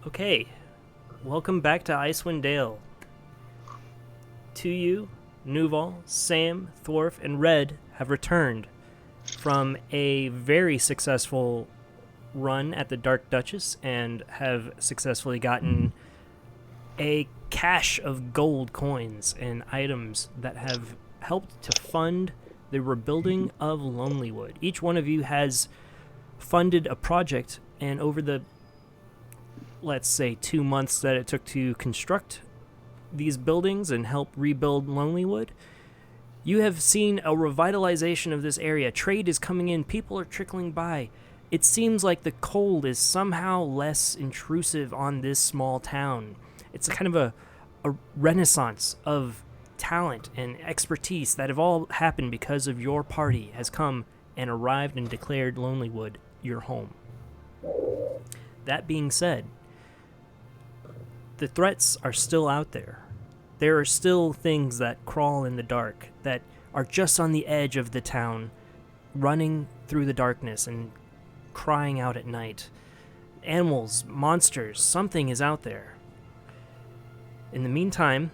Okay, welcome back to Icewind Dale. To you, Nuval, Sam, Thorf, and Red have returned from a very successful run at the Dark Duchess and have successfully gotten a cache of gold coins and items that have helped to fund the rebuilding of Lonelywood. Each one of you has funded a project, and over the, let's say, 2 months that it took to construct these buildings and help rebuild Lonelywood, you have seen a revitalization of this area. Trade is coming in, people are trickling by. It seems like the cold is somehow less intrusive on this small town. It's a kind of a renaissance of talent and expertise that have all happened because of your party has come and arrived and declared Lonelywood your home. That being said, the threats are still out there. There are still things that crawl in the dark, that are just on the edge of the town, running through the darkness and crying out at night. Animals, monsters, something is out there. In the meantime,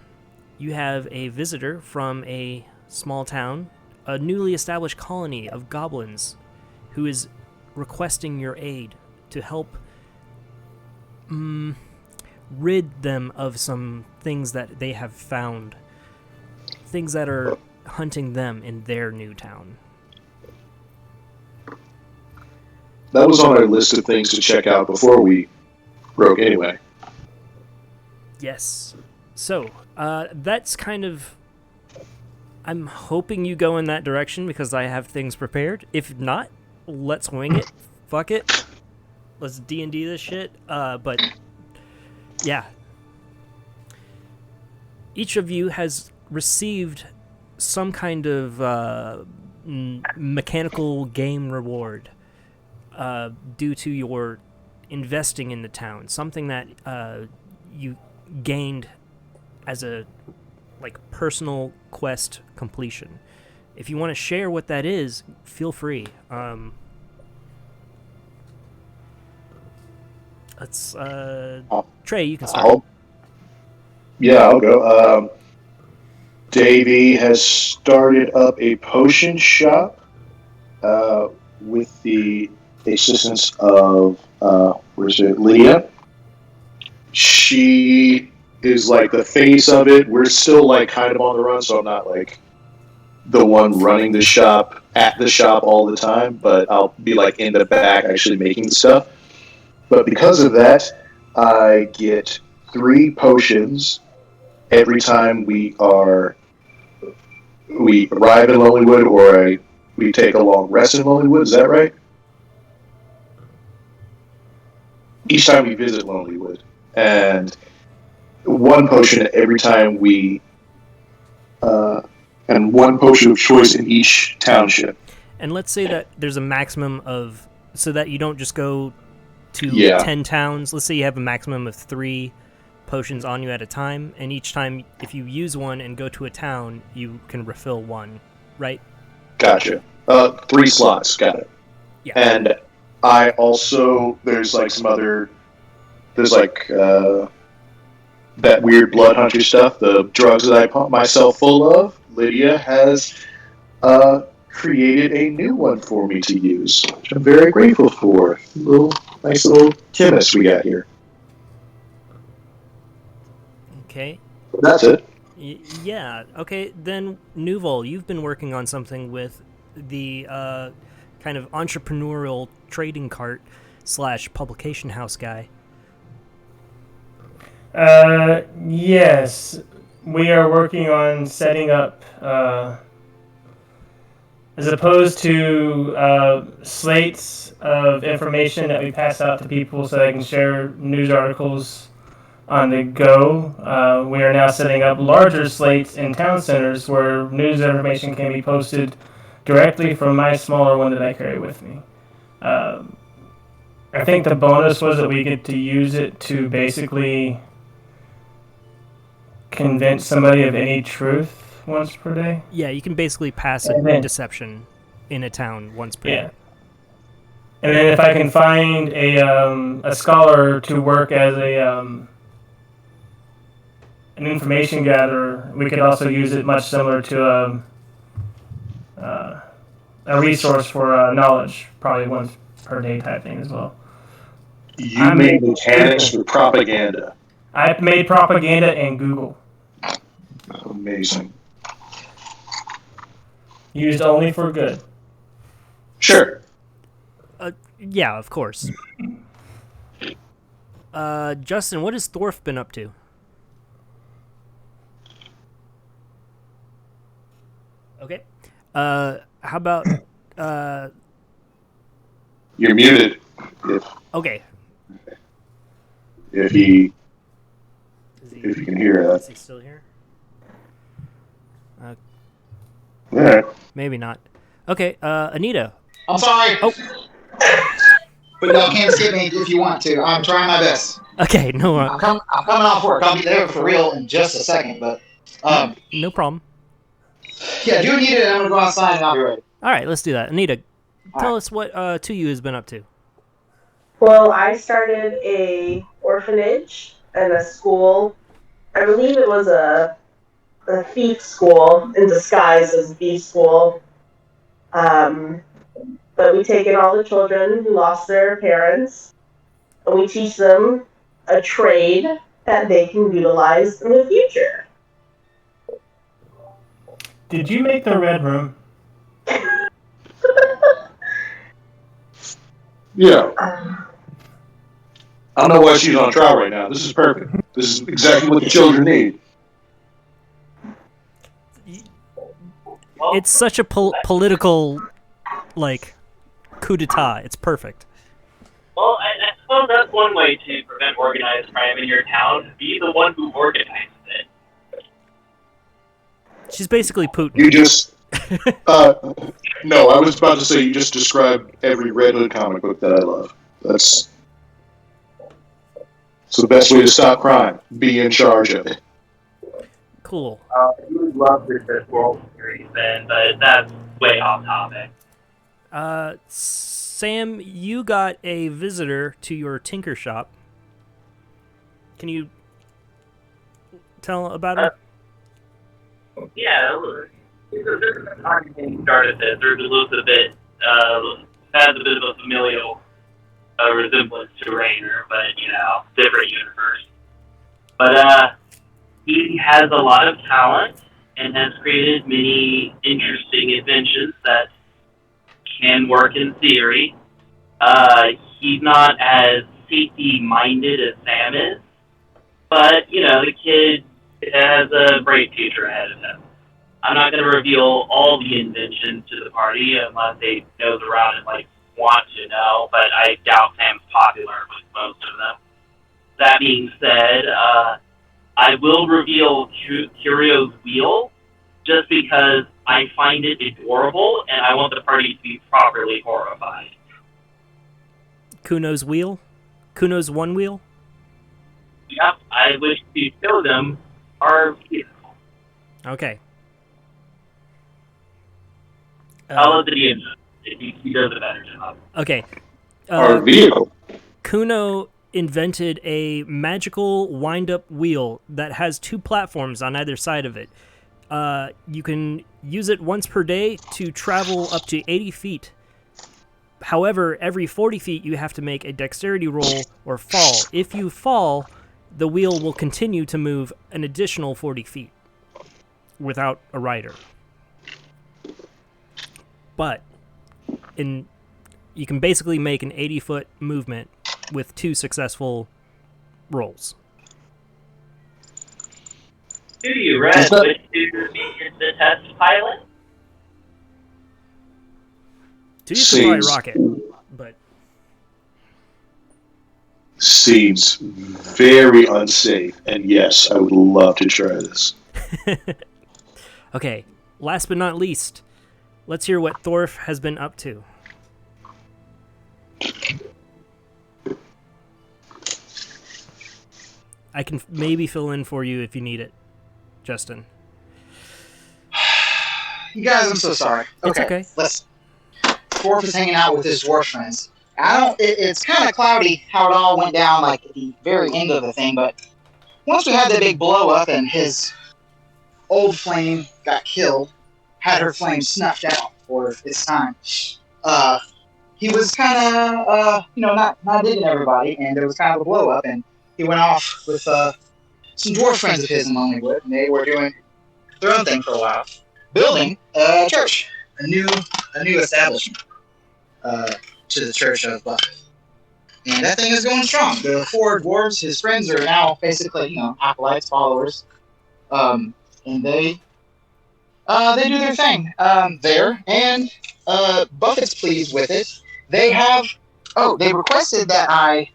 you have a visitor from a small town, a newly established colony of goblins, who is requesting your aid to help rid them of some things that they have found, things that are hunting them in their new town. That was on our list of things to check out before we broke anyway. Yes. So, that's kind of... I'm hoping you go in that direction because I have things prepared. If not, let's wing it. Fuck it. Let's D&D this shit. But, yeah. Each of you has received some kind of mechanical game reward due to your investing in the town. Something that you gained as a personal quest completion. If you want to share what that is, feel free. Let's Trey, you can start. I'll go. Davey has started up a potion shop with the assistance of Lydia. She is like the face of it. We're still kind of on the run, so I'm not the one running the shop at the shop all the time, but I'll be in the back actually making stuff. But because of that, I get 3 potions every time we arrive in Lonelywood or we take a long rest in Lonelywood. Is that right? Each time we visit Lonelywood. And 1 potion every time we... and 1 potion of choice in each township. And let's say that there's a maximum of... So that you don't just go to 10 towns. Let's say you have a maximum of 3 potions on you at a time, and each time if you use one and go to a town, you can refill 1, right? Gotcha. 3 slots, got it. Yeah. And I also, there's some other... There's that weird blood hunter stuff, the drugs that I pump myself full of. Lydia has created a new one for me to use, which I'm very grateful for. Nice little chemist we got here. Okay. That's it. Yeah. Okay, then Nuval, you've been working on something with the kind of entrepreneurial trading cart / publication house guy. Yes, we are working on setting up, as opposed to slates of information that we pass out to people so they can share news articles on the go. We are now setting up larger slates in town centers where news information can be posted directly from my smaller one that I carry with me. I think the bonus was that we get to use it to basically convince somebody of any truth once per day. Yeah, you can basically pass a deception in a town once per day. And then if I can find a scholar to work as an information gatherer, we could also use it much similar to a resource for knowledge, probably once per day type thing as well. You made mechanics for propaganda. I made propaganda and Google. Amazing. Used only for good. Sure. Yeah, of course. Justin, what has Thorf been up to? Okay. How about You're muted. okay. If you can hear that. Is he still here? Yeah. Maybe not. Okay, Anita. I'm sorry. Oh. But y'all can't skip me if you want to. I'm trying my best. Okay, no, I'm coming off work. I'll be there for real in just a second. But no problem. yeah, do Anita, and I'm gonna go outside and I'll be ready. All right, let's do that. Anita, tell us what 2U has been up to. Well, I started a orphanage and a school. I believe it was a thief school in disguise as a thief school. But we take in all the children who lost their parents, and we teach them a trade that they can utilize in the future. Did you make the red room? Yeah. I don't know why she's on trial right now. This is perfect. This is exactly what the children need. It's such a political, like, coup d'etat. It's perfect. Well, I suppose that's one way to prevent organized crime in your town. Be the one who organizes it. She's basically Putin. You just... no, I was about to say you just described every Red Hood comic book that I love. That's the best way to stop crime. Be in charge of it. Cool. You would love this World Series, then, but that's way off topic. Sam, you got a visitor to your tinker shop. Can you tell about her? Yeah, started this. There's a little bit, has a bit of a familial resemblance to Rainer, but, different universe. But, he has a lot of talent and has created many interesting inventions that can work in theory. He's not as safety-minded as Sam is, but, the kid has a bright future ahead of him. I'm not going to reveal all the inventions to the party unless they nose around and, want to know, but I doubt Sam's popular with most of them. That being said, I will reveal Curio's wheel just because I find it adorable and I want the party to be properly horrified. Kuno's wheel? Kuno's one wheel? Yep, I wish to show them our vehicle. Okay. I'll let the DM know. He does a better job. Okay. Our vehicle. Kuno invented a magical wind-up wheel that has 2 platforms on either side of it. You can use it once per day to travel up to 80 feet. However, every 40 feet you have to make a dexterity roll or fall. If you fall, the wheel will continue to move an additional 40 feet without a rider. But you can basically make an 80-foot movement with 2 successful rolls. Do you, Red, wish to be the test pilot? Do you can fly rocket, but seems very unsafe, and yes, I would love to try this. Okay, last but not least, let's hear what Thorf has been up to. I can maybe fill in for you if you need it, Justin. You guys, I'm so sorry. It's okay. Listen. Dwarf is hanging out with his dwarf friends. It's kind of cloudy how it all went down, like at the very end of the thing. But once we had the big blow up and his old flame got killed, had her flame snuffed out for its time. He was kind of, not digging everybody, and there was kind of a blow up, and he went off with some dwarf friends of his in Lonelywood, and they were doing their own thing for a while, building a church, a new establishment to the Church of Buffett. And that thing is going strong. The 4 dwarves, his friends, are now basically, acolytes, followers, and they do their thing there, and Buffett's pleased with it. They requested that I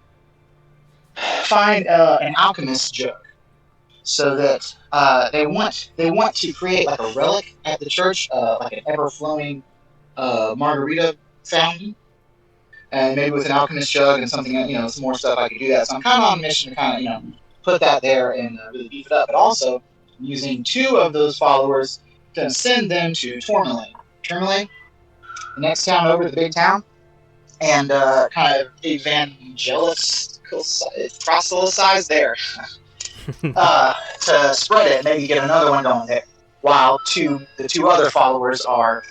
find an alchemist's jug, so that they want to create like a relic at the church, like an ever-flowing margarita fountain, and maybe with an alchemist jug and something, some more stuff I could do that. So I'm kind of on a mission to kind of, put that there and really beef it up, but also using 2 of those followers to send them to Tourmaline, the next town over, the big town, and kind of proselytize there to spread it and maybe get another one going there. While the 2 other followers are,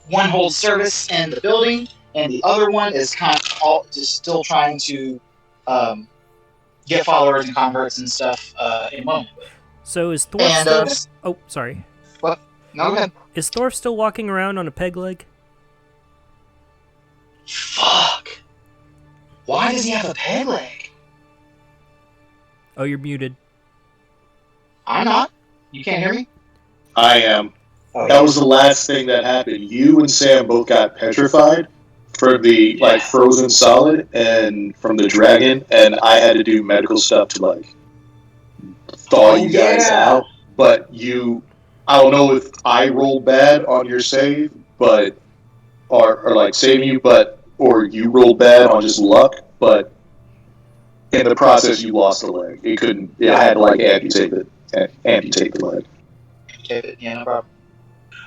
one holds service in the building, and the other one is kind of just still trying to get followers and converts and stuff in Lonelywood. So is Thorf still... Oh, sorry. What? No, go ahead. Is Thorf still walking around on a peg leg? Fuck. Why does he have a peg leg? Oh, you're muted. I'm not. You can't hear me? I am. Oh, That was the last thing that happened. You and Sam both got petrified from the frozen solid and from the dragon, and I had to do medical stuff to thaw you guys out. But I don't know if I rolled bad on your save, but or saving you, or you rolled bad on just luck, but in the process you lost a leg. I had to amputate the leg. Amputate it, yeah, no problem.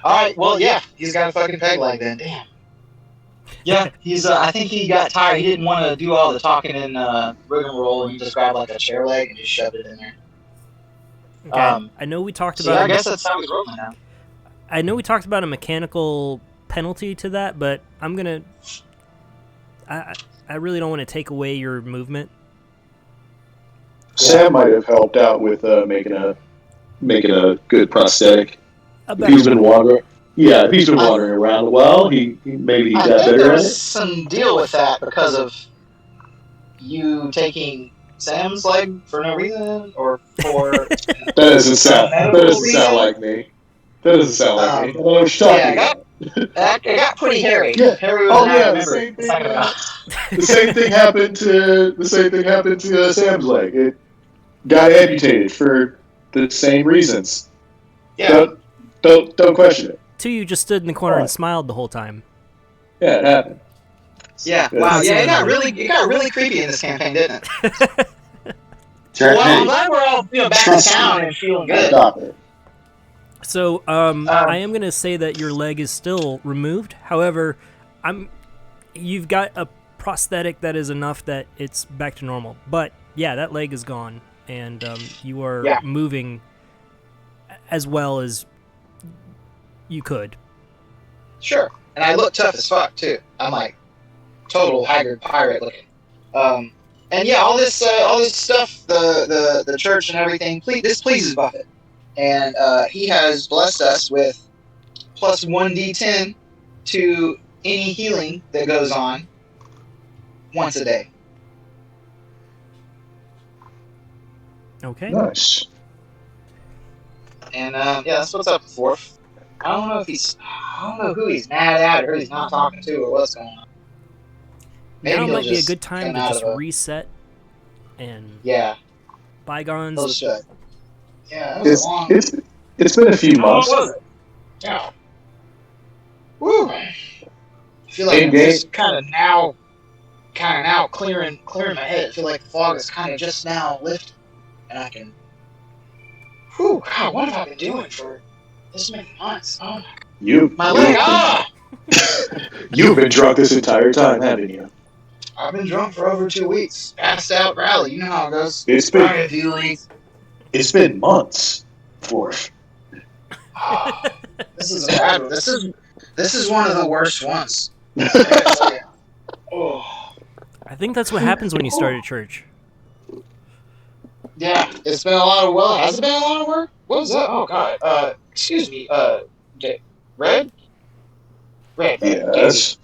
Alright, well, yeah, he's got a fucking peg leg then, damn. Yeah, he's. I think he got tired. He didn't want to do all the talking and rigmarole, and he just grabbed a chair leg and just shoved it in there. Okay. I know we talked about. Yeah, I guess that's how he's rolling now. I know we talked about a mechanical penalty to that, but I'm gonna. I really don't want to take away your movement. Sam might have helped out with making a good prosthetic. If he's been wandering. Yeah, if he's been wandering around a while, he maybe got better at it. There was some deal with that because of you taking Sam's leg for no reason, or for that doesn't sound like me. That doesn't sound like me. I don't know what you're talking about. It got pretty hairy. Yeah. Harry was the same thing happened to Sam's leg. It got amputated for the same reasons. Yeah. Don't question it. You just stood in the corner and smiled the whole time. Yeah, it happened. Yeah. Wow. Yeah, it got really creepy in this campaign, didn't it? Well, I'm glad we're all back in town and feeling good. Stop it. So, I am gonna say that your leg is still removed. However, you've got a prosthetic that is enough that it's back to normal. But yeah, that leg is gone, and you are moving as well as you could. Sure, and I look tough as fuck too. I'm like total haggard pirate looking. And yeah, all this stuff, the church and everything. This pleases Buffett, and he has blessed us with plus 1d10 to any healing that goes on once a day. Okay. Nice. And that's what's up with Thorf. I don't know who he's mad at or who he's not talking to or what's going on. Maybe now might be a good time to just reset and bygones. Yeah, it's been a few months. What was it? Yeah. Woo. I feel like I'm just kind of now clearing my head. I feel like the fog is kind of just now lifting, and I can. Whew, God, what have I been doing for this many months? Oh my. My leg. You've been drunk this entire time, haven't you? I've been drunk for over 2 weeks. Passed out rally. You know how it goes. It's Probably been a few weeks. it's been months. For This is a bad one. This is one of the worst ones. Oh. I think that's what happens when you start a church. Yeah, it's been a lot of work. Has it been a lot of work? What was that? Oh God. Excuse me. Red. yes,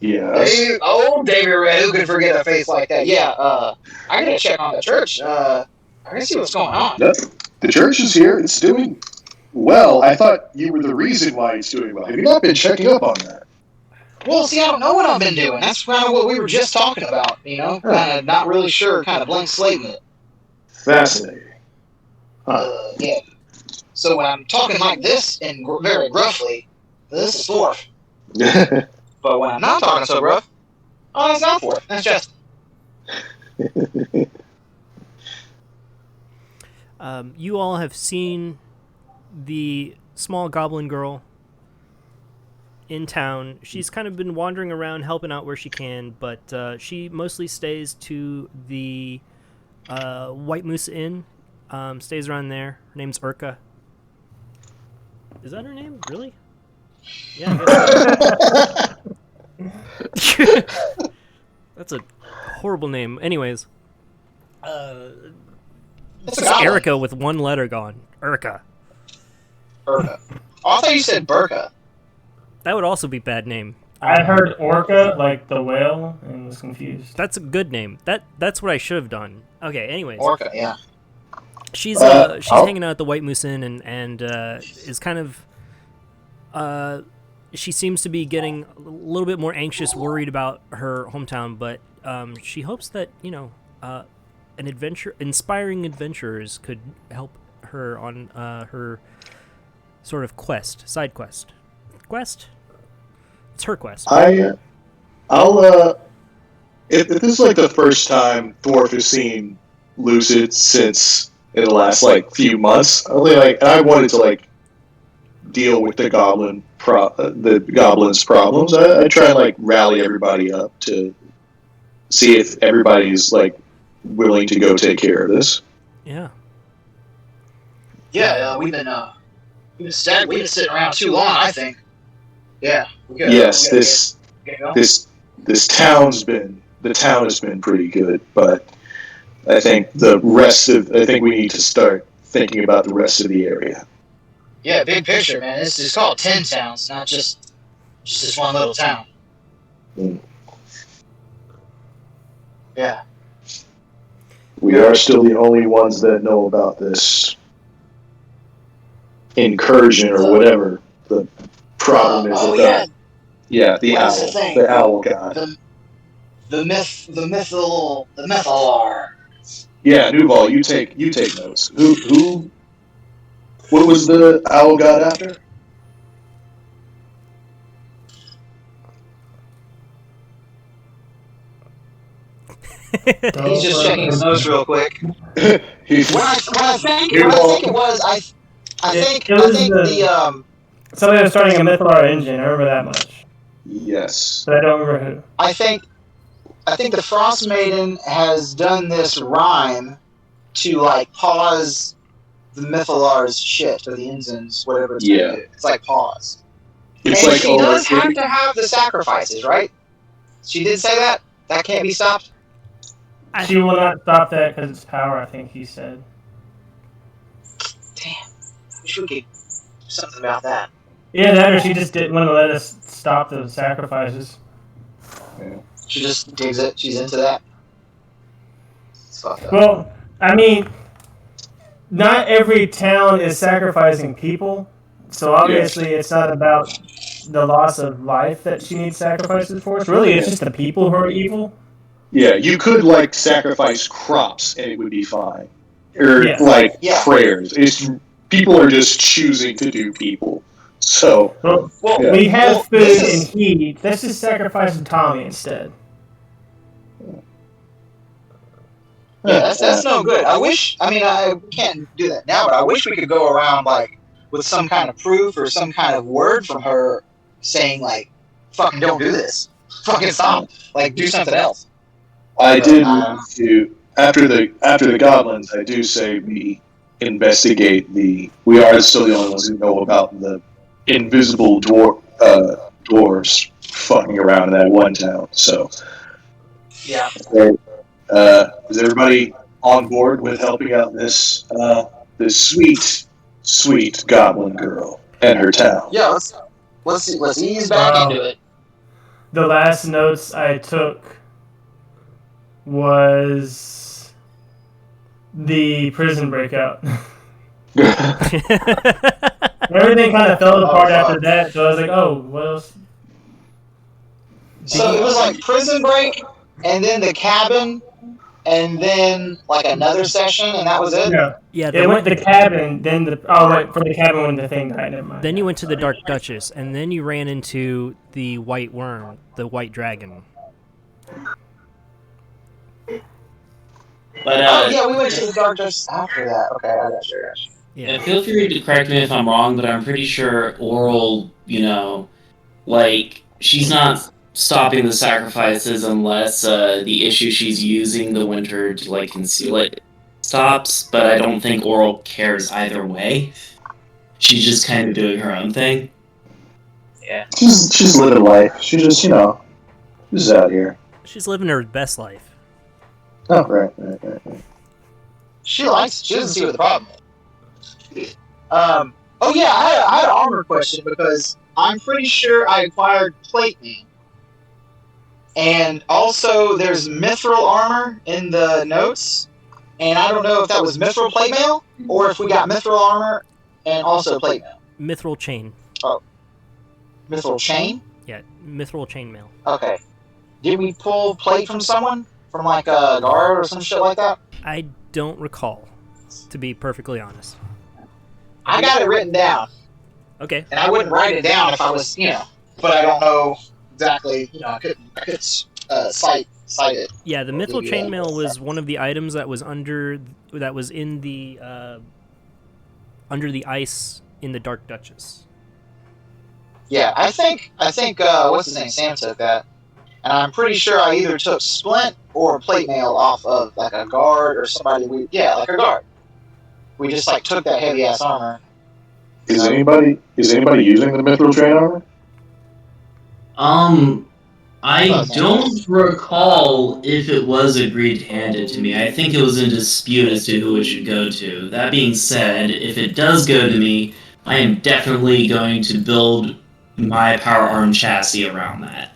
Dave, old David Red. Who could forget a face like that? Yeah. I gotta check on the church. I gotta see what's going on. The church is here. It's doing well. I thought you were the reason why it's doing well. Have you not been checking up on that? Well, see, I don't know what I've been doing. That's kind of what we were just talking about. You know, kind of not really sure. Kind of blank slating it. Fascinating. Yeah. So when I'm talking like this and very gruffly, this is Thorf. But when I'm not talking so rough, oh, that's not Thorf. That's just. You all have seen the small goblin girl in town. She's kind of been wandering around helping out where she can, but she mostly stays to the White Moose Inn. Stays around there. Her name's Urka. Is that her name? Really? Yeah, I guess. That's a horrible name. Anyways. It's It's Erica with one letter gone. Urka. Urka. Oh, I thought you said Burka. That would also be a bad name. I heard orca, like the whale, and was confused. That's a good name. That's what I should have done. Okay, anyways. Orca, yeah. She's hanging out at the White Moose Inn and is kind of she seems to be getting a little bit more anxious, worried about her hometown, but she hopes that, inspiring adventurers could help her on her sort of side quest. It's her quest. I'll if this is like the first time Dwarf has seen Lucid since in the last few months, I wanted to deal with the goblin's problems. I try and rally everybody up to see if everybody's willing to go take care of this. Yeah. Yeah, we've been sitting around too long, I think. Yeah. Yes, this town has been pretty good, but I think we need to start thinking about the rest of the area. Yeah, big picture, man. This is called 10 towns, not just this one little town. Mm. Yeah. We are still the only ones that know about this incursion or whatever the problem is. The owl god. The mythalar. Yeah, Nuval, you take notes. Who? What was the owl god after? He's just checking his notes real quick. When I think it was, I think the somebody was starting a Mythalar engine. I remember that much. Yes. But I don't remember who. I think the Frost Maiden has done this rhyme to pause the Mythalar's shit or the ensigns, whatever it's gonna do. It's pause. It's and she does have to have the sacrifices, right? She did say that? That can't be stopped? She will not stop that because it's power, I think he said. Damn. I wish we could do something about that. Yeah, that or she just didn't want to let us stop the sacrifices. Yeah. She just digs it. She's into that. It's fucked up. Well, I mean, not every town is sacrificing people, so obviously it's not about the loss of life that she needs sacrifices for. Really, it's just the people who are evil. Yeah, you could sacrifice crops and it would be fine, or prayers. People are just choosing to do people. So we have food and heat. Let's just sacrifice Tommy instead. Yeah, that's no good. I can't do that now, but I wish we could go around with some kind of proof or some kind of word from her saying fucking don't do this. Fucking stop. Like, do something else. I did want to after the goblins. I do say we investigate the. We are still the only ones who know about the invisible dwarves fucking around in that one town. So, Yeah. is everybody on board with helping out this this sweet goblin girl and her town? Yeah, let's ease back into it. The last notes I took was the prison breakout. Everything kind of fell apart after that, so I was like, oh, what else? So it was like prison break, and then the cabin, and then like another session, and that was it? Yeah. Yeah, It went the cabin, then for the cabin when the thing died, never mind. then you went to the Dark Duchess, and then you ran into the White Worm, the White Dragon. But yeah, we went to the Dark just after that. Okay, I got you. Yeah. feel free to correct me if I'm wrong, but I'm pretty sure Oral, she's not stopping the sacrifices unless the issue she's using the winter to conceal it stops. But I don't think Oral cares either way. She's just kind of doing her own thing. Yeah. She's living life. She just she's out here. She's living her best life. Oh right. She doesn't see what the problem is. Oh yeah, I had an armor question because I'm pretty sure I acquired plate mail. And also there's mithril armor in the notes. And I don't know if that was mithril plate mail or if we got mithril armor and also plate mail. Mithril chain. Oh. Mithril chain? Yeah, mithril chainmail. Okay. Did we pull plate from someone? From like a guard or some shit like that? I don't recall, to be perfectly honest. I got it written down. Okay. And I wouldn't write it down if I was, but I don't know exactly, I could cite it. Yeah, the mithril chainmail was one of the items that was in the under the ice in the Dark Duchess. Yeah, I think what's his name? Sam took that. And I'm pretty sure I either took splint or plate mail off of like a guard or somebody like a guard. We just took that heavy ass armor. Is anybody using the mithril train armor? I don't recall if it was agreed to hand it to me. I think it was in dispute as to who it should go to. That being said, if it does go to me, I am definitely going to build my power arm chassis around that.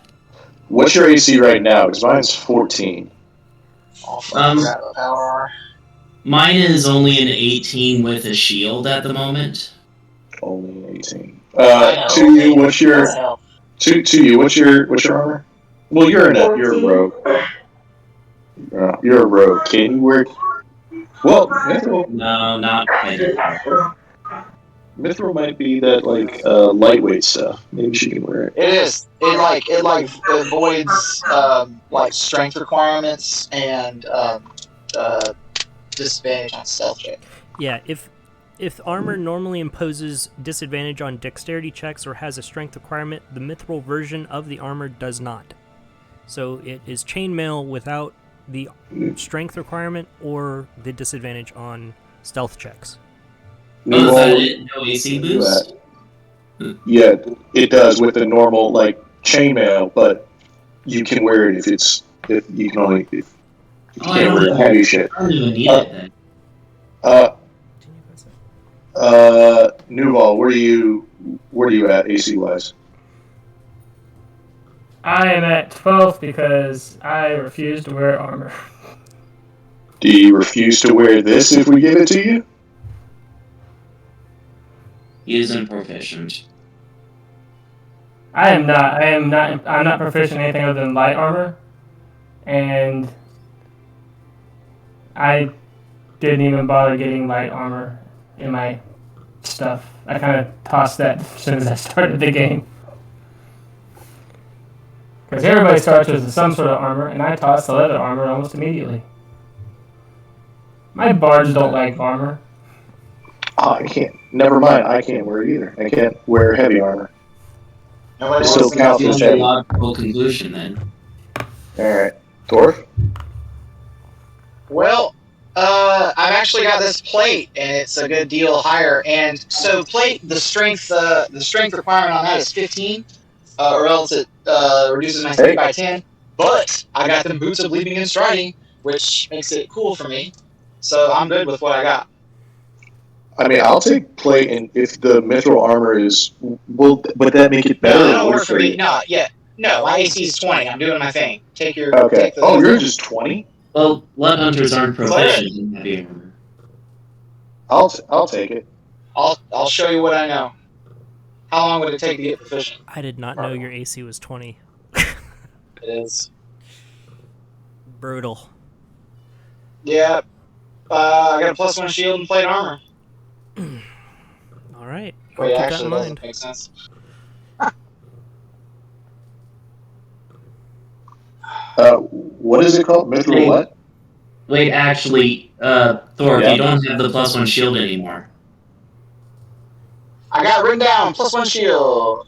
What's your AC right now? Because mine's 14. Mine is only an 18 with a shield at the moment. Only 18. To you, what's your armor? Well, you're a rogue. You're a rogue. Can you wear? Well, mithril. No, not quite. Mithril might be that lightweight stuff. Maybe she can wear it. It is. It avoids strength requirements and disadvantage on stealth check. Yeah, if armor normally imposes disadvantage on dexterity checks or has a strength requirement, the mithril version of the armor does not. So it is chainmail without the strength requirement or the disadvantage on stealth checks. Oh, is that it? No AC boost? Yeah, it does with the normal chainmail, but you can wear it if you can't wear heavy shit. I don't even need it then. Nuval, where are you at AC wise? I am at 12 because I refuse to wear armor. Do you refuse to wear this if we give it to you? He isn't proficient. I'm not proficient in anything other than light armor. And I didn't even bother getting light armor in my stuff. I kind of tossed that as soon as I started the game. Because everybody starts with some sort of armor, and I tossed the leather armor almost immediately. My bards don't like armor. Oh, I can't. Never mind. I can't wear it either. I can't wear heavy armor. Nobody Still wants to counts know. as That's a heavy. logical conclusion then. Alright. Dwarf? Well, I've actually got this plate, and it's a good deal higher. And so, plate, the strength requirement on that is 15, or else it reduces my speed by 10. But I got them boots of leaping and striding, which makes it cool for me. So I'm good with what I got. I mean, I'll take plate, and if the mithril armor is, would that make it better No, that or don't work worse for for me. you? No, yeah, no. My AC is 20. I'm doing my thing. Take Okay. the. Oh, you're just 20? Well, blood hunters aren't proficient in heavy armor. I'll take it. I'll show you what I know. How long would it take to get proficient? I did not know your AC was 20. It is. Brutal. Yeah. I got a +1 shield and plate armor. All right. I'll Wait, keep that actually, in that doesn't mind. make sense. What is it called? Mithril what? Wait, actually, Thor, Yeah. you don't have the +1 shield anymore. I got written down +1 shield.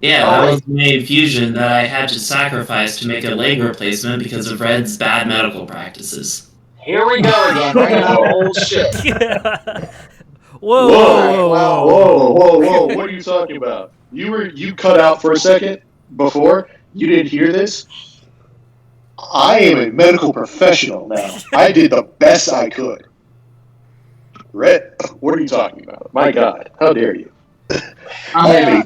Yeah, Oh, that wait. was the main fusion that I had to sacrifice to make a leg replacement because of Red's bad medical practices. Here we go again, bringing up old shit. Whoa, Whoa, whoa. whoa! What are you talking about? You cut out for a second before. You didn't hear this. I am a medical professional now. I did the best I could. Rhett, what are you talking about? My God, how dare you? I'm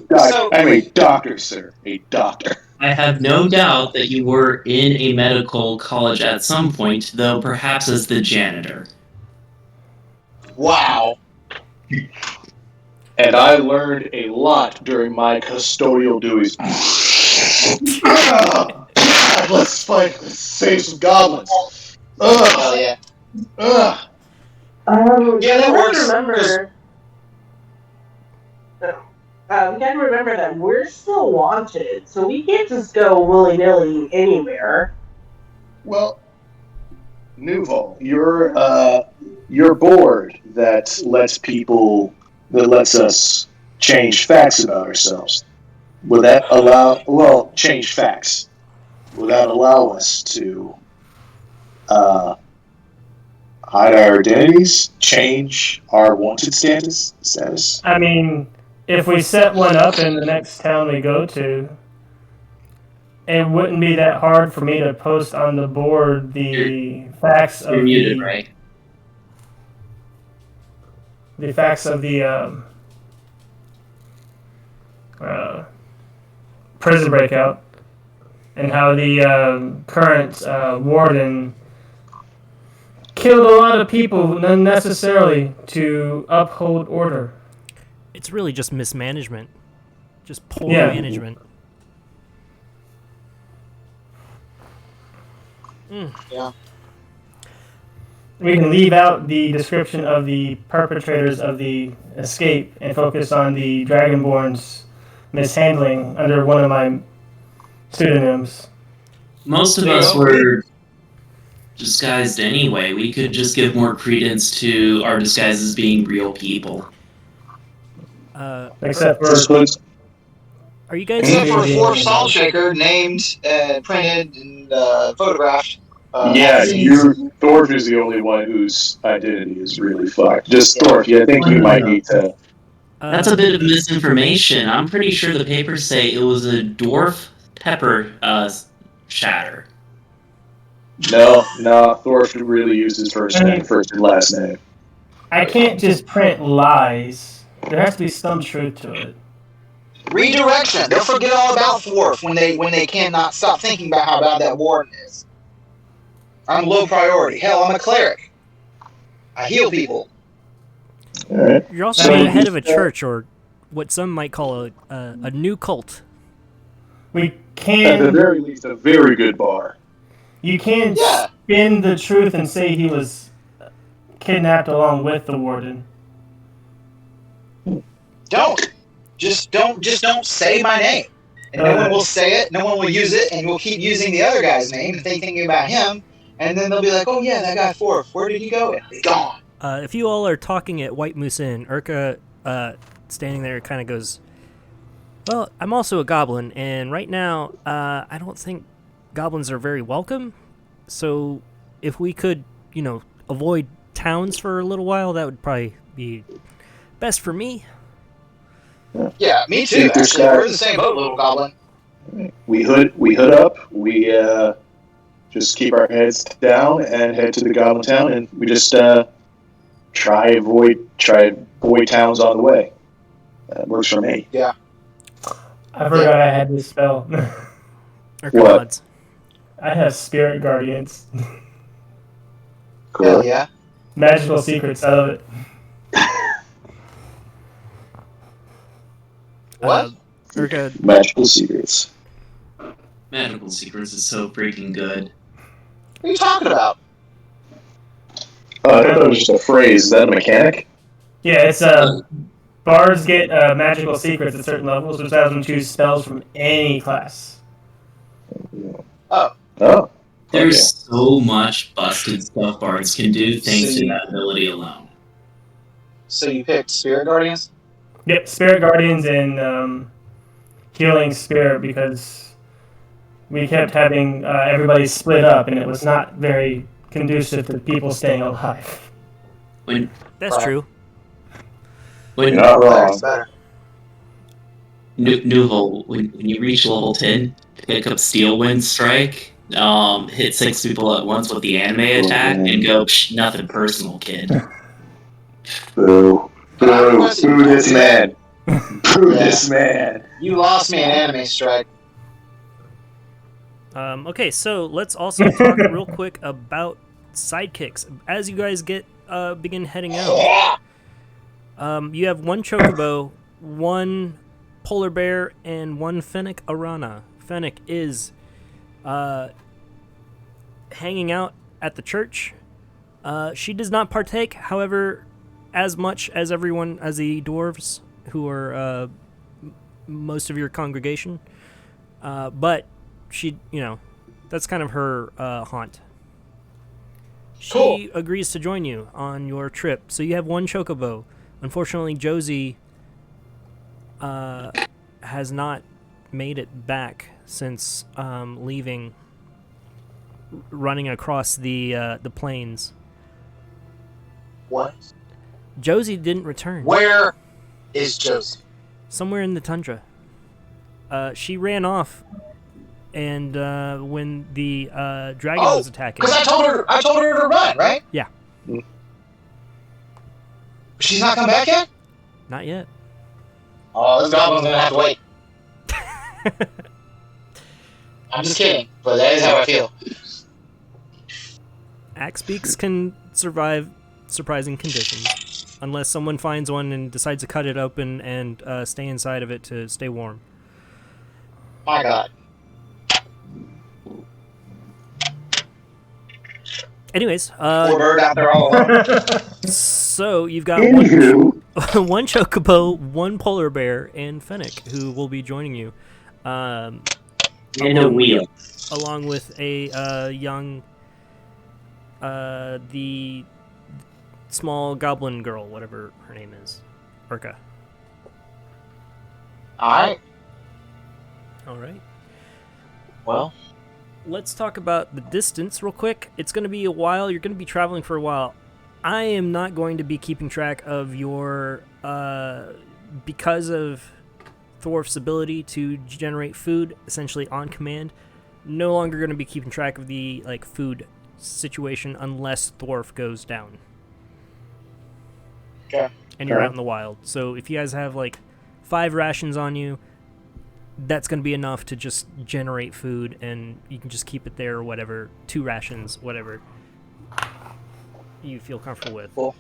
a doctor, sir. A doctor. I have no doubt that you were in a medical college at some point, though perhaps as the janitor. Wow. And I learned a lot during my custodial duties. Let's fight. Let's save some goblins. Oh yeah. Yeah, that You works. have to remember. You got to remember that we're still wanted, so we can't just go willy nilly anywhere. Well, Nuval, your board that lets us change facts about ourselves. Would that change facts? Would that allow us to hide our identities, change our wanted status? I mean, if we set one up in the next town we go to, it wouldn't be that hard for me to post on the board the facts You're of muted, right? the facts of the prison breakout and how the current warden killed a lot of people unnecessarily to uphold order. It's really just mismanagement. Just poor Yeah. management. Yeah. We can leave out the description of the perpetrators of the escape and focus on the Dragonborn's mishandling under one of my pseudonyms. Most of us were disguised anyway. We could just give more credence to our disguises being real people. Except for Are you guys? Except for Fourth Salt Shaker, named, printed, and photographed. Thorf is the only one whose identity is really fucked. Just Thorf, I think you might need to. That's a bit of misinformation. I'm pretty sure the papers say it was a dwarf pepper shatter. No, Thorf really used his first and last name. I can't just print lies. There has to be some truth to it. Redirection. They'll forget all about Fourth when they cannot stop thinking about how bad that warden is. I'm low priority. Hell, I'm a cleric. I heal people. All right. You're also the head of a church, or what some might call a new cult. We At the can. very least, a very good bar. You can spin the truth and say he was kidnapped along with the warden. Don't. Just don't say my name. And no one will say it, no one will use it, and we'll keep using the other guy's name and thinking about him, and then they'll be like, oh yeah, that guy Fourth, where did he go? And he's gone. If you all are talking at White Moose Inn, Urka, standing there, kind of goes, Well, I'm also a goblin, and right now, I don't think goblins are very welcome. So, if we could, avoid towns for a little while, that would probably be best for me. Yeah, me too. Think this Actually, guy- we're in the same boat, little goblin. We hood up. We just keep our heads down and head to the Goblin Town, and we just try avoid towns on the way. That works for me. Yeah. I forgot I had this spell. Or What? gods. I have spirit guardians. Cool. Hell yeah. Magical secrets. I love it. What? Urka, Magical secrets. Magical Secrets is so freaking good. What are you talking about? Oh, I thought it was just a phrase. Is that a mechanic? Yeah, it's bards get magical secrets at certain levels, which allows them to choose spells from any class. Oh. There's so much busted stuff bards can do thanks See. to that ability alone. So you picked Spirit Guardians? Yep, spirit guardians and healing spirit, because we kept having everybody split up, and it was not very conducive to people staying alive. When that's Right. true. when You're not wrong. That's better. Newhole, when you reach level 10, pick up Steelwind Strike, hit 6 people at once with the anime attack, and go, Psh, nothing personal, kid. Boo. Boo. Boo this man. Boo Yeah. this man. You lost me an anime strike. Okay, so let's also talk real quick about sidekicks. As you guys begin heading out, you have one chocobo, one polar bear, and one fennec arana. Fennec is hanging out at the church. She does not partake, however, as much as everyone, as the dwarves, who are most of your congregation. But she, that's kind of her haunt. She Cool. agrees to join you on your trip. So you have one chocobo. Unfortunately, Josie has not made it back since leaving, running across the plains. What? Josie didn't return. Where is Josie? Somewhere in the tundra. She ran off, and when the dragon was attacking, Because I told her to run, right? Yeah. She's not come back yet? not yet. Oh, this goblin's gonna have to wait. I'm just kidding, but that is how I feel. Axe beaks can survive surprising conditions, unless someone finds one and decides to cut it open and stay inside of it to stay warm. My God. Anyways, Poor bird out there all alone. so you've got Anywho. one chocobo, one polar bear, and Fennec, who will be joining you, And a wheel. along with a young, the small goblin girl, whatever her name is, Urka. Alright, All right. well, Let's talk about the distance real quick. It's going to be a while. You're going to be traveling for a while. I am not going to be keeping track of your, because of Thorf's ability to generate food essentially on command. No longer going to be keeping track of the food situation unless Thorf goes down. Okay. And you're Okay. out in the wild. So if you guys have 5 rations on you, that's going to be enough to just generate food, and you can just keep it there or whatever. 2 rations, whatever you feel comfortable with. Cool.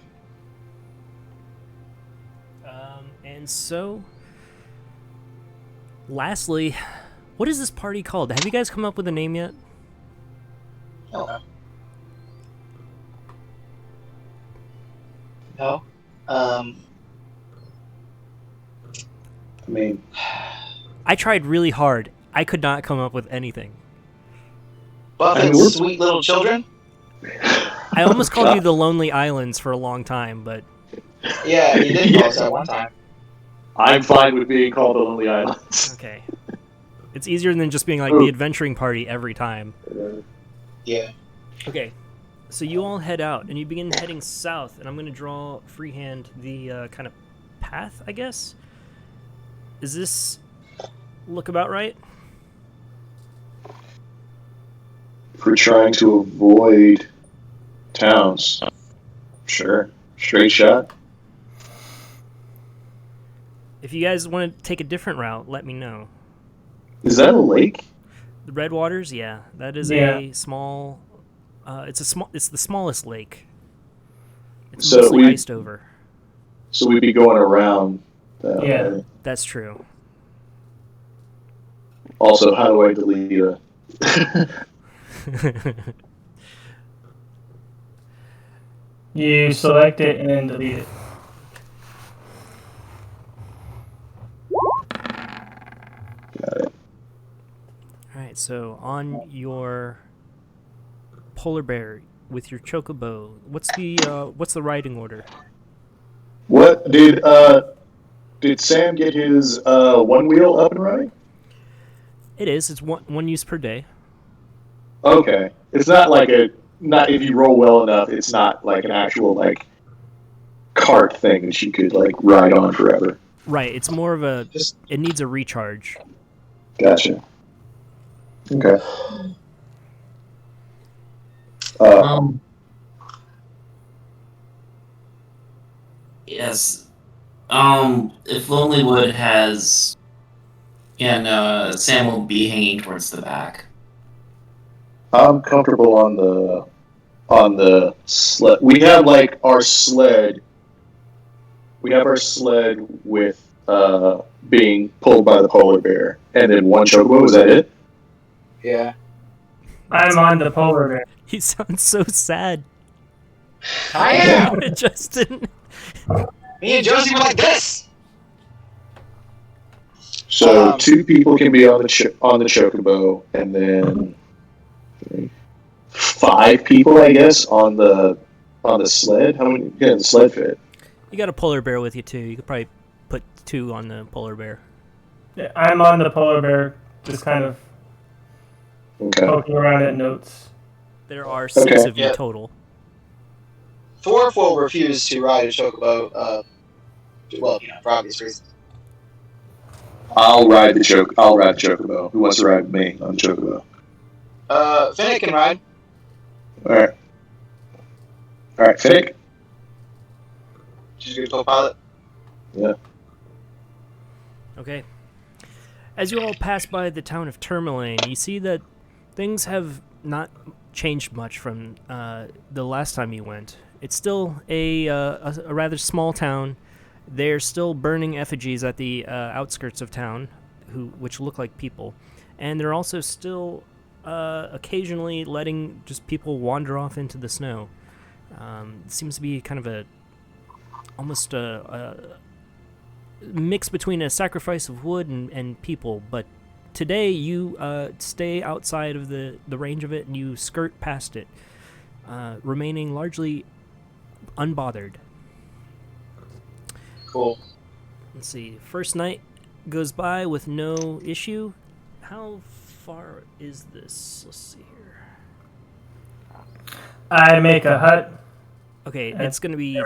And so, lastly, what is this party called? Have you guys come up with a name yet? no. No. I mean, I tried really hard. I could not come up with anything. Buffett's sweet little children? I almost called you the Lonely Islands for a long time, but Yeah, you did call us that one time. I'm fine with being called the Lonely Islands. Okay. It's easier than just being like Ooh. the adventuring party every time. Yeah. Okay. So you all head out, and you begin heading south, and I'm going to draw freehand the kind of path, I guess? Does this look about right? If we're trying to avoid towns, sure. Straight shot. If you guys want to take a different route, let me know. Is that a lake? The Red Waters, yeah. That is Yeah. a small... it's the smallest lake. It's So mostly we- iced over. So we'd be going around that Yeah. way. That's true. Also, how do I delete You select it and then delete it. Alright, so on your polar bear with your chocobo, what's the riding order? What did Sam get his one wheel up and running? It is. It's one use per day. Okay, it's not like not if you roll well enough. It's not like an actual like cart thing that you could like ride on forever. Right. It's more of a. Just It needs a recharge. Gotcha. Okay. Yes. If Lonelywood has, Sam will be hanging towards the back. I'm comfortable on the sled. We have like our sled. We have our sled with being pulled by the polar bear, and then one chocobo. Is that it? yeah. I'm on the polar bear. He sounds so sad. I am. Justin. Me and Josie were like this. So 2 people can be on the chocobo, and then 5 people, I guess, on the sled. How many? Yeah, the sled fit. You got a polar bear with you too. You could probably put 2 on the polar bear. Yeah, I'm on the polar bear, just kind of Okay. poking around at notes. There are 6 of you Yeah. total. Thorf will refuse to ride a chocobo. Well, for obvious reasons. I'll ride the chocobo. Who wants to ride with me on the chocobo? Finnick can ride. All right, Finnick. She's a good co-pilot. Yeah. Okay. As you all pass by the town of Tourmaline, you see that things have not changed much from the last time you went. It's still a rather small town. They're still burning effigies at the outskirts of town, which look like people, and they're also still occasionally letting just people wander off into the snow. It seems to be kind of almost a mix between a sacrifice of wood and people, but today you stay outside of the range of it and you skirt past it, remaining largely unbothered. Cool. Let's see. First night goes by with no issue. How far is this? Let's see here. I make a hut. Okay, it's going to be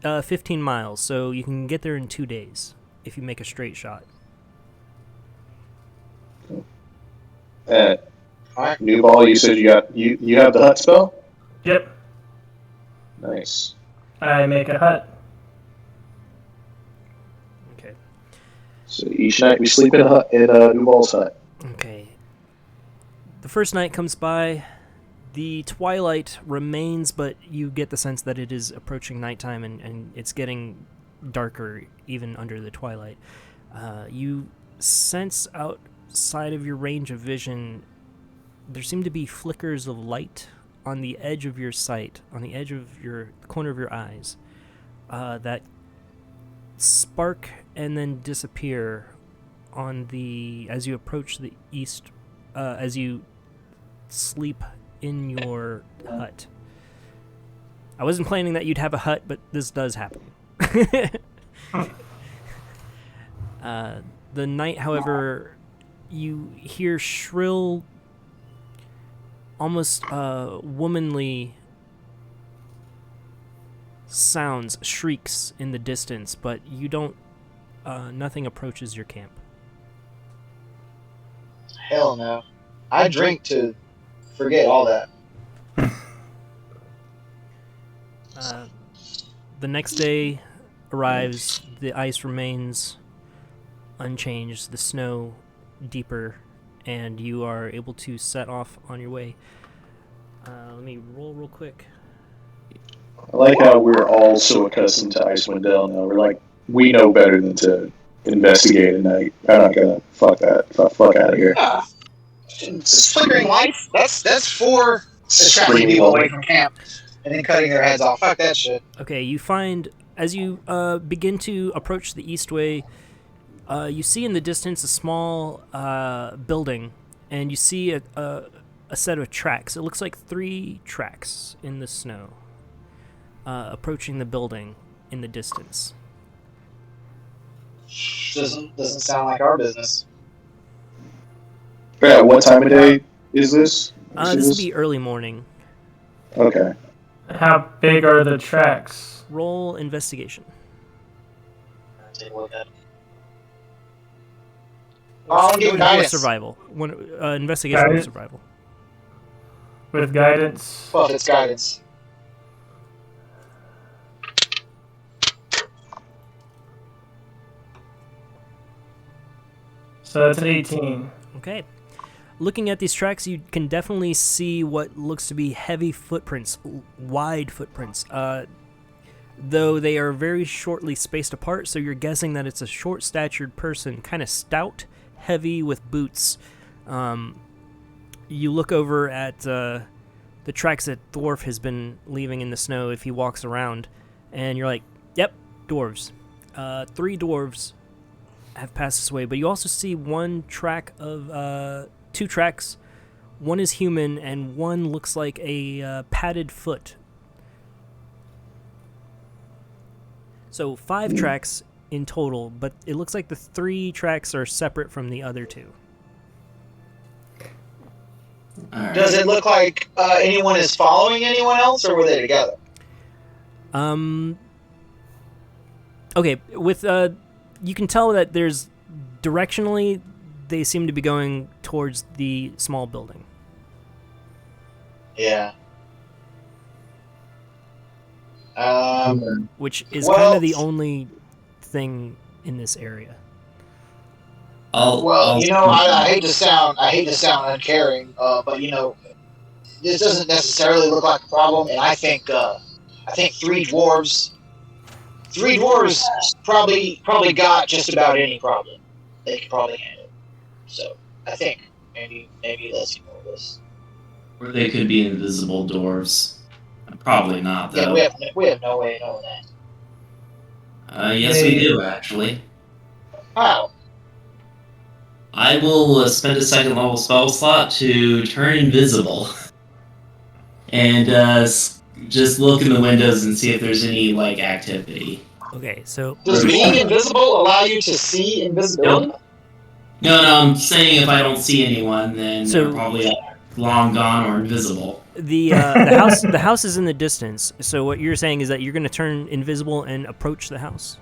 15 miles, so you can get there in 2 days if you make a straight shot. New ball. You said you have the hut spell. Yep. Nice. I make a hut. Okay. So each night we sleep in a New Ball's hut. Okay. The first night comes by. The twilight remains, but you get the sense that it is approaching nighttime and it's getting darker even under the twilight. You sense outside of your range of vision, there seem to be flickers of light on the edge of your sight, on the edge of the corner of your eyes, that spark and then disappear as you approach the east, as you sleep in your hut. I wasn't planning that you'd have a hut, but this does happen. The night, however, you hear shrill, almost womanly sounds, shrieks in the distance, but you don't. Nothing approaches your camp. Hell no. I drink to forget all that. The next day arrives. The ice remains unchanged. The snow deeper, and you are able to set off on your way. Let me roll real quick. I like how we're all so accustomed to Icewind Dale now. We're like, we know better than to investigate at night. I'm not gonna fuck out of here. Yeah. Flickering lights? That's for attracting people away from camp and then cutting their heads off. Fuck that shit. Okay, you find, as you begin to approach the Eastway, you see in the distance a small building, and you see a set of tracks. It looks like 3 tracks in the snow approaching the building in the distance. Doesn't sound like our business. Yeah, what time of day is this? This would be early morning. Okay. How big are the tracks? Roll investigation. Take a look at it. I'll give Or guidance. survival. Investigation or survival. With guidance? Well, if it's guidance. So that's an 18. Okay. Looking at these tracks, you can definitely see what looks to be heavy footprints, wide footprints. Though they are very shortly spaced apart, so you're guessing that it's a short-statured person, kind of stout, heavy with boots. You look over at the tracks that Dwarf has been leaving in the snow if he walks around, and you're like, yep, dwarves. 3 dwarves have passed this way, but you also see 2 tracks. One is human, and one looks like a padded foot. So 5 tracks in total, but it looks like the 3 tracks are separate from the other 2. Alright. Does it look like anyone is following anyone else, or were they together? Okay, with you can tell that there's directionally they seem to be going towards the small building. Yeah. Which is Well- kind of the only thing in this area. Well, I hate to sound uncaring, but this doesn't necessarily look like a problem, and I think 3 dwarves probably got just about any problem they could probably handle. So I think maybe let's ignore this. Or they could be invisible dwarves. Probably not, though. Yeah, we have no way of knowing that. Yes, we do, actually. How? I will spend a 2nd level spell slot to turn invisible. And just look in the windows and see if there's any, activity. Okay, so Does being invisible allow you to see invisibility? Nope. No, I'm saying if I don't see anyone, then So- they're probably long gone or invisible. the house is in the distance. So what you're saying is that you're going to turn invisible and approach the house,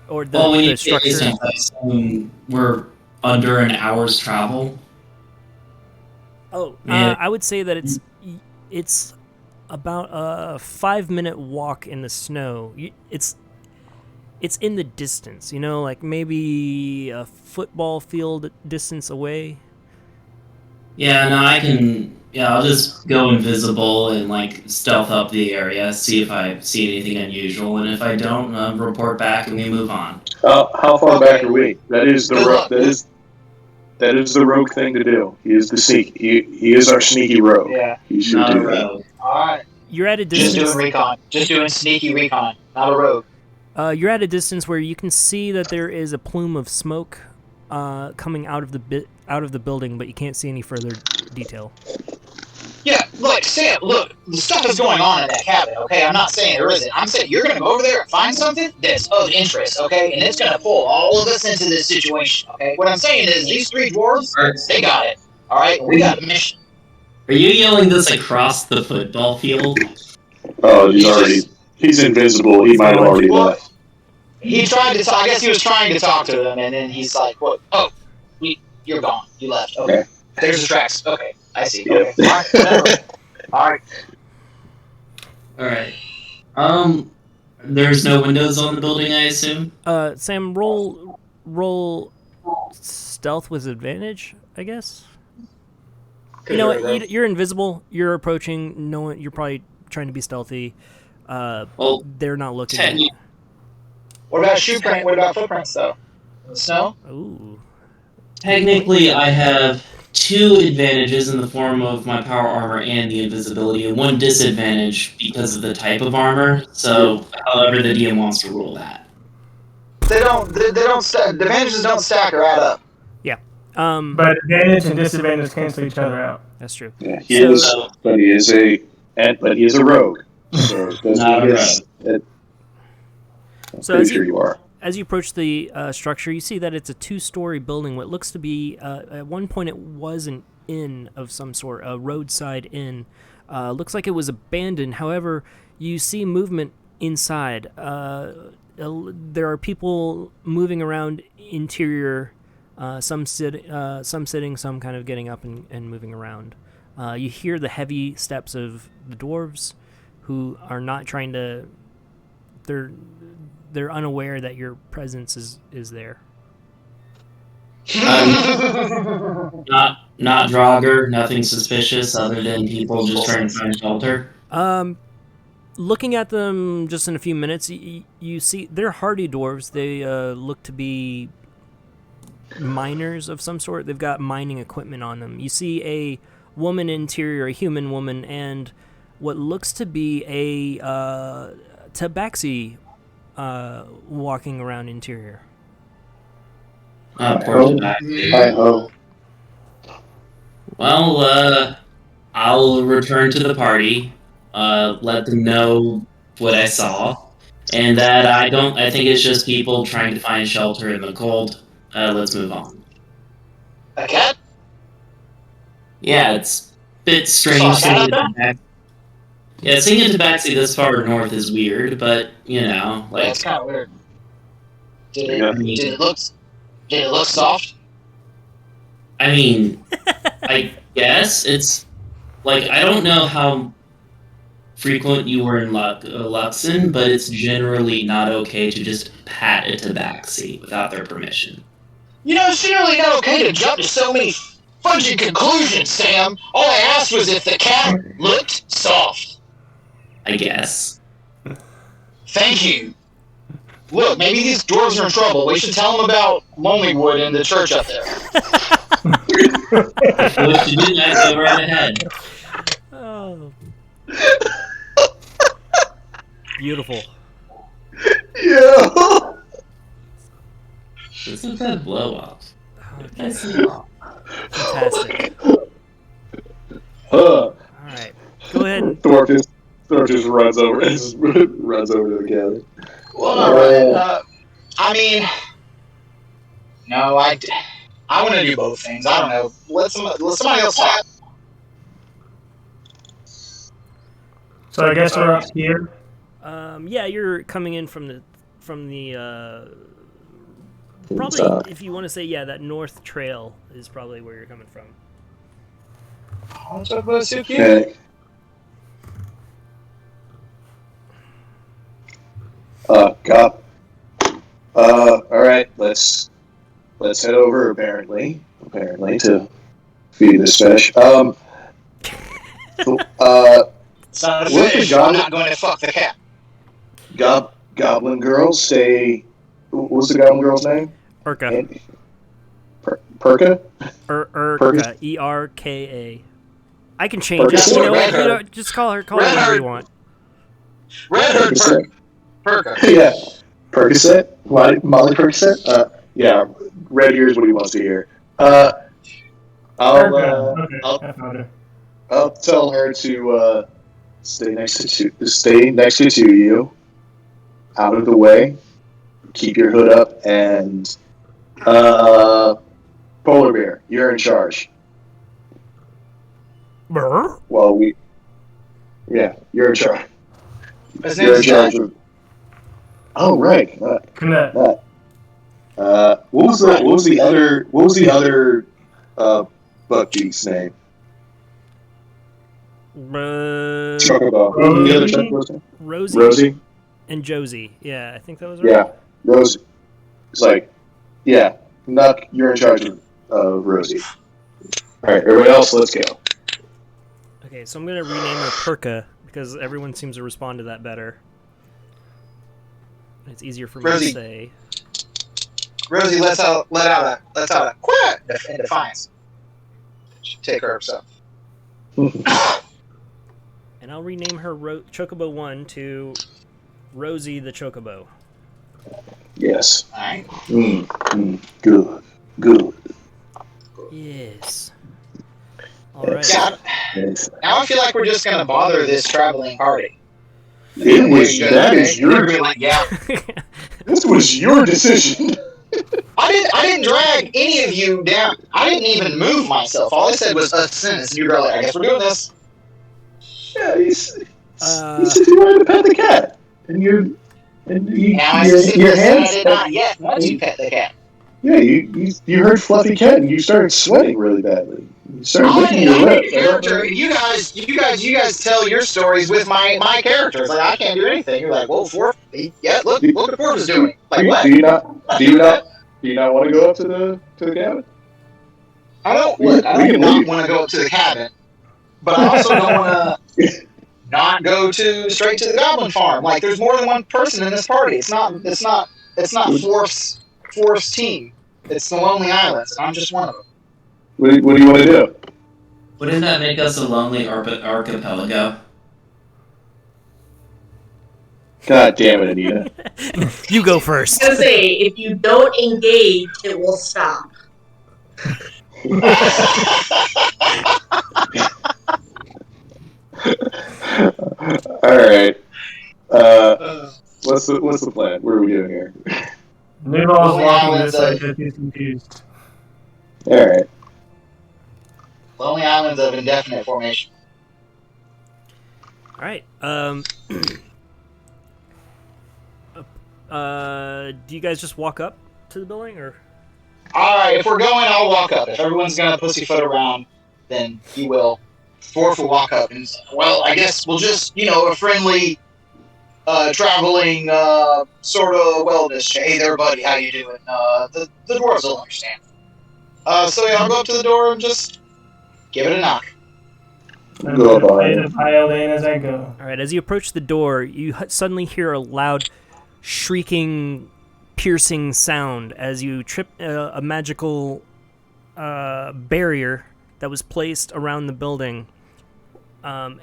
or the, Well, when the you get structure. distance, I assume we're under an hour's travel. Oh, Yeah. I would say that it's about a 5-minute walk in the snow. It's in the distance, like maybe a football field distance away. Yeah, no, I can. Yeah, I'll just go invisible and stealth up the area, see if I see anything unusual, and if I don't, report back and we move on. How far Okay. back are we? That is the Good luck. that is the rogue thing to do. He is the sneak. He is our sneaky rogue. Yeah. He should Not a do that. rogue. Alright. You're at a Just distance. doing recon. Just doing sneaky recon. Not a rogue. You're at a distance where you can see that there is a plume of smoke coming out of the building, but you can't see any further detail. Yeah, Look, Sam, look, the stuff is going on in that cabin, okay? I'm not saying there isn't. I'm saying you're going to go over there and find something that's of interest, okay? And it's going to pull all of us into this situation, okay? What I'm saying is these three dwarves, they got it, all right? We got a mission. Are you yelling this across the football field? Oh, he's invisible. He might have already left. He tried to talk, I guess he was trying to talk to them, and then he's like, what? Oh, you're gone. You left. Okay. There's the tracks. Okay. I see. Okay. All right. Whatever. All right. Alright. There's no windows on the building, I assume? Sam, roll stealth with advantage, I guess. You know what? You're invisible. You're approaching. No one. You're probably trying to be stealthy. Well, they're not looking at you. What about shoe print? What about footprints, though? In the snow? Ooh. Technically, I have 2 advantages in the form of my power armor and the invisibility, and 1 disadvantage because of the type of armor. So, however the DM wants to rule that. They don't. The advantages don't stack or add up. Yeah. But advantage and disadvantage cancel each other out. That's true. Yeah, he is a rogue. So Not a rogue. I'm pretty sure you are. As you approach the structure, you see that it's a 2-story building. What looks to be, at one point, it was an inn of some sort, a roadside inn. Looks like it was abandoned. However, you see movement inside. There are people moving around interior, some sitting, some kind of getting up and moving around. You hear the heavy steps of the dwarves, who are not trying to. They're unaware that your presence is there. Not Draugr, nothing suspicious other than people just trying to find shelter. Looking at them just in a few minutes, you see they're hardy dwarves. They look to be miners of some sort. They've got mining equipment on them. You see a woman interior, a human woman, and what looks to be a tabaxi walking around interior. Hi-ho. Well, I'll return to the party, let them know what I saw, and that I think it's just people trying to find shelter in the cold. Let's move on. A cat? Yeah, it's a bit strange seeing a tabaxi. Yeah, seeing a tabaxi this far north is weird, but, That's kind of weird. Did it look soft? I mean, I guess it's, I don't know how frequent you were in Luxon, but it's generally not okay to just pat a tabaxi without their permission. It's generally not okay to jump to so many fudgy conclusions, Sam. All I asked was if the cat looked soft. I guess. Thank you. Look, maybe these dwarves are in trouble. We should tell them about Lonelywood and the church up there. What you did, I go right ahead. Oh. Beautiful. Yeah. This is a blow-up. Fantastic. All right. Go ahead. Thorpe just runs over to the cabin. Well, all right. I mean, no, I want to do both things. I don't know. Let somebody else talk. So I guess we're up here. Yeah, you're coming in from the probably, if you want to say, that north trail is probably where you're coming from. Okay. All right, let's head over. Apparently to feed this fish. Son of a fish, I'm not going to fuck the cat. Goblin girls stay. What was the goblin girl's name? Urka. Perka? Urka. E-R-K-A. I can change it. Just call her whatever you want. Red Hood Perka. Yeah. Percocet? Molly Percocet? Yeah. Red here's what he wants to hear. I'll tell her to stay next to you, out of the way. Keep your hood up, and Polar Bear, you're in charge. Brr. Well, you're in charge. His You're in name's charge of. Oh right. Connect. What was the other Buck Geek's name? Chocobo. What was the other Chocobo's name? Rosie. And Josie. Yeah, I think that was right. Yeah, Rosie. It's like, yeah, Nuck, you're in charge of Rosie. All right, everybody else, let's go. Okay, so I'm gonna rename her Perka because everyone seems to respond to that better. It's easier for me Rosie. to say. Rosie let out a quack in defiance. Take her herself. And I'll rename her Chocobo 1 to Rosie the Chocobo. Yes. All right. Good. Yes. Alright. Yeah, now I feel like we're just gonna bother this traveling party. That is your. Yeah. This was your decision. I didn't drag any of you down. I didn't even move myself. All I said was a sentence. And you were like, I guess we're doing this. Yeah, you said you wanted to pet the cat, and your hands. I did not yet want to pet the cat. Yeah, you heard Fluffy Cat, and you started sweating really badly. You started licking your I'm lip. a character. You guys tell your stories with my characters. Like I can't do anything. You're like, well, look what Forf is doing. Like what? Do you not want to go up to the cabin? I don't want to go up to the cabin, but I also don't want to not go straight to the Goblin Farm. Like there's more than one person in this party. It's not Forf's team. It's the Lonely Islands, and I'm just one of them. What do you want to do? Wouldn't that make us a lonely archipelago? God damn it, Anita. You go first. I was gonna say, if you don't engage, it will stop. All right. What's the plan? What are we doing here? Noodle's walking this way because he's confused. All right. Lonely Islands of indefinite formation. Alright. Do you guys just walk up to the building, or? Alright, if we're going, I'll walk up. If everyone's gonna pussyfoot around, then you will. Forf will walk up and say, well, I guess we'll just, a friendly, traveling, sort of wellness. Hey there, buddy, how you doing? The dwarves will understand. So yeah, I'll go up to the door and just give it a knock. Go by. Pile in as I go. Alright, as you approach the door, you suddenly hear a loud, shrieking, piercing sound as you trip a magical barrier that was placed around the building. And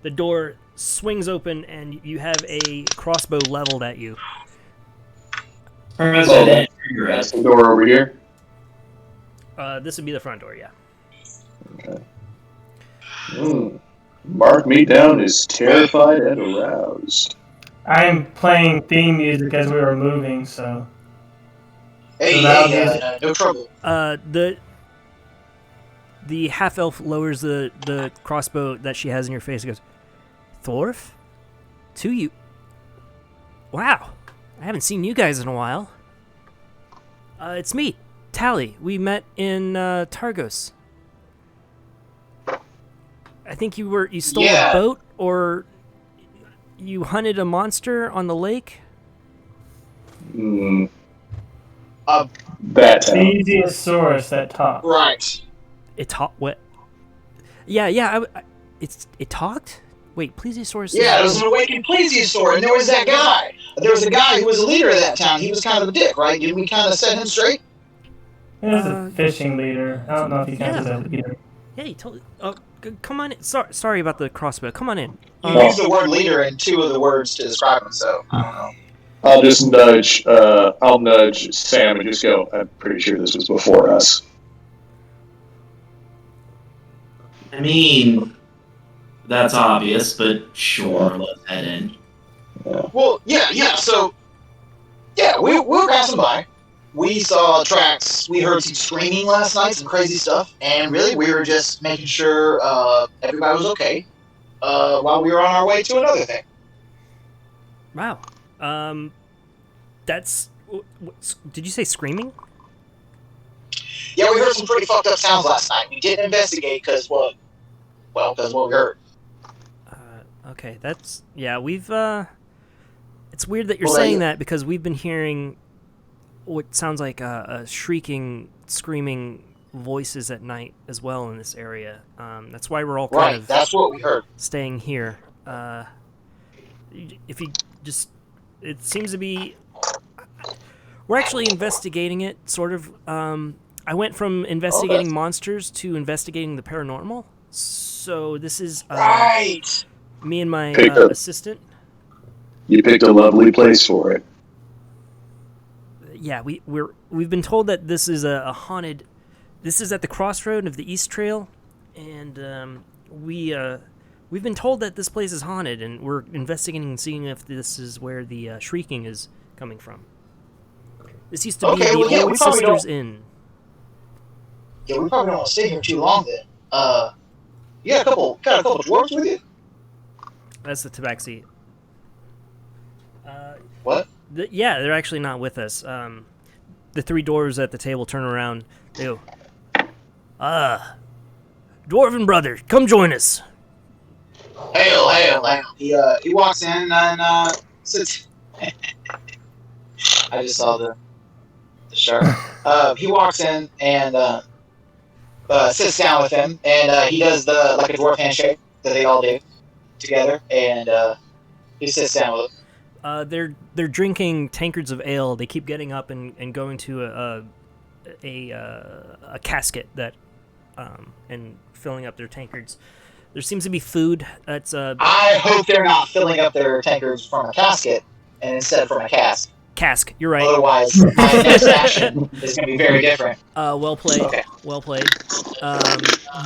the door swings open and you have a crossbow leveled at you. That's the door over here. This would be the front door, yeah. Okay. Mark me down as terrified and aroused. I'm playing theme music as we were moving, so. Hey, no trouble. The half elf lowers the crossbow that she has in your face and goes, Thorf? To you. Wow. I haven't seen you guys in a while. It's me, Tally. We met in Targos. I think you stole a boat, or you hunted a monster on the lake. That town. Plesiosaurus that talked. Right. It talked what? Yeah. It talked. Wait, Plesiosaurus. Yeah, it was an awakened plesiosaur, and there was that guy. There was a guy who was a leader of that town. He was kind of a dick, right? Did we kind of set him straight? He was a fishing leader. I don't know if he counts as a leader. Yeah, he totally. Oh, come on in. Sorry about the crossbow. Come on in. You used the word leader in two of the words to describe him, so I don't know. I'll just nudge. I'll nudge Sam and just go. I'm pretty sure this was before us. I mean, that's obvious, but sure, let's head in. Well, yeah. So, yeah, we were passing by. We saw tracks. We heard some screaming last night, some crazy stuff, and really, we were just making sure everybody was okay while we were on our way to another thing. Wow. That's. Did you say screaming? Yeah, we heard some pretty fucked up sounds last night. We didn't investigate because what we heard. Okay, that's we've it's weird that you're Well, saying yeah. that because we've been hearing what sounds like a shrieking, screaming voices at night as well in this area. That's why we're all kind Right, of that's what we heard. staying here. If you just, it seems to be, we're actually investigating it, sort of. I went from investigating monsters to investigating the paranormal. So this is Right. me and my Picked up. assistant. You picked a lovely place for it. Yeah, we've been told that this is a haunted. This is at the crossroad of the East Trail, and we've been told that this place is haunted, and we're investigating and seeing if this is where the shrieking is coming from. This used to be Okay, the well, yeah, Old we probably Sisters don't- Inn. Yeah, we probably don't want to stay here too long then. You got a couple dwarves with you? That's the tabaxi. What? Yeah, they're actually not with us. The three dwarves at the table turn around. They go, Dwarven brother, come join us. Hail. He walks in and sits. I just saw the shark. He walks in and sits down with him, and he does the like a dwarf handshake that they all do together, and he sits down with him. They're drinking tankards of ale. They keep getting up and going to a casket that and filling up their tankards. There seems to be food. That's I hope they're not filling up their tankards from a casket and instead from a cask. cask. You're right. Otherwise, my next action is going to be very different. Well played. Okay. Well played.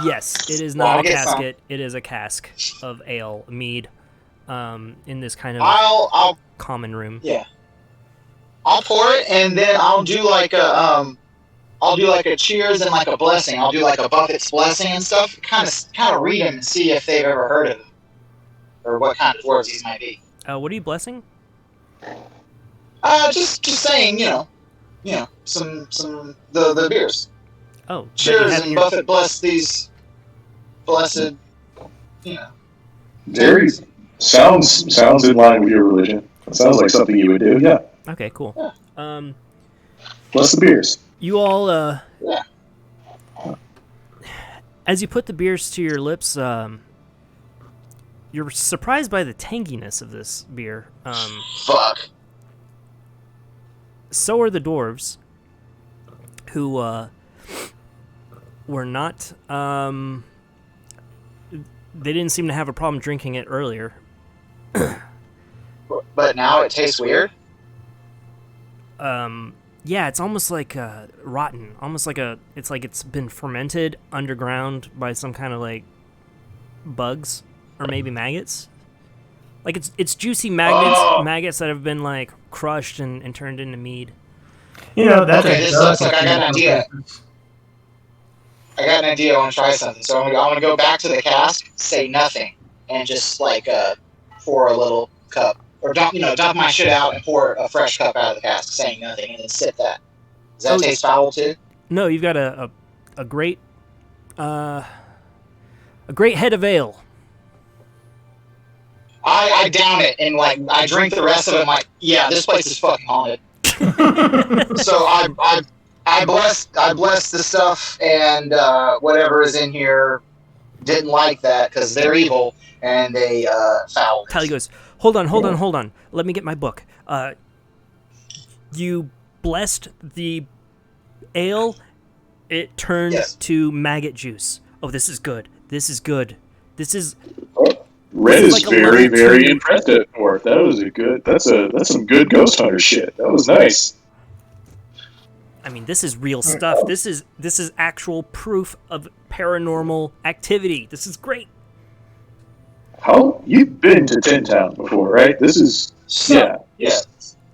Yes, it is Well, not I'll a get some. casket. It is a cask of ale, mead, in this kind of I'll common room. yeah. I'll pour it and then I'll do like a cheers and like a blessing. I'll do like a Buffett's blessing and stuff. Kind of read them and see if they've ever heard of him or what kind of words these might be. What are you blessing? Just saying, some the beers. Oh, that you Cheers have in and your- Buffett bless these blessed, Very sounds in line with your religion. It sounds like something you would do. Yeah. Okay, cool. Yeah. Bless the beers. You all, Yeah. as you put the beers to your lips, you're surprised by the tanginess of this beer. Fuck. So are the dwarves, who were not. They didn't seem to have a problem drinking it earlier. But now it tastes weird. Yeah, it's almost like rotten. Almost like it's been fermented underground by some kind of like bugs or maybe maggots. Like it's juicy maggots that have been like crushed and turned into mead. That's Okay, this looks like I got an idea. I got an idea. I want to try something. So I'm gonna go back to the cask, say nothing, and just like pour a little cup, or dump my shit out and pour a fresh cup out of the cask, saying nothing, and then sip that. Does that taste foul too? No, you've got a great head of ale. I down it and like I drink the rest of it. I'm like, yeah, this place is fucking haunted. So I blessed the stuff and whatever is in here didn't like that because they're evil and they fouled. Tally goes, hold on. Let me get my book. You blessed the ale. It turned to maggot juice. Oh, this is good. This is Red This is is like a very, level very 2. impressive for it. That was that's some good ghost hunter shit. That was nice. I mean, this is real stuff. This is actual proof of paranormal activity. This is great. How you've been to Tin Town before, right? This is Son, yeah.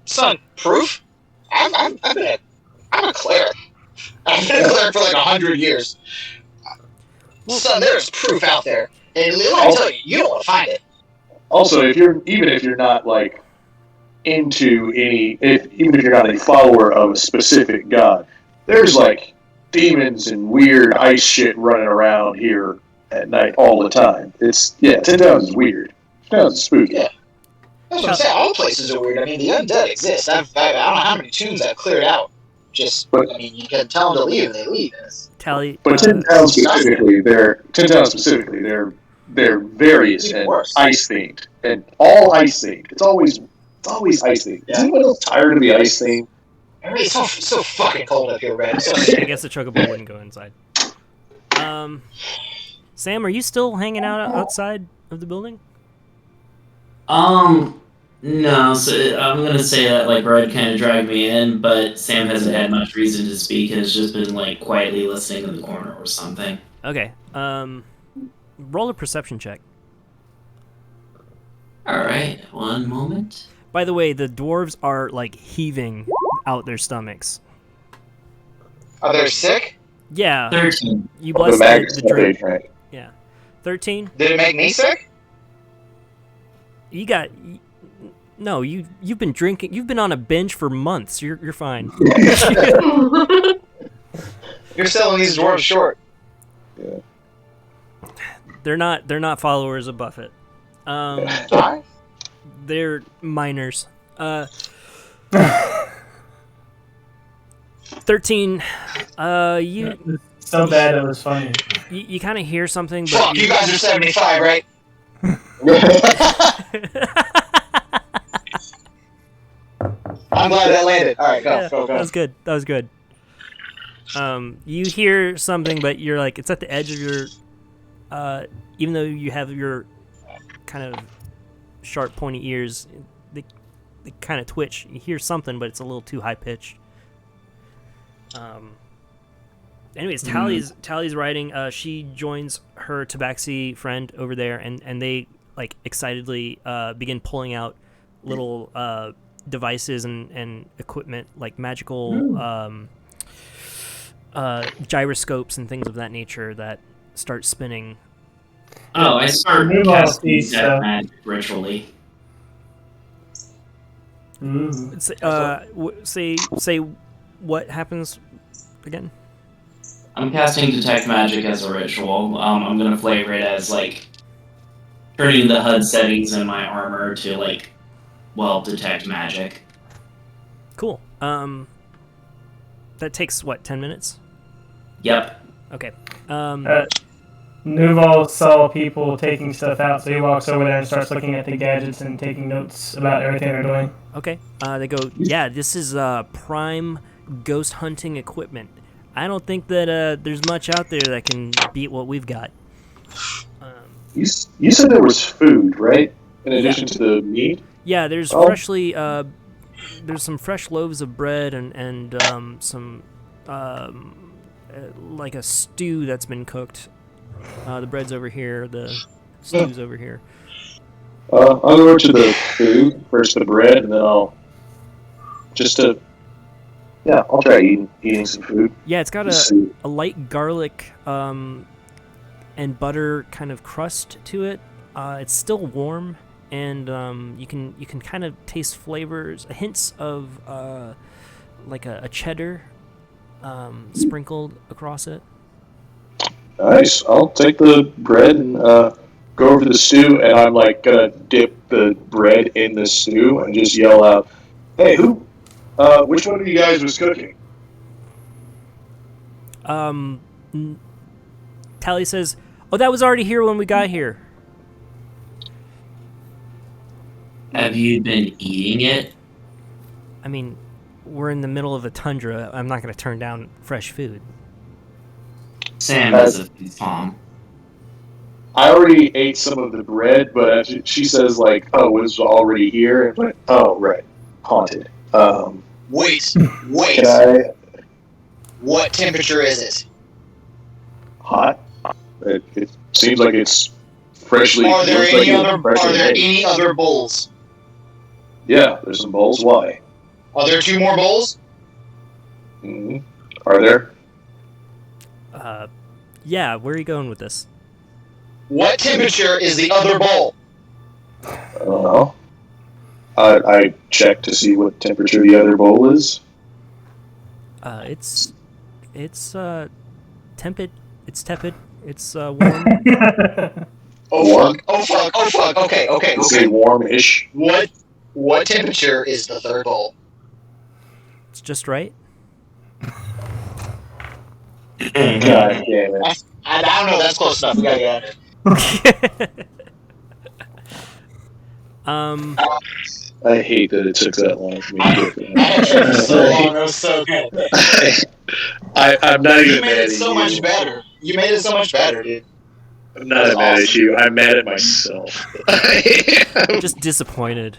son, proof? I'm a cleric. I've been a cleric for like 100 years. Well, Son, there's proof out there, and let me tell you, you don't want to find it. Also, if you're not like into even if you're not a follower of a specific god, there's like demons and weird ice shit running around here at night all the time. Tin Towns is weird. Tin Towns is spooky. Yeah. That's what I'm saying. All places are weird. I mean, the undead exist. I don't know how many tombs I've cleared out. I mean, you can tell them to leave, and they leave. Tally. But Tin Towns specifically, they're various and ice themed, and all ice themed. It's always ice themed. Is anyone else tired of the ice theme? It's so fucking cold up here, Red. I guess the chocobo wouldn't go inside. Sam, are you still hanging out outside of the building? No, so I'm gonna say that like Red kind of dragged me in, but Sam hasn't had much reason to speak and has just been like quietly listening in the corner or something. Okay. Roll a perception check. Alright, one moment. By the way, the dwarves are like heaving out their stomachs. Are they sick? Yeah. 13. You blessed the drink. Right? Yeah. 13. Did it make me sick? You got. No, you've been drinking. You've been on a binge for months. You're fine. You're selling these dwarves short. Yeah. They're not followers of Buffett. They're minors. 13. You. So bad it was funny. You kind of hear something. But Fuck, you guys are 75, right? I'm glad that landed. All right, go. That was good. You hear something, but you're like, it's at the edge of your. Even though you have your kind of sharp, pointy ears, they kind of twitch. You hear something, but it's a little too high pitched. Anyways, Tally's riding. She joins her Tabaxi friend over there, and they like excitedly begin pulling out little devices and equipment like magical gyroscopes and things of that nature that start spinning. Oh, I start casting that magic ritually. Say what happens again? I'm casting Detect Magic as a ritual. I'm going to flavor it as, like, turning the HUD settings in my armor to, like, detect magic. Cool. That takes, 10 minutes? Yep. Okay. Nuval saw people taking stuff out, so he walks over there and starts looking at the gadgets and taking notes about everything they're doing. Okay. They go, yeah, this is prime ghost hunting equipment. I don't think that there's much out there that can beat what we've got. You said there was food, right? In addition to the meat? Yeah, there's freshly there's some fresh loaves of bread and some like a stew that's been cooked. The bread's over here, the stew's over here. I'll go over to the food, first the bread, and then I'll try eating some food. Yeah, it's got a light garlic and butter kind of crust to it. It's still warm, and you can kind of taste flavors, hints of like a cheddar sprinkled across it. Nice. I'll take the bread and go over to the stew, and I'm like gonna dip the bread in the stew and just yell out, "Hey, which one of you guys was cooking?" Tally says, "Oh, that was already here when we got here." Have you been eating it? I mean, we're in the middle of a tundra. I'm not going to turn down fresh food. Sam is a palm. I already ate some of the bread, but she says like, "Oh, it was already here." But, oh, right, haunted. Wait. Can What temperature is it? Hot. It seems like it's freshly. Are there looks any like it's other? freshly Are there made. any other bowls? Yeah, there's some bowls. Why? Are there 2 more bowls? Mm-hmm. Are there? Yeah, where are you going with this? What temperature is the other bowl? I don't know. I checked to see what temperature the other bowl is. It's tepid. It's tepid. It's warm. Warm? Fuck! Oh fuck! Oh fuck! Okay. Say warm-ish. What temperature is the third bowl? It's just right. God damn it. I don't know. That's close enough. We gotta get out of here. I hate that it took that long for me to get I had tried for so long. It was so good. I'm not even You made mad it at so you. much better. You made it so much better, dude. I'm not mad at you. I'm mad at myself. Just disappointed.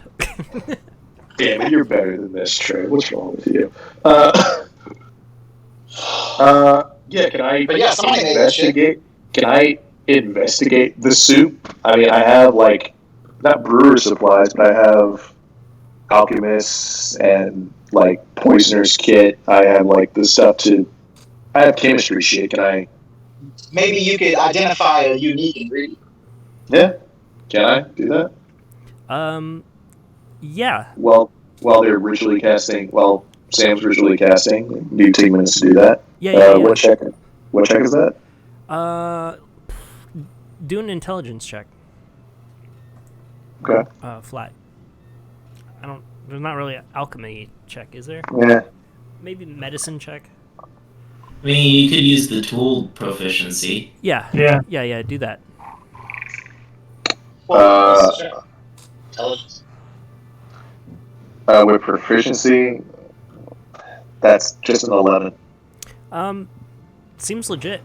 Damn it, you're better than this, Trey. What's wrong with you? Yeah, can I But yeah, somebody made that shit. investigate? Can I investigate the soup? I mean, I have, like, not brewer supplies, but I have alchemists and, like, poisoner's kit. I have, like, the stuff to... I have chemistry shit. Can I... Maybe you could identify a unique ingredient. Yeah? Can I do that? Yeah. Well, while they're ritually casting... Well, Sam's ritually casting. Do 2 minutes to do that. Yeah. What check is that? Do an intelligence check. Okay. Flat. There's not really an alchemy check, is there? Yeah. Maybe medicine check. I mean, you could use the tool proficiency. Yeah. Yeah. Do that. Intelligence. With proficiency, that's just an 11. Seems legit.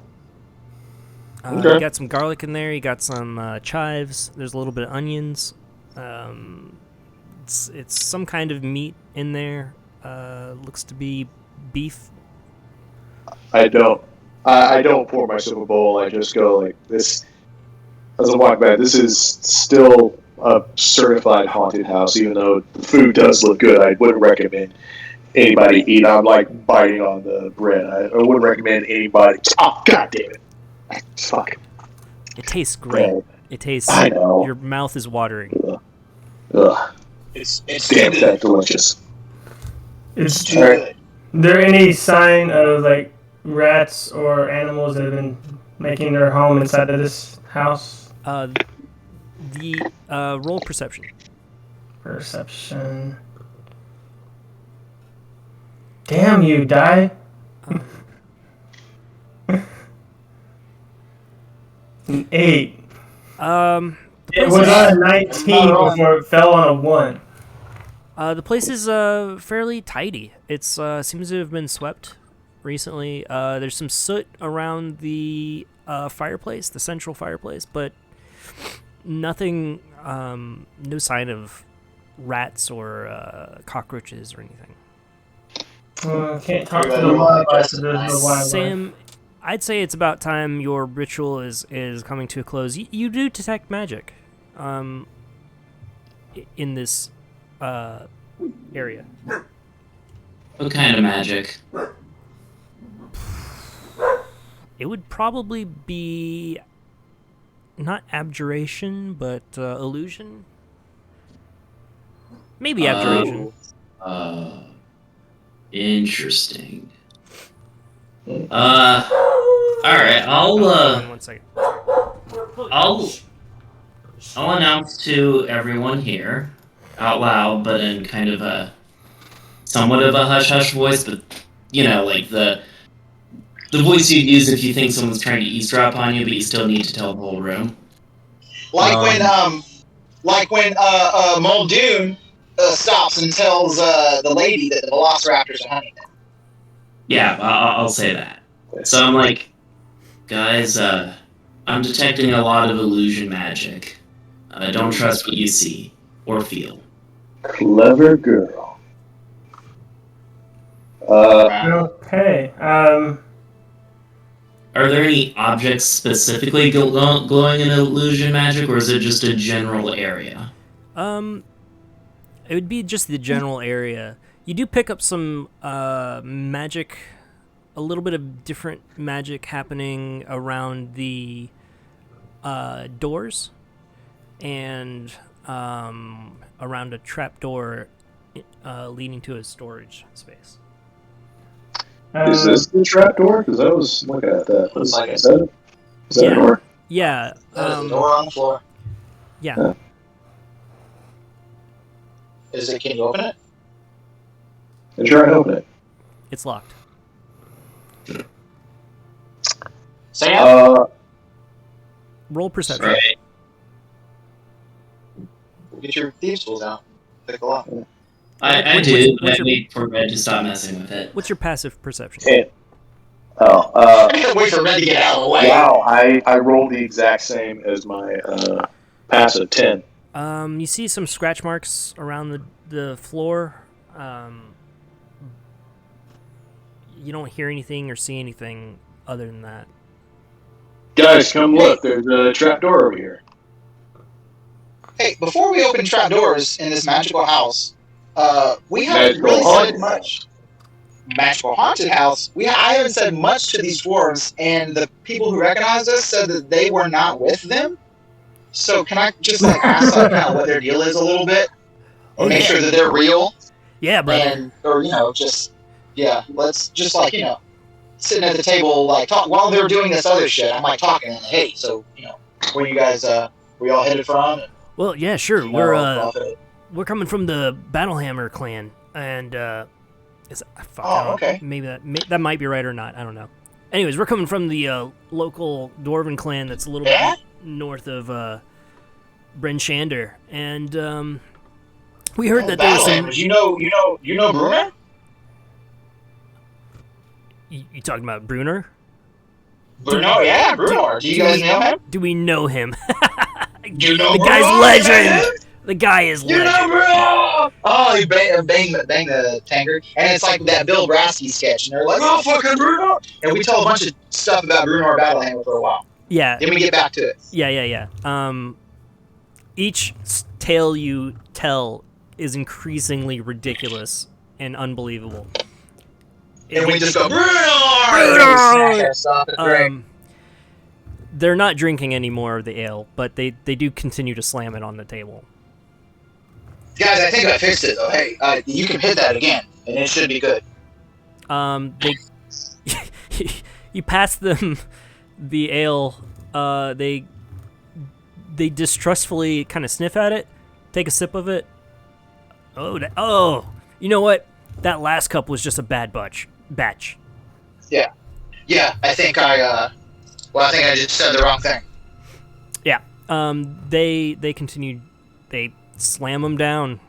Okay. You got some garlic in there. You got some chives. There's a little bit of onions. It's some kind of meat in there. Looks to be beef. I don't pour myself a bowl. I just go like this. As I walk back, this is still a certified haunted house, even though the food does look good. I wouldn't recommend anybody eat. I'm like biting on the bread. I wouldn't recommend anybody. Oh, god damn it! Fuck. It tastes great. Yeah. It tastes. I know. Your mouth is watering. Ugh. It's Damn, too that's good. delicious. It's Is too Alright. good. there any sign of like rats or animals that have been making their home inside of this house? Roll perception. Perception. Damn you, die. An 8. It was on a 19 before it fell on a 1. The place is fairly tidy. It's seems to have been swept recently. There's some soot around the fireplace, the central fireplace, but nothing. No sign of rats or cockroaches or anything. Can't talk to the wildlife, so there's no wildlife. Sam, I'd say it's about time your ritual is coming to a close. You do detect magic, in this area. What kind of magic? It would probably be not abjuration, but illusion. Maybe abjuration. Interesting. Alright, One second. I'll announce to everyone here out loud, but in kind of a somewhat of a hush hush voice, but you know, like the voice you'd use if you think someone's trying to eavesdrop on you, but you still need to tell the whole room. Like when Muldoon stops and tells the lady that the velociraptors are hunting them. Yeah, I'll say that. So I'm like, guys, I'm detecting a lot of illusion magic. Don't trust what you see or feel. Clever girl. Okay. Are there any objects specifically glowing in illusion magic, or is it just a general area? It would be just the general area. You do pick up some magic, a little bit of different magic happening around the doors and around a trap door leading to a storage space. Is this the trap door? Because I was looking at that. Looks like it. Is that Yeah. a door? Yeah. There's a door on the floor. Yeah. Huh. Can you open it? And try and open it. It's locked. Sam? Roll perception. Right. Get your thieves' tools out. Pick a lock. I do, but I wait for Red to stop messing with it. What's your passive perception? Wait for Red to get out of the way. Wow, I rolled the exact same as my passive 10. You see some scratch marks around the floor. You don't hear anything or see anything other than that. Guys, come look. There's a trap door over here. Hey, before we open trap doors in this magical house, we haven't Magical really said haunted much. Magical haunted house. I haven't said much to these dwarves, and the people who recognized us said that they were not with them. So can I just ask kind of what their deal is a little bit, and make sure that they're real? Yeah, brother. And let's just sitting at the table talk while they're doing this other shit. I'm talking, and hey, so where you guys where y'all headed from? And, well, yeah, sure. We're coming from the Battlehammer clan, and okay. Maybe that might be right or not. I don't know. Anyways, we're coming from the local dwarven clan that's a little bit north of Bryn Shander, and we heard that there was some. You know Brunner? You talking about Brunner? Brunner, yeah, Brunner. Do you guys know him? Do we know him? You know the guy's legend. The guy is legend. You know Brunner! Oh, he bang the tankard, and it's like that Bill Brasky sketch, and they're like, "Oh, fucking Brunner!" And we tell a bunch of stuff about Brunner Battlehammer for a while. Yeah. Then we get back to it. Yeah. Each tale you tell is increasingly ridiculous and unbelievable. And we just go, Brunner! They're not drinking any more of the ale, but they do continue to slam it on the table. Guys, I think I fixed it, though. Hey, you can hit that again, and it should be good. You pass them the ale. They distrustfully kind of sniff at it, take a sip of it. Oh, you know what? That last cup was just a bad batch. Yeah, I think I just said the wrong thing. Yeah. They continued. They slam them down.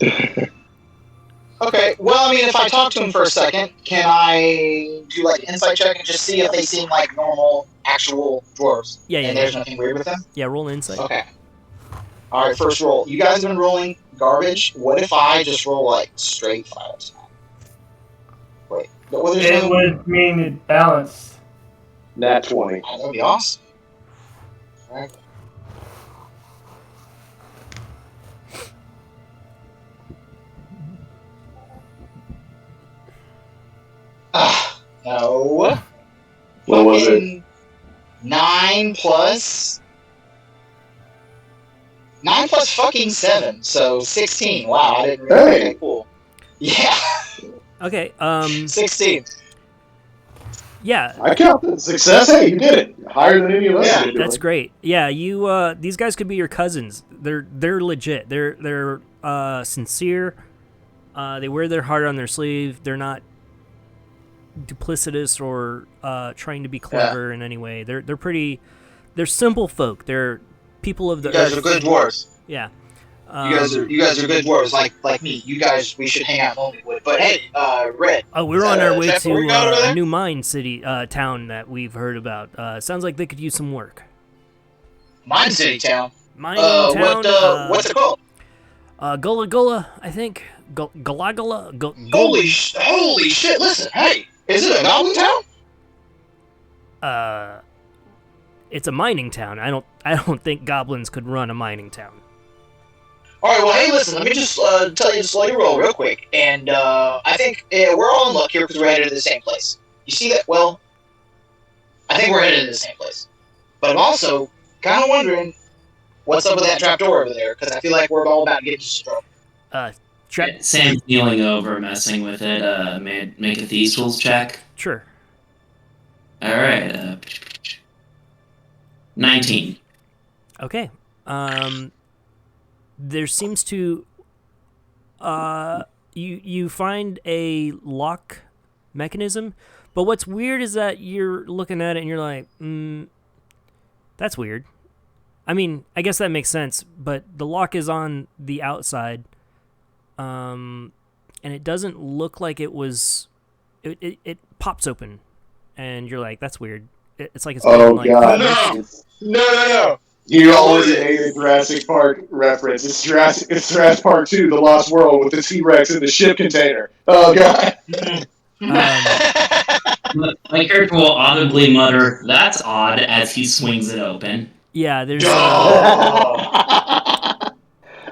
Okay. Well, I mean, if I talk to him for a second, can I do an insight check and just see if they seem like normal, actual dwarves? Yeah. And there's nothing weird with them? Yeah. Roll insight. Okay. All right. First roll. You guys have been rolling garbage. What if I just roll straight files? Wait. It would mean it balanced. Nat 20. Oh, that'd be awesome. All right. No. What was it? 9 plus fucking 7, so 16. Wow, I didn't really. Hey. Okay, cool. Yeah. Okay. 16. Yeah. I count that success. Hey, you did it. Higher than any of us did. That's great. Yeah, you. These guys could be your cousins. They're legit. They're sincere. They wear their heart on their sleeve. They're not duplicitous or trying to be clever in any way. They're pretty. They're simple folk. They're people of the. You guys earth. are good dwarves. Yeah. You guys are good dwarves, like me. You guys, we should hang out in Hollywood. But hey, Red. Oh, we're on our way Jeff, to where you going over a there? new mine city town that we've heard about. Sounds like they could use some work. Mine City Town. Mining town. What's it called? Gullah Gullah, I think. Gullah Gullah. Holy shit! Listen, hey, is it a goblin town? It's a mining town. I don't think goblins could run a mining town. All right, well, hey, listen, let me just tell you the slow you roll real quick, and I think we're all in luck here because we're headed to the same place. You see that? Well, I think we're headed to the same place, but I'm also kind of wondering what's up with that trapdoor over there because I feel like we're all about to get into some trouble. Sam's kneeling over, messing with it. Make a thieves' tools check. Sure. All right. 19. Okay. There seems to you find a lock mechanism, but what's weird is that you're looking at it and you're like, that's weird. I mean, I guess that makes sense, but the lock is on the outside, and it doesn't look like it was. It pops open, and you're like, that's weird. It's like it's Oh like, god! No. You always hate a Jurassic Park reference. It's Jurassic Park 2, The Lost World, with the T-Rex in the ship container. Oh god! My character will audibly mutter, "That's odd," as he swings it open. Yeah, there's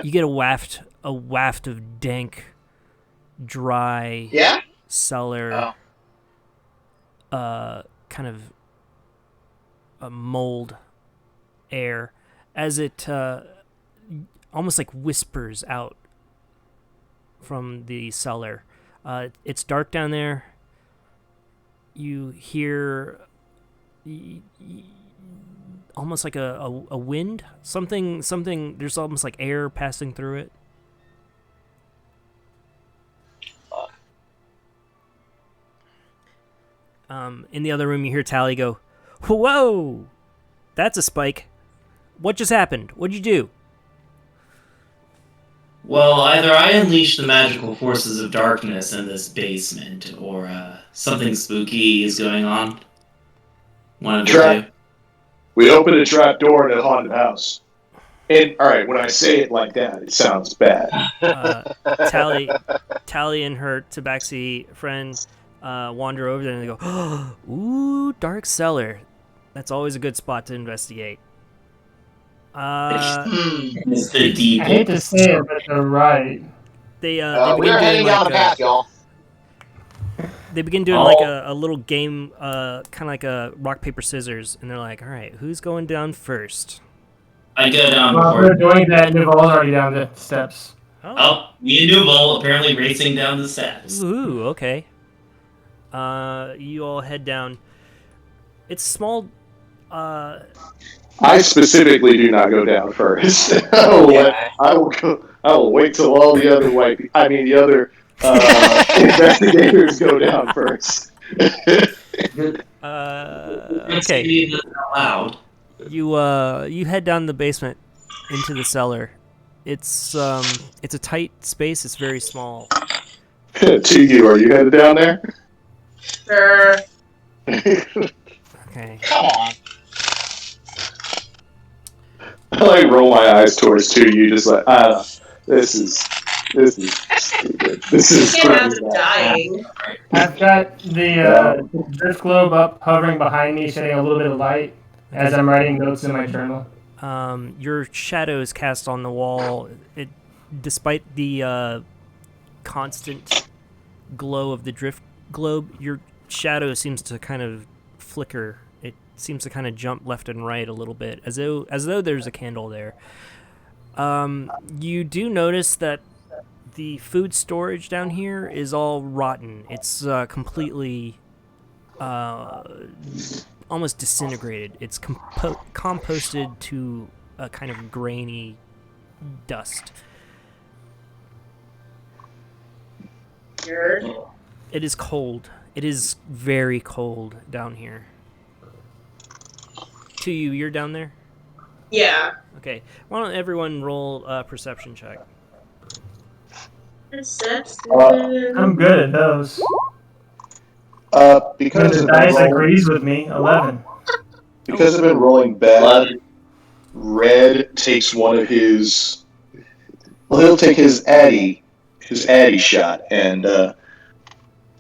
you get a waft of dank, dry cellar, kind of a mold air as it almost like whispers out from the cellar. It's dark down there. You hear almost like a wind, something. There's almost like air passing through it. In the other room, you hear Tally go, "Whoa, that's a spike. What just happened? What'd you do?" Well, either I unleashed the magical forces of darkness in this basement, or something spooky is going on. One of the two. We opened a trap door in a haunted house. And, alright, when I say it like that, it sounds bad. Tally and her tabaxi friend wander over there and they go, "Ooh, dark cellar. That's always a good spot to investigate." It's the deep. I hate to say it, but they're right. They we're begin heading doing down like the path, y'all. they begin doing like a little game, kind of like a rock paper scissors, and they're like, "All right, who's going down first?" I go down Well, before. we're doing that. Nuval's already down the steps. Oh, me and Newbold apparently racing down the steps. Ooh, okay. You all head down. It's small. I specifically do not go down first. I will wait till all the other investigators go down first. Okay. Loud. You head down the basement into the cellar. It's a tight space. It's very small. To you, are you headed down there? Sure. Okay. Come on. I like roll my eyes towards you, just like, this is stupid. This is Can't have them dying. I've got the drift globe up, hovering behind me, shedding a little bit of light as I'm writing notes in my journal. Your shadow is cast on the wall. Despite the constant glow of the drift globe, your shadow seems to kind of flicker. It seems to kind of jump left and right a little bit, as though there's a candle there. You do notice that the food storage down here is all rotten. It's completely almost disintegrated. It's composted to a kind of grainy dust. Weird. It is cold. It is very cold down here. To you, you're down there? Yeah. Okay. Why don't everyone roll a perception check? Perception. I'm good at those. Because the dice agrees with me. 11. Because I've been rolling bad, Red takes one of his Well, he'll take his addy shot, and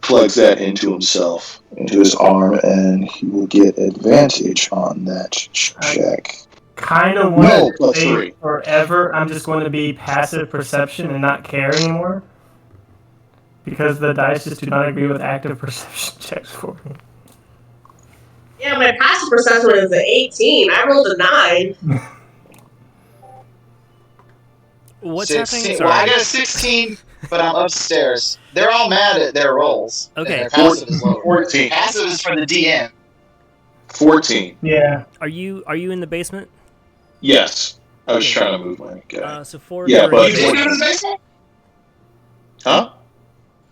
plugs that into himself, into his arm, and he will get advantage on that check. Kind of No, want to plus say 3. forever I'm just going to be passive perception and not care anymore. Because the dice just do not agree with active perception checks for me. Yeah, my passive perception is an 18. I rolled a 9. What's 16. happening? Well, I Sorry. got a 16, but I'm upstairs. They're all mad at their rolls. and Okay. Their passive is lower. 14. Passive is for the DM. 14. Yeah. Are you in the basement? Yes. I was Okay. trying to move my guy. So for Yeah, your but- You did go to the basement? Huh?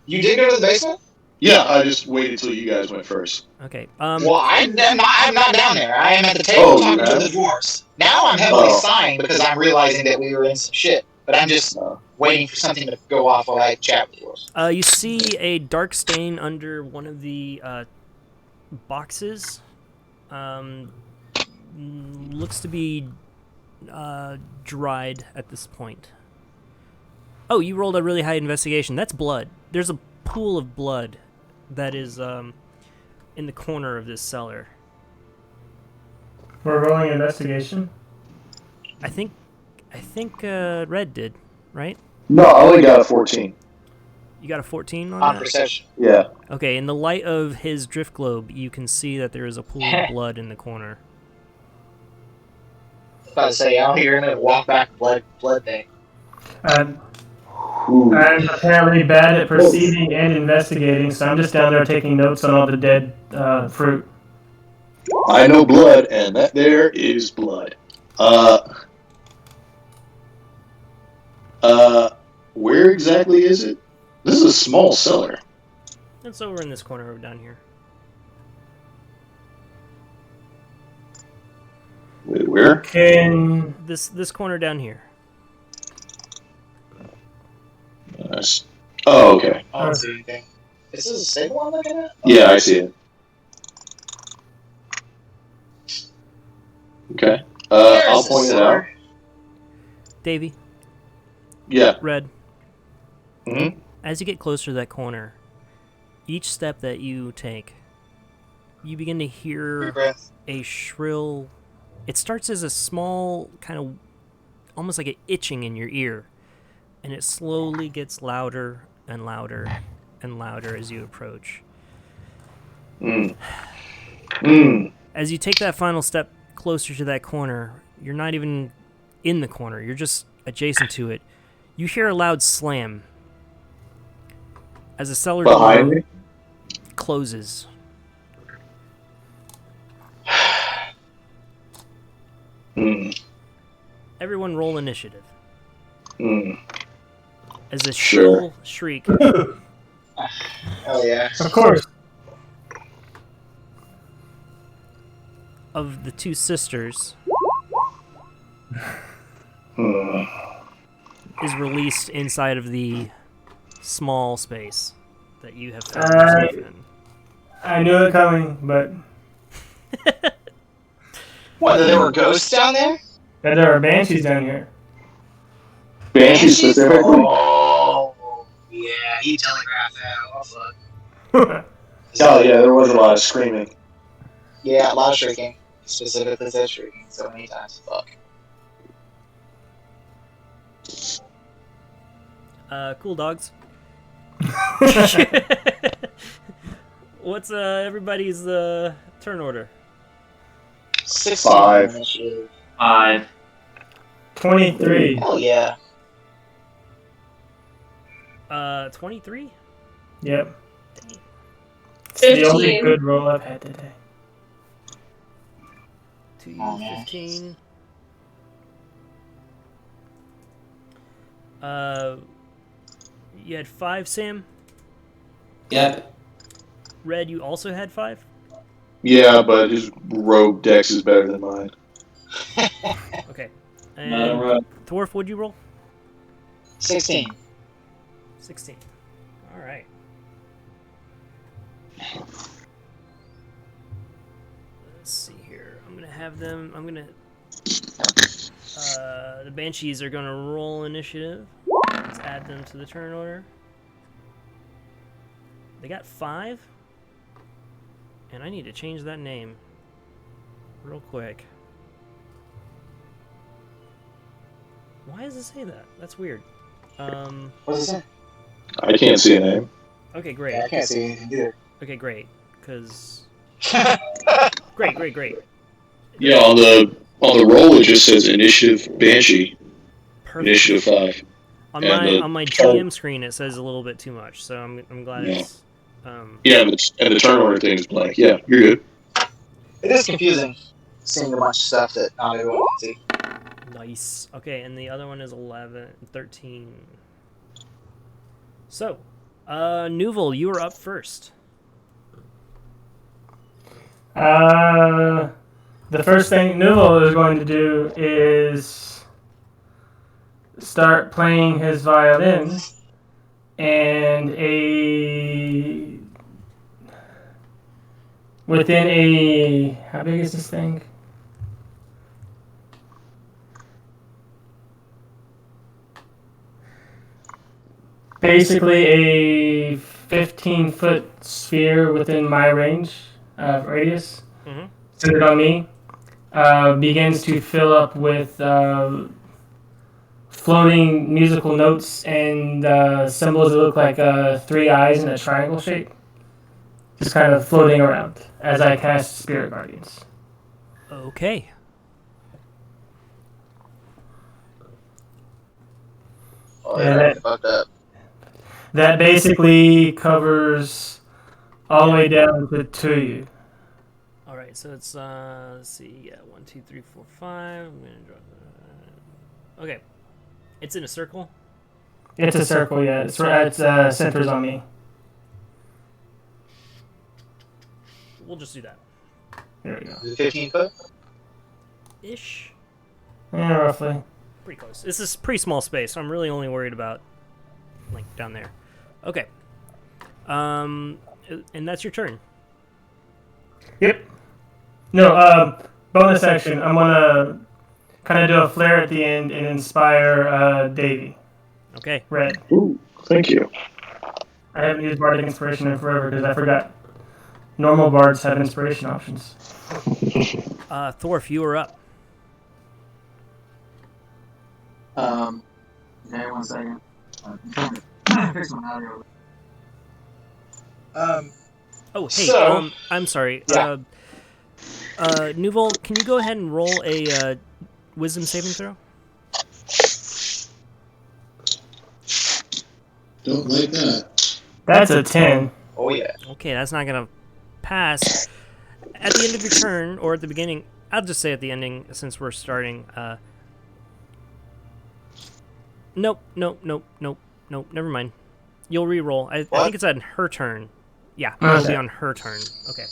You did go to the basement? Yeah, I just waited till you guys went first. Okay. Well, I'm not down there. I am at the table Oh, talking you to have? the dwarves. Now I'm heavily Oh. sighing because I'm realizing that we were in some shit. But I'm just waiting for something to go off while I chat with dwarves. You see a dark stain under one of the boxes. Looks to be dried at this point. Oh, you rolled a really high investigation. That's blood. There's a pool of blood that is in the corner of this cellar. We're rolling investigation. I think Red did, right? No, I only got a 14. You got a 14 on On that? perception. Yeah. Okay, in the light of his drift globe, you can see that there is a pool of blood in the corner. About to say, out here and then walk back blood thing. Ooh. I'm apparently bad at perceiving and investigating, so I'm just down there taking notes on all the dead fruit. I know blood, and that there is blood. Where exactly is it? This is a small cellar. It's over in this corner over down here. Wait, where? Can This corner down here. Oh, okay. I don't see anything. Is this a stable I'm looking at? Yeah, I see it. Okay. I'll point it out. Davey, Yeah. Red. Mm-hmm. As you get closer to that corner, each step that you take, you begin to hear a shrill... It starts as a small, kind of, almost like an itching in your ear, and it slowly gets louder and louder and louder as you approach. As you take that final step closer to that corner, you're not even in the corner, you're just adjacent to it. You hear a loud slam as the cellar Behind door me? closes. Everyone roll initiative. As a shrill shriek Oh yeah. of course. of the two sisters is released inside of the small space that you have found yourself in. I knew it coming, but What? There were ghosts down there? that there are banshees down here. Banshees specifically? Oh, yeah. He telegraphed that. Oh fuck. Oh, yeah, there was a lot of screaming. Yeah, a lot of shrieking. Specifically said shrieking so many times. Fuck. Cool dogs. What's everybody's turn order? 16 5. initiative. 5. 23. Hell yeah. 23? Yep. It's the only 15. good roll I've had today. 2, Oh, man. 15. You had 5, Sam? Yep. Red, you also had 5? Yeah, but his rogue dex is better than mine. Okay. Not a And rogue. Dwarf, what'd you roll? 16. 16. Alright. Let's see here. I'm gonna have them. The Banshees are gonna roll initiative. add them to the turn order. They got 5. And I need to change that name real quick. Why does it say that? That's weird. What does it say? I can't see a name. Okay, great. Yeah, I can't see anything either. Okay, great. Because great. Yeah, on the roll it just says Initiative Banshee. Perfect. Initiative 5. On my GM screen, it says a little bit too much, so I'm glad it's. Yeah, and the turn order thing is blank. Yeah, you're good. It is confusing seeing a bunch of stuff that not everyone can see. Nice. Okay, and the other one is 13. So, Nuval, you are up first. The first thing Newell is going to do is start playing his violin, and within a, how big is this thing? Basically a 15-foot sphere within my range of radius, centered on me, begins to fill up with floating musical notes and symbols that look like 3 eyes in a triangle shape, just kind of floating around as I cast Spirit Guardians. Okay. Oh, yeah, fucked up. That basically covers all the way down to you. All right, so it's let's see, 1, 2, 3, 4, 5. I'm gonna draw. Okay, it's in a circle. It's a circle, yeah. It's centers on me. We'll just do that. There we go. Is it 15 foot? Ish. Yeah, roughly. Pretty close. This is pretty small space, so I'm really only worried about like down there. Okay. And that's your turn. Yep. No, bonus action. I'm gonna kind of do a flare at the end and inspire Davey. Okay. Red. Ooh, thank you. I haven't used Bardic Inspiration in forever because I forgot. Normal bards have inspiration options. Thorf, you are up. Okay, 1 second. Fix my audio. Oh, hey. So- I'm sorry. Yeah. Nuval, can you go ahead and roll a wisdom saving throw? Don't like that. That's a 10. Oh, yeah. Okay, that's not gonna pass. At the end of your turn, or at the beginning, I'll just say at the ending since we're starting. Nope. Never mind. You'll re-roll. I think it's on her turn. Yeah, it'll be on her turn. Okay.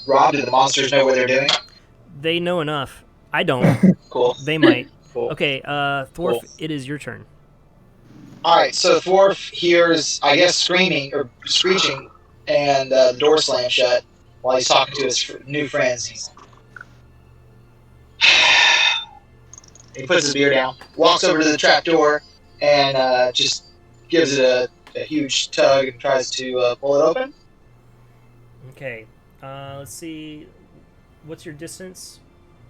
Rob, do the monsters know what they're doing? They know enough. I don't. Cool. They might. Cool. Okay, Thorf, Cool. it is your turn. Alright, so Thorf hears, I guess, screaming or screeching, and the door slams shut while he's talking to his new friends. He puts his beer down, walks over to the trap door, and just gives it a huge tug and tries to pull it open. Okay. Let's see. What's your distance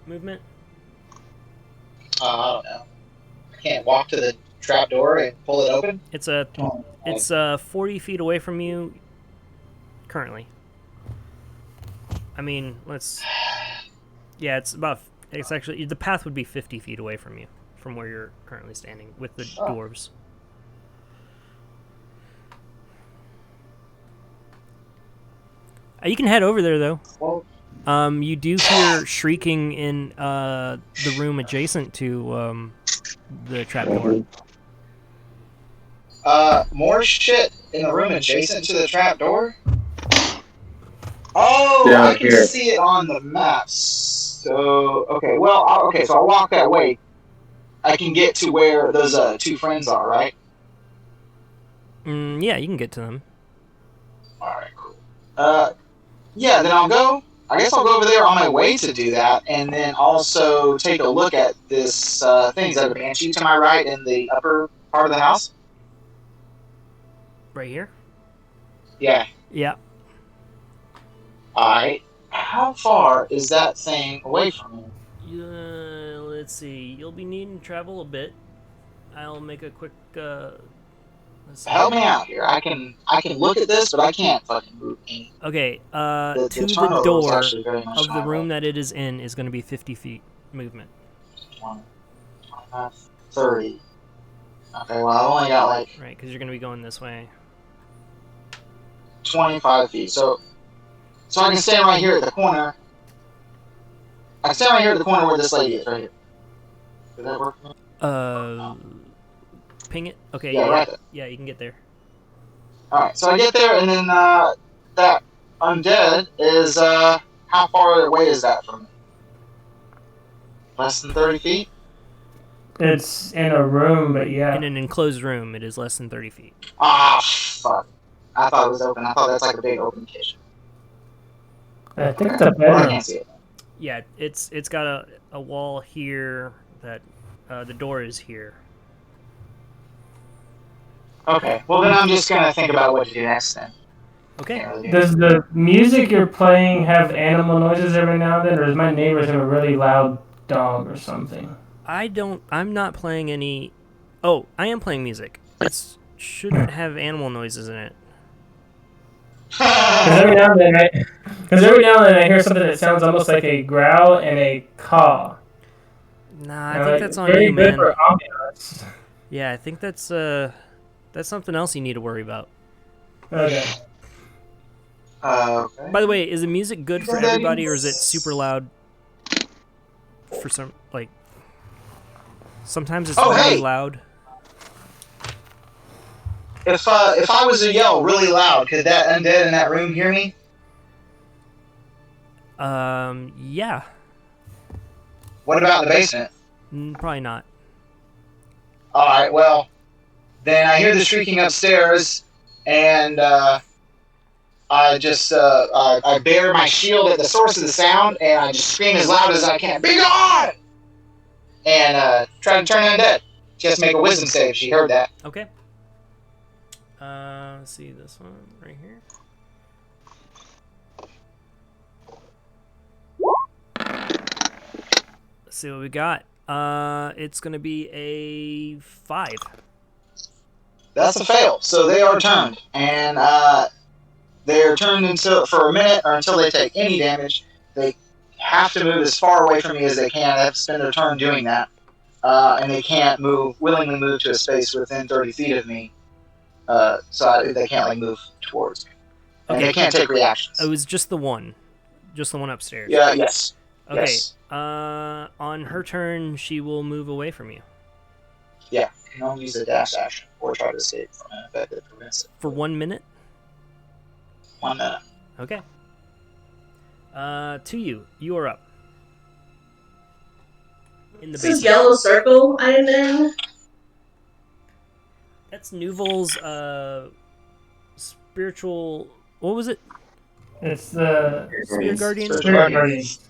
movement? I don't know. I can't walk to the trap door and pull it open. It's 40 feet away from you currently. I mean, yeah, it's actually, the path would be 50 feet away from you, from where you're currently standing with the dwarves. You can head over there though. Well, You do hear shrieking in the room adjacent to the trapdoor. more shit in the room adjacent to the trap door. Oh, Down I can here. see it on the maps. So okay, well, so I'll walk that way. I can get to where those two friends are, right? Yeah, you can get to them. All right, cool. Yeah, then I'll go I guess I'll go over there on my way to do that, and then also take a look at this thing. Is that a banshee to my right in the upper part of the house? Right here? Yeah. Yeah. Alright. How far is that thing away from me? Let's see. You'll be needing to travel a bit. I'll make a quick. Let's see. Help me out here. I can look at this, but I can't fucking move any. Okay. The To the turnover was door actually very much of the my room way. that it is in is going to be 50 feet movement. 20, 25, 30. Okay, well, I've only got like Right, because you're going to be going this way. 25 feet. So I can stand right here at the corner. I can stand right here at the corner where this lady is, right here. Does that work for me? Ping it. Okay. Yeah, right there. Yeah, you can get there. Alright, so I get there, and then that undead is, how far away is that from me? Less than 30 feet? It's in a room, but yeah. In an enclosed room, it is less than 30 feet. Ah, fuck. I thought it was open. I thought that's like a big open kitchen. I think it's a Well, I bedroom. can't see it. Yeah, it's got a wall here that the door is here. Okay, well then I'm just gonna think about what to do next then. Okay. Can't really do Does the music you're playing have animal noises every now and then, or does my neighbors have a really loud dog or something? I'm not playing any. Oh, I am playing music. It shouldn't have animal noises in it. Because every now and then I hear something that sounds almost like a growl and a caw. Nah, I think that's on very you, good man. for ambiance. Yeah, I think that's something else you need to worry about. Okay. Okay. By the way, is the music good for everybody, or is it super loud? For some, like, sometimes it's really hey! loud. If I was to yell really loud, could that undead in that room hear me? Yeah. What about in the basement? Probably not. Alright, well, then I hear the shrieking upstairs, and I just I bare my shield at the source of the sound, and I just scream as loud as I can, "Be gone!" And try to turn undead. She has to make a wisdom save. She heard that. Okay. Let's see this one right here. Let's see what we got. It's gonna be a 5. That's a fail. So they are turned, and they're turned until for a minute or until they take any damage. They have to move as far away from me as they can. They have to spend their turn doing that, and they can't willingly move to a space within 30 feet of me. They can't like move towards me, and Okay. they can't take reactions. It was just the one upstairs. Yeah. Yes. Okay. Yes. On her turn, she will move away from you Yeah. You can only use a dash action or try to escape from an effect that prevents it. for 1 minute. 1 minute. Okay. To you are up. In the This is basement. yellow circle I'm in. That's Nuvol's spiritual. What was it? It's the Spirit Guardian. Spirit Guardians.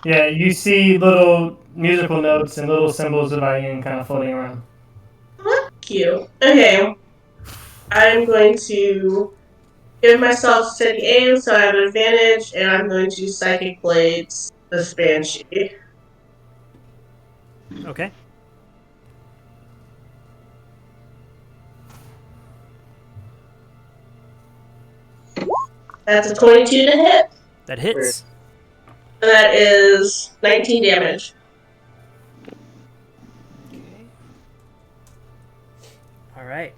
Yeah, you see little musical notes and little symbols of Ian kind of floating around. Cute. Okay. I'm going to give myself steady aim so I have an advantage, and I'm going to Psychic Blades this Banshee. Okay. That's a 22 to hit. That hits. And that is 19 damage. Okay. All right.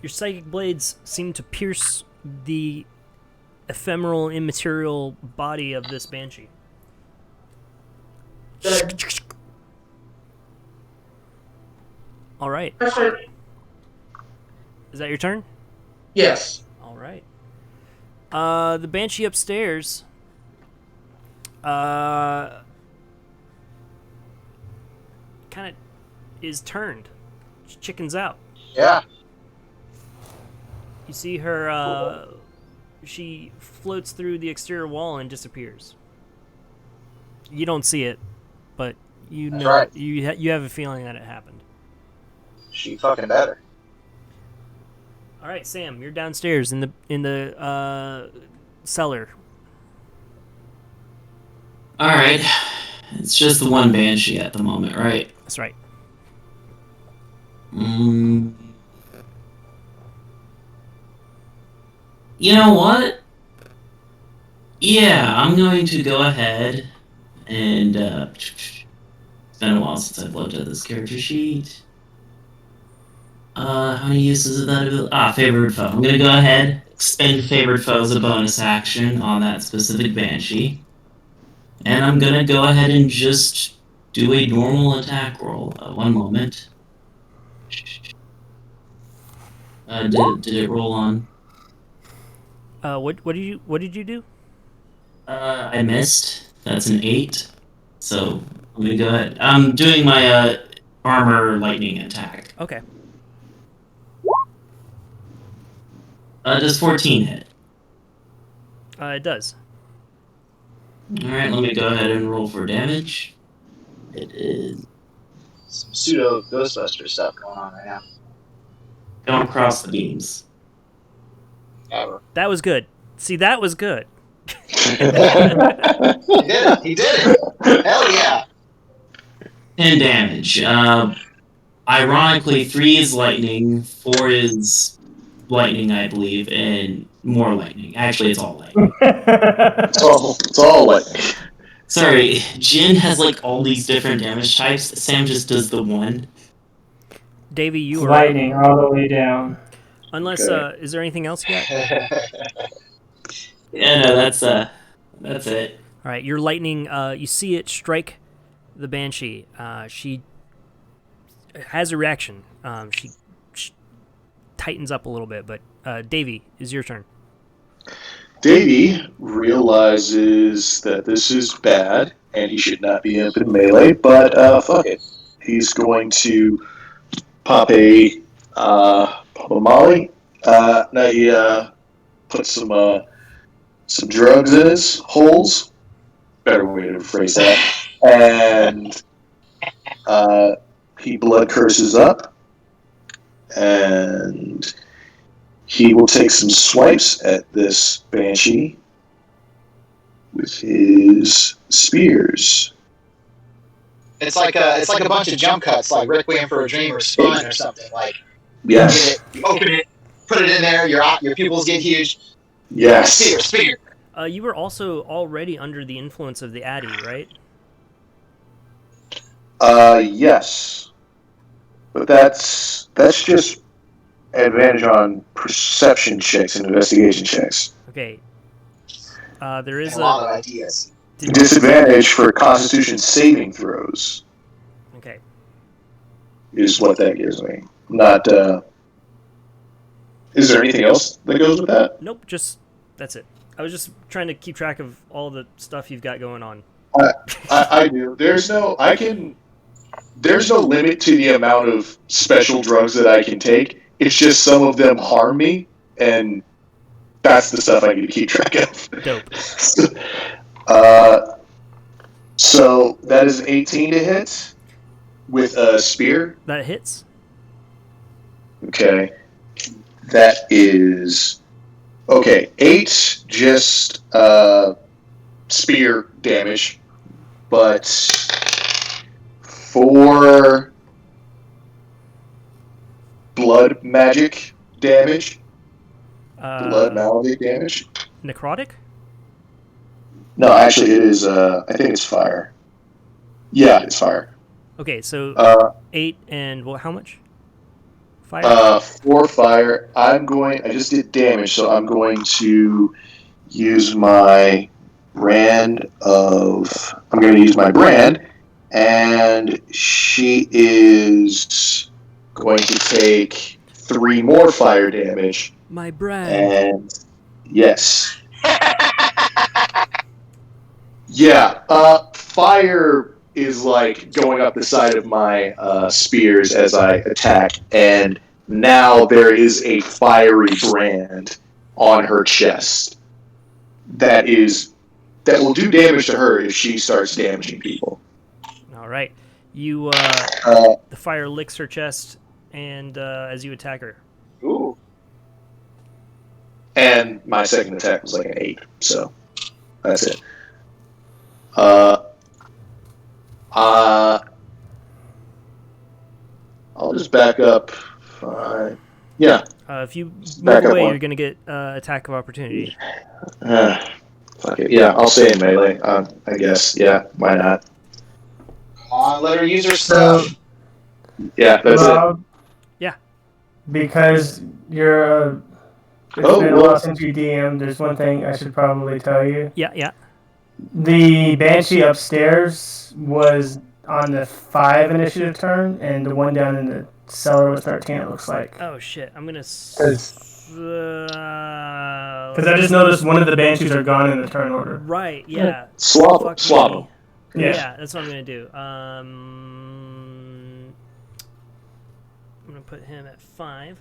Your psychic blades seem to pierce the ephemeral, immaterial body of this banshee. Good. All right. Is that your turn? Yes. All right. The banshee upstairs. Kind of is turned. She chickens out. Yeah. You see her she floats through the exterior wall and disappears. You don't see it, but you That's know right. you have a feeling that it happened. She fucking better. All right, Sam, you're downstairs in the cellar. All right. It's just the one banshee at the moment, right? That's right. You know what? Yeah, I'm going to go ahead and it's been a while since I've looked at this character sheet. How many uses of that ability? Favored foe. I'm gonna go ahead, expend favored foe as a bonus action on that specific banshee. And I'm gonna go ahead and just do a normal attack roll. One moment. Did it roll on? What did you do? I missed. That's an 8. So I'm gonna go ahead. I'm doing my armor lightning attack. Okay. Does 14 hit? It does. Alright, let me go ahead and roll for damage. It is. Some pseudo Ghostbuster stuff going on right now. Don't cross the beams. Ever. That was good. See, that was good. He did it. He did it. Hell yeah. 10 damage. Ironically, 3 is lightning, 4 is lightning, I believe, and more lightning. Actually, it's all lightning. It's all lightning. Sorry, Jin has like all these different damage types. Sam just does the one. Davey, you are Lightning all the way down. Unless, Okay. is there anything else you got? Yeah, no, that's it. All right, your lightning. You see it strike the banshee. She has a reaction. She tightens up a little bit, but Davey, is your turn. Davey realizes that this is bad and he should not be up in melee, but fuck it. He's going to pop a molly. No, he put some drugs in his holes. Better way to phrase that. And he blood curses up, and he will take some swipes at this banshee with his spears. It's like a bunch of jump cuts, like Requiem for a Dream or Spun or something. Like Yes. you open it, put it in there, your pupils get huge. Yes. Spear. You were also already under the influence of the Addy, right? Yes. But that's just advantage on perception checks and investigation checks. Okay. There is A lot of ideas. Disadvantage for Constitution saving throws Okay. is what that gives me. Not. Is there anything else that goes with that? Nope. Just that's it. I was just trying to keep track of all the stuff you've got going on. I do. There's no limit to the amount of special drugs that I can take. It's just some of them harm me, and that's the stuff I need to keep track of. Dope. So that is an 18 to hit with a spear. That hits. Okay. That is 8 just spear damage, but 4 blood magic damage. Blood malady damage. Necrotic? No, actually, it is. I think it's fire. Yeah, it's fire. Okay, so 8 and how much? Fire. 4 fire. I just did damage, so I'm going to use my brand, and she is going to take 3 more fire damage. My brand. And yes. Yeah, fire is like going up the side of my spears as I attack, and now there is a fiery brand on her chest. that will do damage to her if she starts damaging people. All right. You the fire licks her chest, and as you attack her. Ooh. And my second attack was like an 8, so that's it. I'll just back up. Yeah. If you back move up away, one. you're gonna get attack of opportunity. Fuck it. Yeah, I'll stay in melee. I guess. Yeah, why not? Come on, let her use her stuff. Yeah, that's Rob, Yeah. because you're it's Oh, been a well. while since you DM. There's one thing I should probably tell you. Yeah. The Banshee upstairs was on the 5 initiative turn, and the one down in the cellar was 13. It looks like. Oh shit! I'm gonna. Because I just noticed one of the Banshees are gone in the turn order. Right. Yeah. Swap Fuck them. me. Yeah. Yeah, that's what I'm gonna do. I'm gonna put him at 5.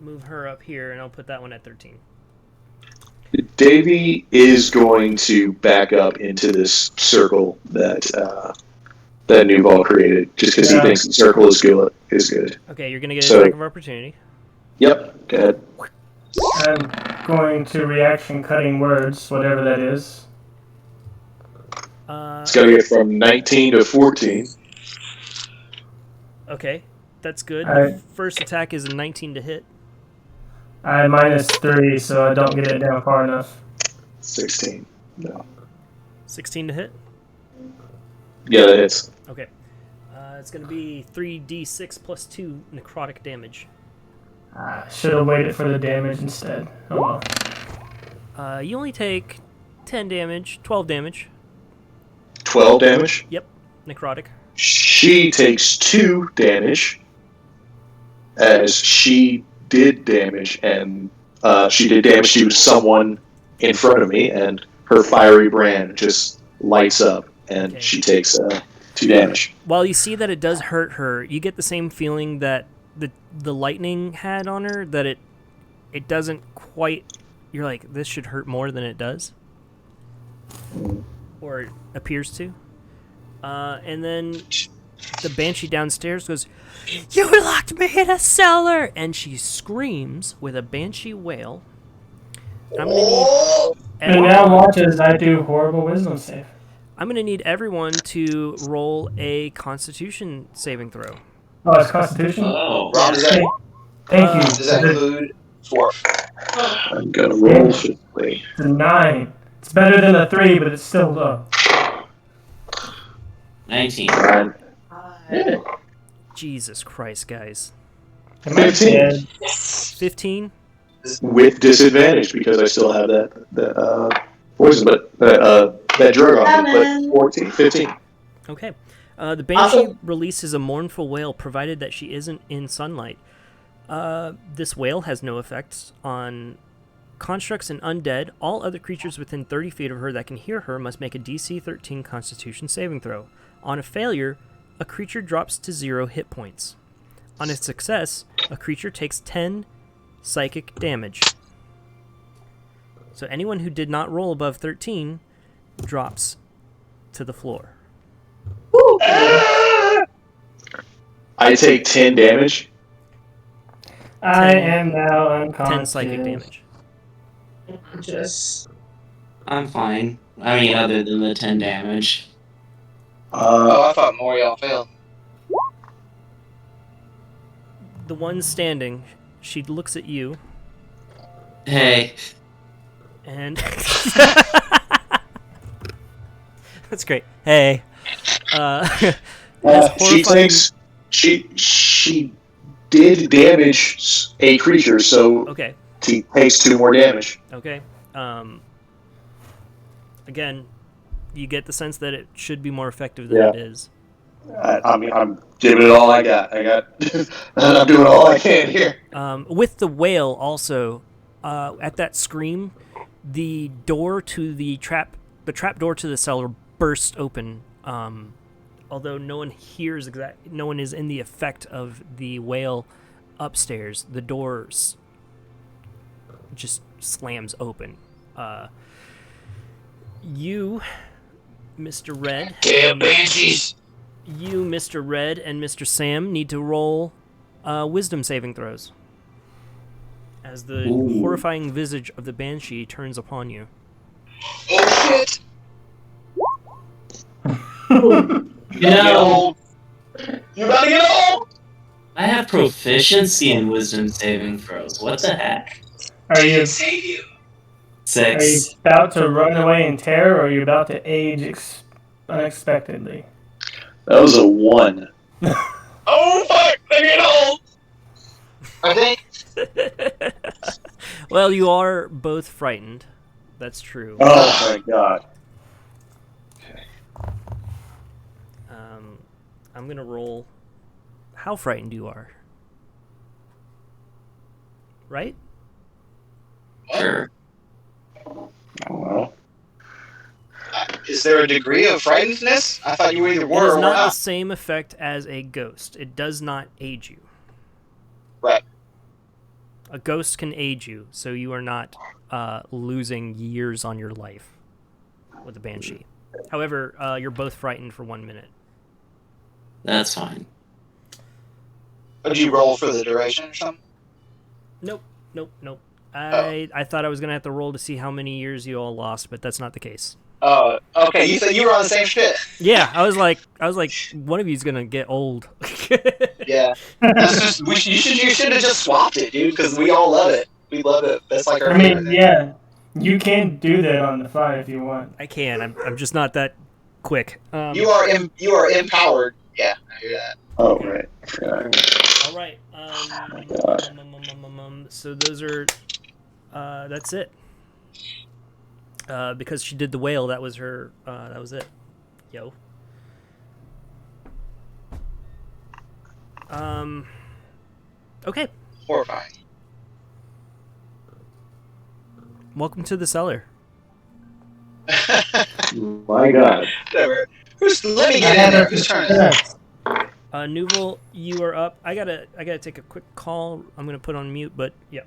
Move her up here, and I'll put that one at 13. Davey is going to back up into this circle that Nuval created, just because he thinks the circle is good. Okay, you're gonna get an attack of opportunity. Yep. Go ahead. I'm going to reaction cutting words, whatever that is. It's got to get from 19 to 14. Okay, that's good. Alright. First attack is a 19 to hit. I -3, so I don't get it down far enough. 16. No. 16 to hit. Yeah, that hits. Okay. It's gonna be 3d6 plus 2 necrotic damage. Should have waited for the damage instead. Oh well. You only take 10 damage, 12 damage. 12 damage. Yep, necrotic. She takes 2 damage, as she did damage, and she did damage to someone in front of me, and her fiery brand just lights up, and she takes 2 damage. While you see that it does hurt her, you get the same feeling that the lightning had on her, that it doesn't quite. You're like, this should hurt more than it does, or it appears to. And then the Banshee downstairs goes, "You locked me in a cellar!" And she screams with a Banshee wail. I'm gonna need. And now watch as I do horrible wisdom save. I'm gonna need everyone to roll a Constitution saving throw. Oh, it's Constitution? Oh. Rob, Thank you. does that include Dwarf? I'm gonna roll quickly. It's a 9. It's better than a 3, but it's still low. 19. Yeah. Jesus Christ, guys. 15. 15? With disadvantage, because I still have that poison, but that drug on me. But 14, 15. Okay. The Banshee releases a mournful wail, provided that she isn't in sunlight. This wail has no effects on constructs and undead. All other creatures within 30 feet of her that can hear her must make a DC 13 Constitution saving throw. On a failure, a creature drops to 0 hit points. On a success, a creature takes 10 psychic damage. So anyone who did not roll above 13 drops to the floor. I take 10 damage. I am now unconscious. 10 psychic damage. I'm fine. I mean, other than the 10 damage. I thought more y'all failed. The one standing, she looks at you, Hey. and that's great. Hey, this She horrifying- thinks she did damage a creature, so Okay. he takes 2 more damage. Okay. Again, you get the sense that it should be more effective than it is. I mean, I'm giving it all I got. I'm doing all I can here. With the wail, also, at that scream, the door to the trap door to the cellar bursts open. Although no one hears no one is in the effect of the wail upstairs. The door just slams open. You, Mr. Red. Damn banshees! You, Mr. Red, and Mr. Sam need to roll wisdom saving throws as the horrifying visage of the banshee turns upon you. Oh shit! You know, You about to get old? I have proficiency in wisdom saving throws. What the heck? Are you Save you. 6. about to run away in terror, or are you about to age unexpectedly? That was a 1. Oh fuck! I get old. I think. Well, you are both frightened. That's true. Oh my god. I'm gonna roll how frightened you are. Right? Sure. Well, Is there a degree of frightenedness? I thought you either It were is or were not the not. same effect as a ghost. It does not age you. Right. A ghost can age you, so you are not losing years on your life with a banshee. However, you're both frightened for 1 minute. That's fine. Did you roll for the duration or something? Nope. I thought I was gonna have to roll to see how many years you all lost, but that's not the case. Oh, okay. You said you were on the same shit. Yeah, I was like, one of you's gonna get old. Yeah. That's just you should have just swapped it, dude, because we all love it. We love it. That's like our I favorite mean, thing. yeah, you can do that on the fly if you want. I can. I'm just not that quick. You are empowered. Yeah, I hear that. oh, right. Yeah. All right. God. So those are. That's it. Because she did the whale, that was her. That was it. Yo. Okay. Horrifying. Welcome to the cellar. My god. Whatever. Let me get in there. Whose turn is it? Nouvel, you are up. I gotta take a quick call. I'm gonna put on mute, but yeah.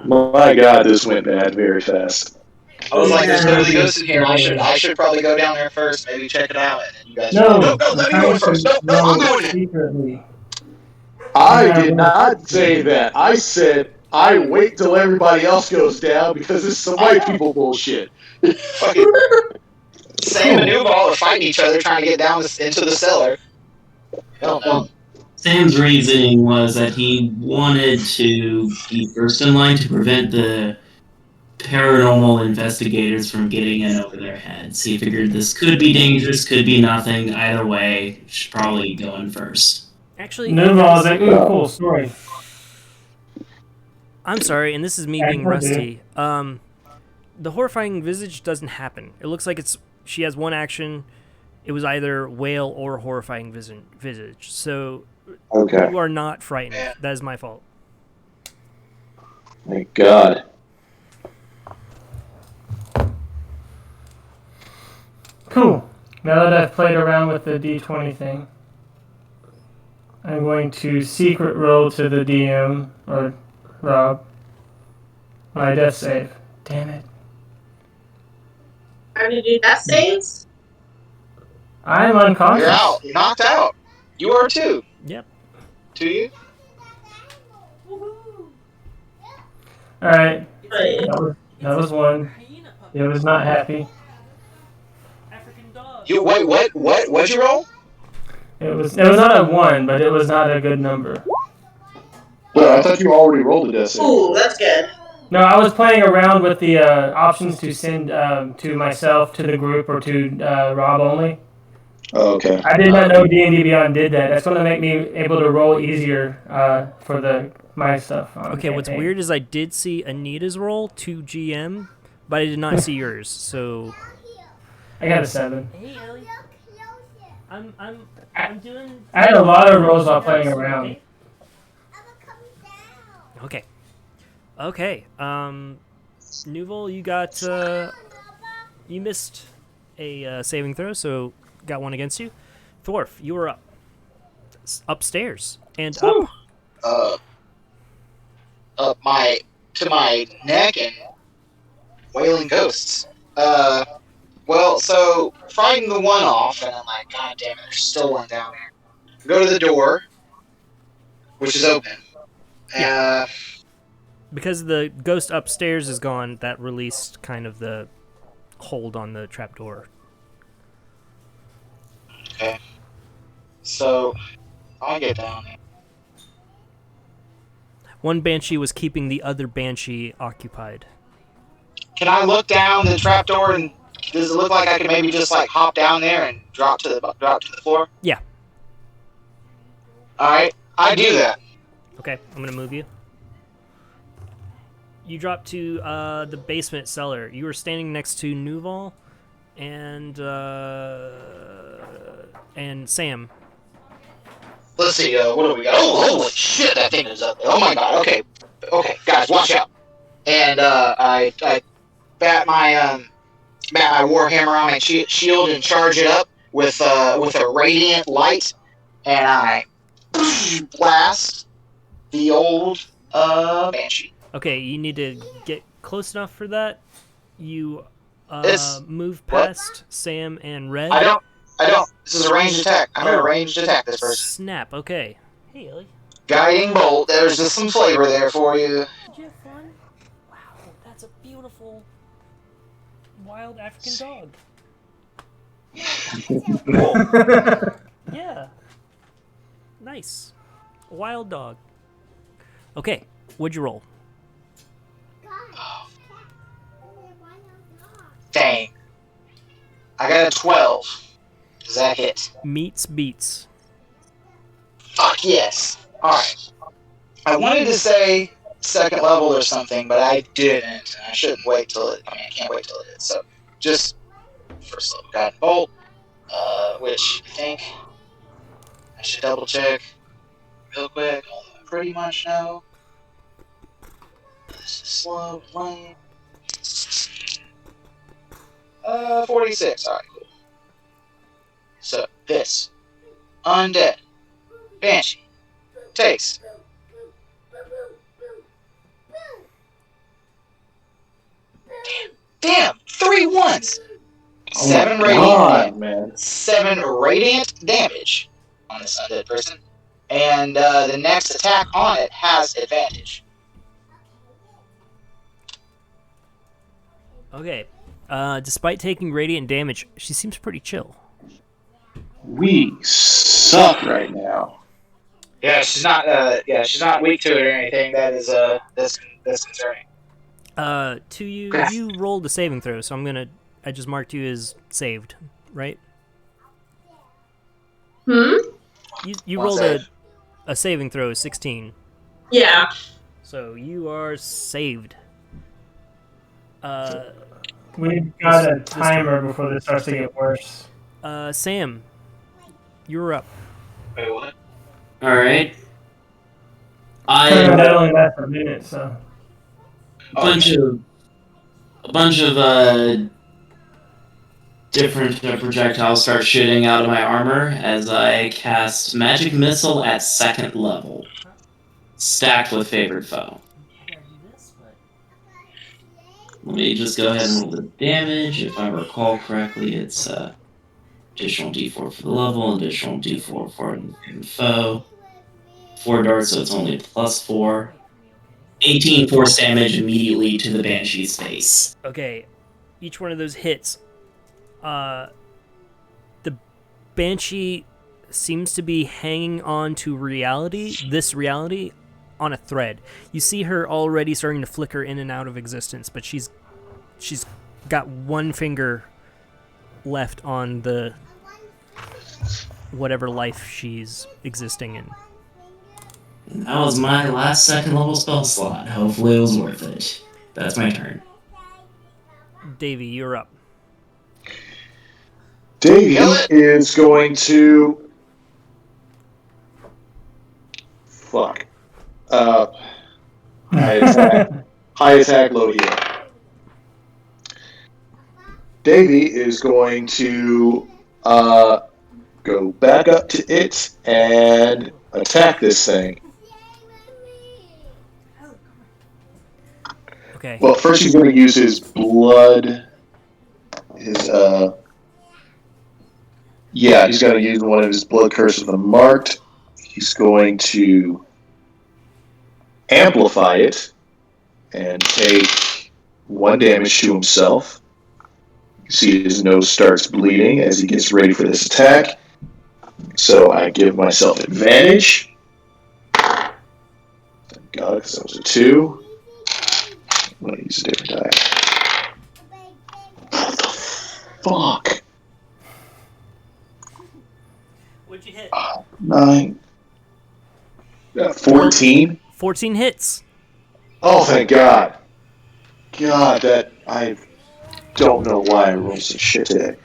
My god, this went bad very fast. I was like, there's nobody ghosts in here. I should probably go down there first, maybe check it out, and then you guys. No, No, let me go in first. No, I'm going in. secretly. I did not say that. I said I wait till everybody else goes down because this is some white people bullshit. Fucking Sam and Nuval are fighting each other, trying to get down into the cellar. Hell no. Sam's reasoning was that he wanted to be first in line to prevent the paranormal investigators from getting in over their heads. He figured this could be dangerous, could be nothing. Either way, should probably go in first. Actually, Nuval is like, ooh, cool story. I'm sorry, and this is me being rusty. The horrifying visage doesn't happen. It looks like she has one action. It was either whale or horrifying visage. So Okay. you are not frightened. That is my fault. Thank God. Cool. Now that I've played around with the D20 thing, I'm going to secret roll to the DM, or Rob, my death save. Damn it. How to do death saves? I'm unconscious. You're out. You're knocked out. You are too. Yep. To you? Alright, Right. that was one. It was not happy. African dog. You wait. What? What'd you roll? It was not a 1, but it was not a good number. Well, I thought you already rolled a death save. Ooh, that's good. No, I was playing around with the options to send to myself, to the group, or to Rob only. Oh, okay. I did not know D&D Beyond did that. That's going to make me able to roll easier for my stuff. Okay, what's weird is I did see Anita's roll to GM, but I did not see yours. So I got a 7. hey, Ellie. I'm doing. I had a lot of rolls while playing around. Okay. Okay. Nouvel, you got you missed a saving throw, so got one against you. Thorf, you were up. Upstairs and up. Up to my neck and Wailing ghosts. Well, so fighting the one off, and I'm like, God damn it, there's still one down there. Go to the door, which is open. Because the ghost upstairs is gone, that released kind of the hold on the trapdoor. Okay. So I get down there. One banshee was keeping the other banshee occupied. Can I look down the trapdoor and does it look like I can maybe just like hop down there and drop to the floor? Yeah. All right, I do that. Okay, I'm gonna move you. You drop to the basement cellar. You were standing next to Nuval and Sam. Let's see. What do we got? Oh, holy shit! That thing is up there. Oh my god. Okay, guys, watch out. And I bat my warhammer on my shield and charge it up with a radiant light, and I blast the old banshee. Okay, you need to get close enough for that. You move what? past Sam and Red. I don't. This is a ranged attack. I'm gonna ranged attack this person. Snap. Okay. Hey, Ellie. Guiding bolt. There's just some flavor there for you. Did you have fun? Wow, that's a beautiful wild African dog. Yeah. Nice. A wild dog. Okay, what'd you roll? Dang. I got a 12. Does that hit? Meets beats. Fuck yes. Alright. I wanted to say second level or something, but I didn't. I shouldn't wait till it. I mean, I can't wait till it hits. So, just first level guiding bolt, which I think I should double check real quick. Although I pretty much know. This is slow playing. 46. Alright, cool. So, this undead banshee takes Damn! 3 ones! 7 radiant damage on this undead person. And the next attack on it has advantage. Okay. Despite taking radiant damage, she seems pretty chill. We suck right now. Yeah, she's not weak to it or anything. That is that's concerning. To you, you rolled a saving throw, so I just marked you as saved, right? You rolled a saving throw, 16. Yeah. So you are saved. We've got a timer before this starts to get worse. Sam, you're up. Wait, what? All right. That only lasts a minute, so. A bunch of different projectiles start shooting out of my armor as I cast Magic Missile at 2nd level, stacked with Favored Foe. Let me just go ahead and roll the damage. If I recall correctly, it's additional d4 for the level, additional d4 for the foe. 4 darts, so it's only +4. 18 force damage immediately to the Banshee's face. Okay, each one of those hits. The Banshee seems to be hanging on to this reality, on a thread. You see her already starting to flicker in and out of existence, but she's got one finger left on the whatever life she's existing in. That was my last 2nd level spell slot. Hopefully it was worth it. That's my turn. Davey, you're up. Davey is going to... Fuck. High attack, low heal. Davey is going to go back up to it and attack this thing. Okay. Well, first he's going to use his blood. He's going to use one of his blood curses of the marked. He's going to amplify it and take 1 damage to himself. You see his nose starts bleeding as he gets ready for this attack. So I give myself advantage. Thank God, because that was a 2. I'm going to use a different die. What the fuck? What'd you hit? 9. 14. 14 hits. Oh, thank God. God, that I don't know why I rolled such shit today.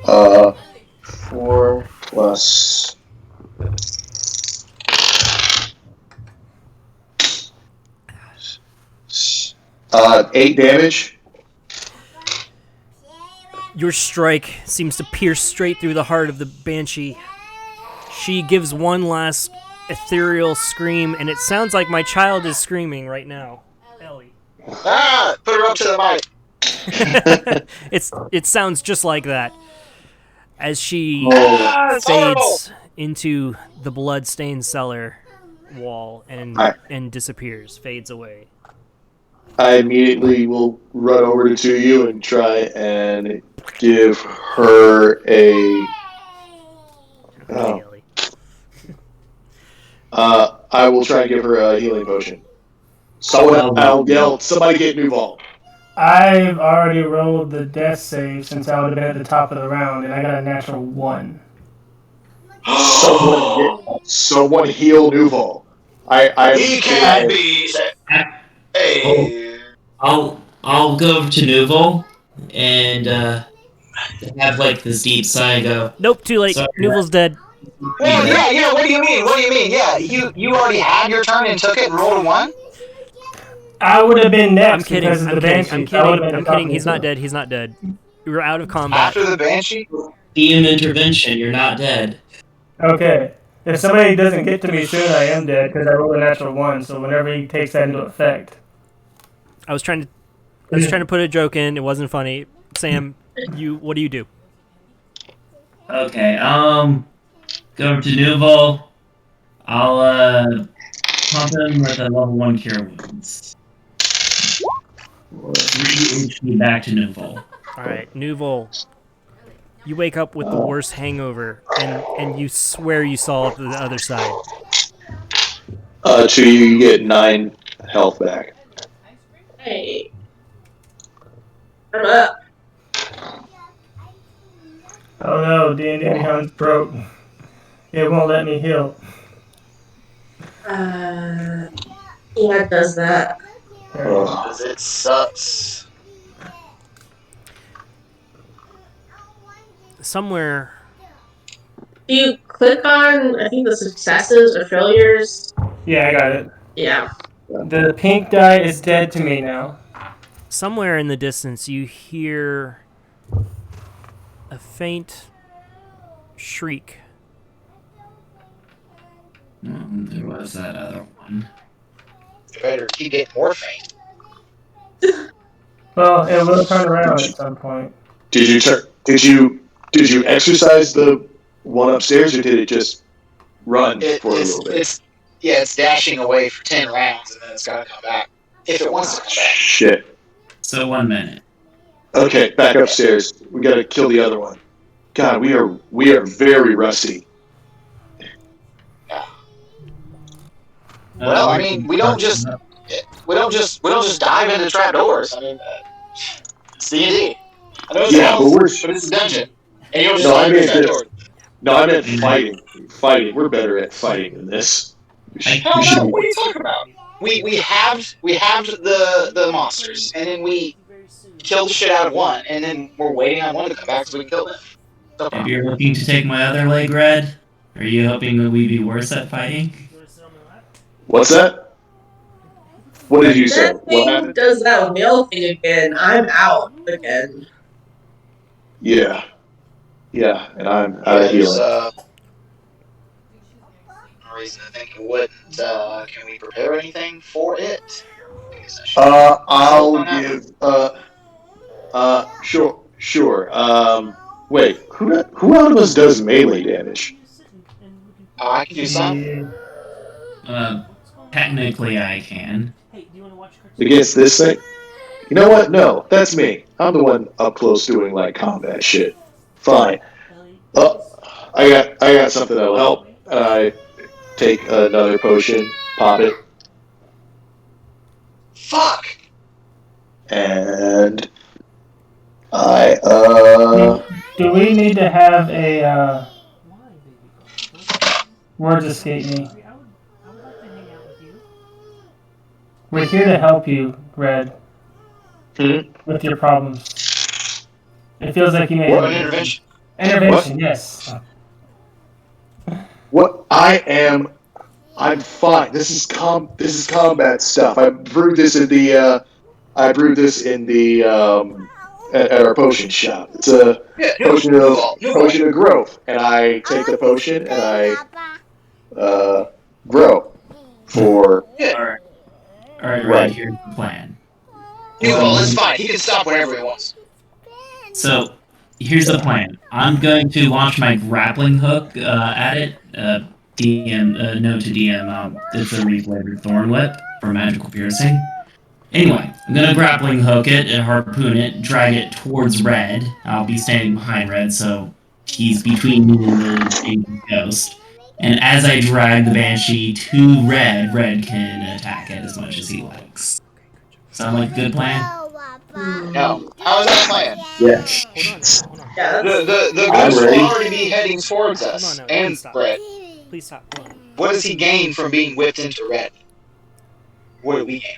4 plus 8 damage. Your strike seems to pierce straight through the heart of the banshee. She gives one last ethereal scream, and it sounds like my child is screaming right now. Ellie. Ah! Put her up to the mic. It sounds just like that as she It's horrible. fades into the blood-stained cellar wall and disappears, fades away. I immediately will run over to you and try and give her a. Hey, Ellie. I will try and give her a healing potion. I'll yell, somebody get Nuval. I've already rolled the death save since I would have been at the top of the round, and I got a natural 1. Someone heal Nuval. He can't be. Hey. I'll go over to Nuval and have like this deep sigh and go. Nope, too late. Sorry. Nuval's dead. Well, yeah. What do you mean? What do you mean? Yeah, you already had your turn and took it and rolled a 1. I would have been next. I'm kidding. Because of I'm the kidding. Banshee. I'm kidding. He's not dead. He's not dead. We were out of combat. After the Banshee? DM intervention. You're not dead. Okay. If somebody doesn't get to me soon, I am dead because I rolled a natural 1. So whenever he takes that into effect. I was trying to put a joke in. It wasn't funny. Sam, what do you do? Okay. Go over to Nuval. I'll pump him with a level 1 cure wounds. 3 HP back to Nuval. All right, Nuval. You wake up with the worst hangover, and you swear you saw the other side. To you get 9 health back. Hey. I'm up. Oh no, D&D Beyond's broke. It won't let me heal. Yeah, it does that. Because it sucks. Somewhere. Do you click on, I think, the successes or failures? Yeah, I got it. Yeah. The pink die is dead to me now. Somewhere in the distance, you hear a faint shriek. There was that other one. You better keep getting more faint. Well, it will turn around at some point. Did you exercise the one upstairs, or did it just run for a little bit? It's dashing away for 10 rounds, and then it's got to come back. If it wants to come back. Shit. So 1 minute. Okay, back upstairs. We gotta kill the other one. God, we are very rusty. Well, I mean, we don't just dive into trapdoors. I mean, it's D&D. I know it's a house, but it's a dungeon, and you don't just dive into trapdoors. No, I meant fighting. Fighting. We're better at fighting than this. Hell no! What are you talking about? We halved the monsters, and then we killed the shit out of one, and then we're waiting on one to come back so we can kill them. No If problem. you're looking to take my other leg, Red, are you hoping that we be worse at fighting? What's that? What did you say? That What thing happened? does that whale thing again. I'm out again. Yeah, and I'm out of There's healing. no reason to think it wouldn't. Can we prepare anything for it? session. I'll give. Sure. Wait. Who out of us does melee damage? Oh, I can do some. Technically, I can. Against this thing? You know what? No, that's me. I'm the one up close doing like combat shit. Fine. I got something that'll help. I take another potion, pop it, Fuck! and I Do we need to have a words escape me? We're here to help you, Red, with your problems. It feels like you made What, an intervention? Intervention, yes. what I'm fine. This is combat stuff. I brewed this in the at our potion shop. It's a potion of growth, and I take the potion and I grow for Alright, right, here's the plan. Newell, it's fine. He can stop whenever he wants. So, here's the plan. I'm going to launch my grappling hook at it. DM, note to DM, it's a rebladed thorn whip for magical piercing. Anyway, I'm gonna grappling hook it and harpoon it, drag it towards Red. I'll be standing behind Red, so he's between me and the ghost. And as I drag the Banshee to Red, Red can attack it as much as he likes. Sound like a good plan? No. How is that a plan? yeah. Hold on. Yeah, The I'm ghost ready. will already be heading towards us. No, And please stop. Red. Please stop. Hold on. What does he gain from being whipped into Red? What do we gain?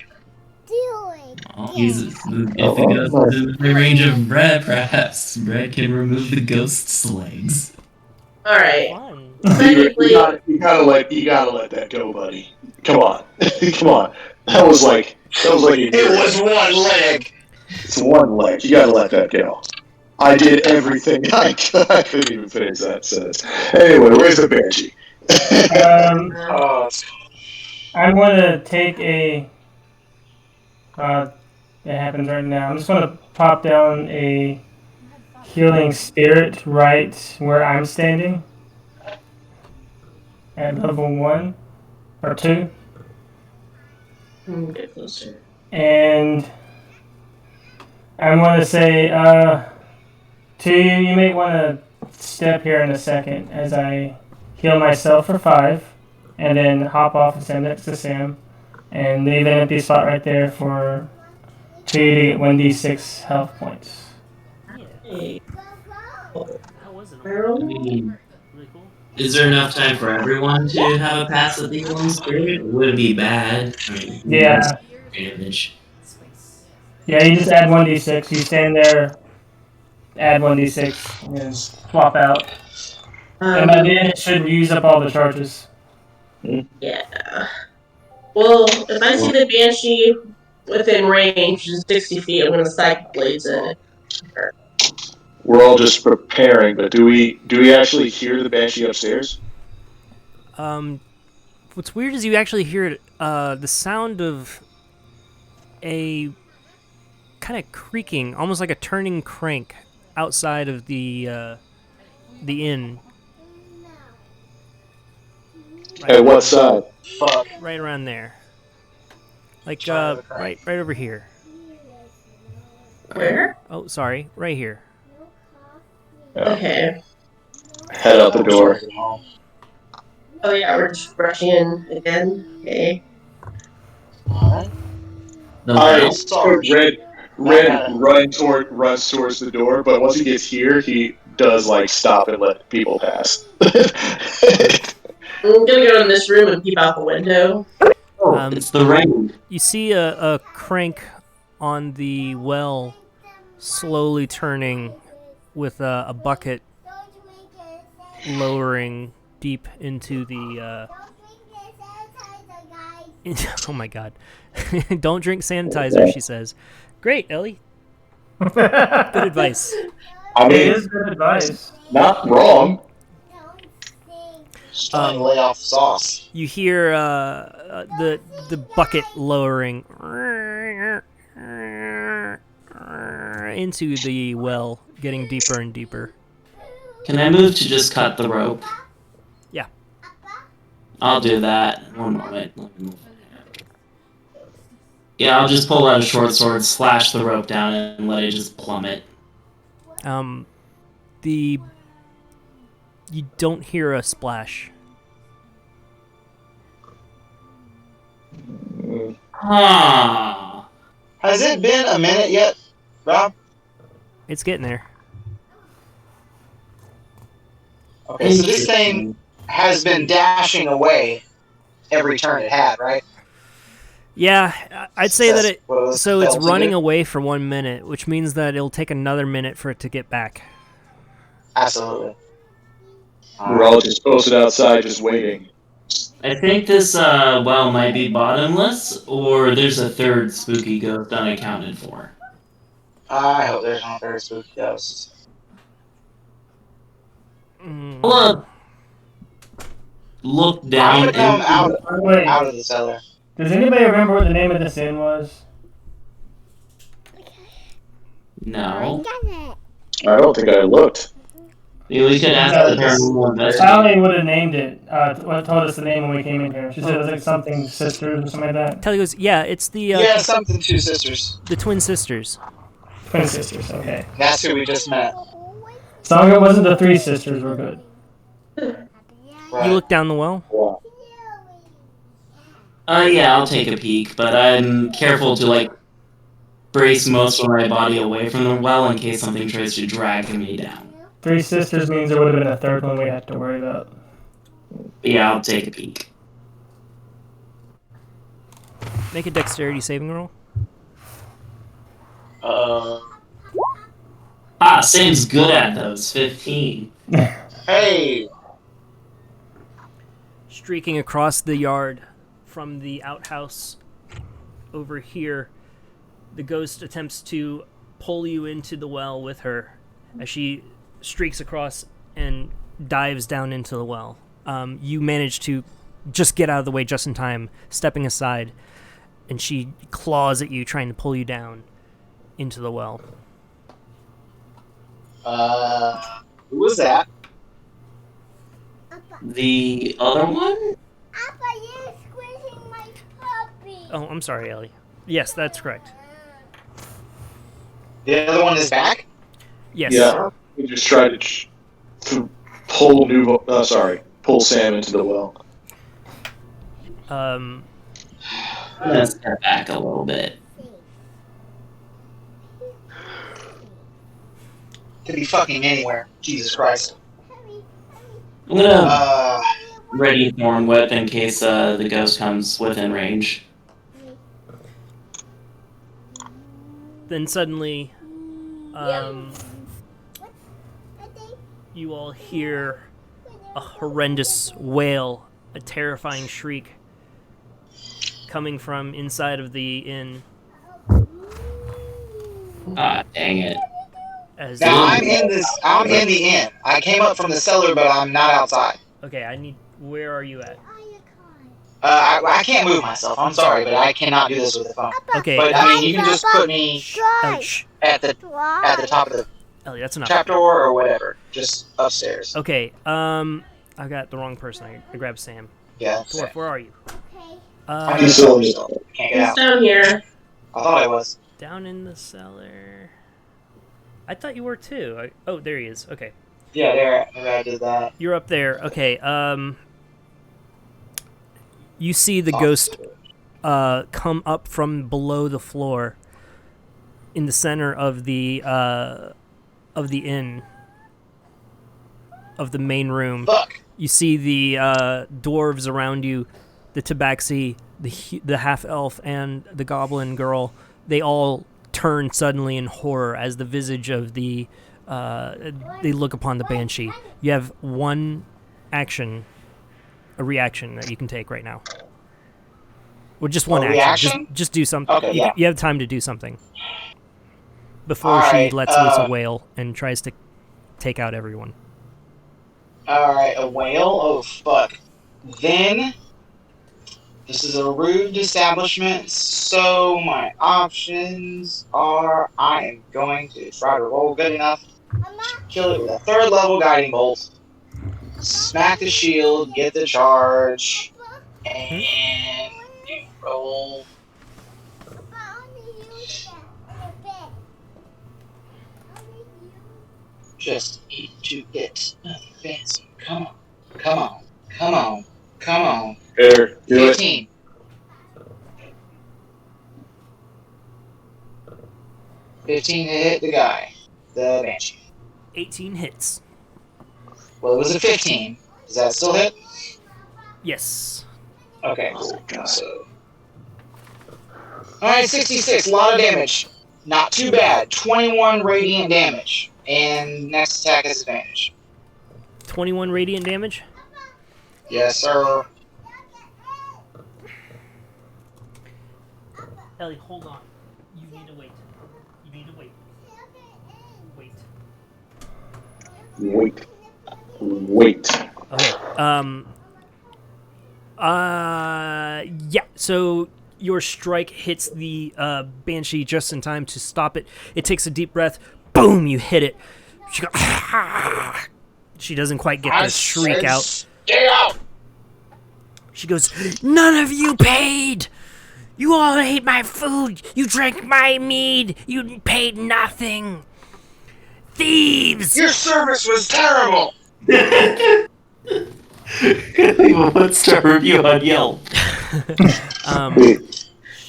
Well, if the ghost is in the range of Red, perhaps Red can remove the ghost's legs. alright. Fine. Technically, You gotta let that go, buddy. Come on, come on. That was like It was one leg! It's one leg. You gotta let that go. I did everything I could. I couldn't even finish that sentence. Anyway, where's the Banshee? Oh, I'm going to take a. It happens right now. I'm just going to pop down a healing spirit right where I'm standing at level 1 or 2. get closer. And I'm going to say to you, you may want to step here in a second as I heal myself for 5 and then hop off and stand next to Sam and leave an empty spot right there for 2 to get 1d6 health points. Hey, How was it? Meryl? I mean, Really cool. is there enough time for everyone to have a pass at the healing spirit? Would it be bad? I mean, Yeah. damage. Space. Yeah, you just add 1d6. You stand there, add 1d6, and swap out. And by then it should use up all the charges. Yeah. Well, if I see the Banshee within range, which is 60 feet, I'm going to Psychic Blades it. We're all just preparing, but do we actually hear the Banshee upstairs? What's weird is you actually hear the sound of a kind of creaking, almost like a turning crank outside of the inn. At what side? fuck. Right around there. Like right over here. Where? Oh, sorry, right here. Okay. Head out the door. Oh yeah, we're just rushing in again. Okay. Alright. The I well? Red runs towards the door, but once he gets here, he does like stop and let people pass. I'm gonna go in this room and peep out the window. It's the rain. You see a crank on the well slowly turning with a bucket lowering deep into the oh my god. Don't drink sanitizer, she says. Great, Ellie. Good advice. I It mean, is good advice. not wrong. Just trying to lay off sauce. You hear the bucket lowering into the well, getting deeper and deeper. Can I move to just cut the rope? Yeah. I'll do that. One moment. Let me move. Yeah, I'll just pull out a short sword, slash the rope down, and let it just plummet. You don't hear a splash. Ah. Has it been a minute yet, Rob? It's getting there. Okay, so this thing has been dashing away every turn it had, right? Yeah, I'd say that it. What was So it's failed to running do? away for 1 minute, which means that it'll take another minute for it to get back. Absolutely. We're all just posted outside, just waiting. I think this well might be bottomless, or there's a third spooky ghost unaccounted for. I hope there's no third spooky ghost. Look I'm down. gonna come Wait, out of the cellar. does anybody remember what the name of this inn was? No. I don't think I looked. We could ask the paranormal investigator. Sally would have named it. Told us the name when we came in here. She said it was like something sisters or something like that. Tally goes, yeah, it's the Yeah, something two sisters. the twin sisters. Twin sisters. Okay. That's who we just met. As long as it wasn't the three sisters, we're good. Right. You look down the well. Yeah, I'll take a peek, but I'm careful to, like, brace most of my body away from the well in case something tries to drag me down. Three sisters means there would have been a third one we had to worry about. But yeah, I'll take a peek. Make a dexterity saving roll. Sam's good at those. 15. Hey! Streaking across the yard from the outhouse over here, the ghost attempts to pull you into the well with her as she streaks across and dives down into the well. You manage to just get out of the way just in time, stepping aside, and she claws at you, trying to pull you down into the well. Who was that? The other one? Papa, you're squishing my puppy. Oh, I'm sorry, Ellie. Yes, that's correct. The other one is back? Yes. Yeah, we just tried to pull Sam into the well. Let's step back a little bit. Could be fucking anywhere. Jesus Christ. I'm gonna ready Thorn Whip in case the ghost comes within range. Then suddenly, you all hear a horrendous wail, a terrifying shriek coming from inside of the inn. Ah, dang it. As Now I'm in the inn. I came up from the cellar, but I'm not outside. Okay, where are you at? I can't move myself. I'm sorry, but I cannot do this with the phone. Okay, But I mean, you can just put me ouch. at the top of the Ellie, that's enough. trapdoor or whatever, just upstairs. Okay, I got the wrong person. I grabbed Sam. Yeah. Dwarf, where are you? I'm in the cellar still. Can't get He's out. down here. I thought I was. Down in the cellar. I thought you were too. Oh, there he is. Okay. Yeah, there. Maybe I did that. You're up there. Okay, you see the ghost come up from below the floor in the center of the inn, of the main room. Fuck. You see the dwarves around you, the tabaxi, the half-elf, and the goblin girl. They all turn suddenly in horror as the visage of they look upon the banshee. You have one action, a reaction that you can take right now. Well, just one A action. reaction? Just do something. Okay, yeah. You have time to do something before All she right, lets loose a wail and tries to take out everyone. Alright, a whale? Oh, fuck. Then, This is a rude establishment, so my options are I am going to try to roll good enough to kill it with a 3rd level guiding bolt, smack the shield, get the charge, and roll. Just need to get nothing fancy. Come on, come on, come on, come on. There, do it. 15. 15 to hit the guy, the Banshee. 18 hits. Well, it was a 15. Does that still hit? Yes. Okay, Oh, cool. God. So, alright, 66, a lot of damage. Not too bad. 21 radiant damage. And next attack has advantage. 21 radiant damage. Yes, sir. Ellie, hold on. You need to wait. You need to wait. Wait. Wait. Okay. Yeah. So your strike hits the Banshee just in time to stop it. It takes a deep breath. Boom! You hit it. She goes. She doesn't quite get the shriek out. Stay out! She goes, "None of you paid! You all ate my food! You drank my mead! You paid nothing! Thieves!" Your service was terrible! What's to review on Yelp?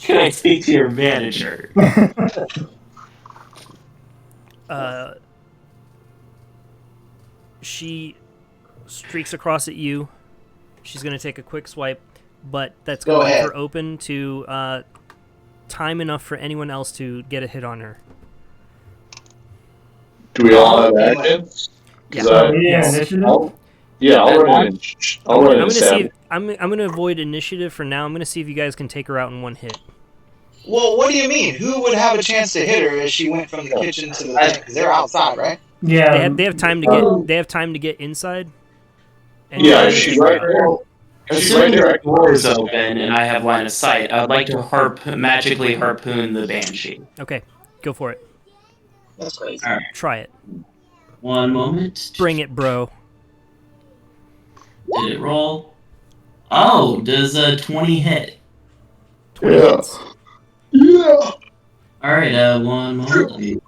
Can I speak to your manager? She streaks across at you. She's going to take a quick swipe, but that's Go going to leave ahead. her open to time enough for anyone else to get a hit on her. Do we all have action? 'Cause Yeah. Yeah, initiative? I'll run in. I'll run in and stab. I'm going to avoid initiative for now. I'm going to see if you guys can take her out in one hit. Well, what do you mean? Who would have a chance to hit her as she went from the kitchen to the thing? Because they're outside, right? Yeah. They have time to get inside. And Yeah, take she's her right out. there. She's right Assuming there. the door is open and I have line of sight, I'd like to magically harpoon the Banshee. Okay, go for it. That's crazy. All right. Try it. One moment. Bring it, bro. Did it roll? Oh, does a 20 hit? 20 Yeah. hits. Yeah. Alright, one moment.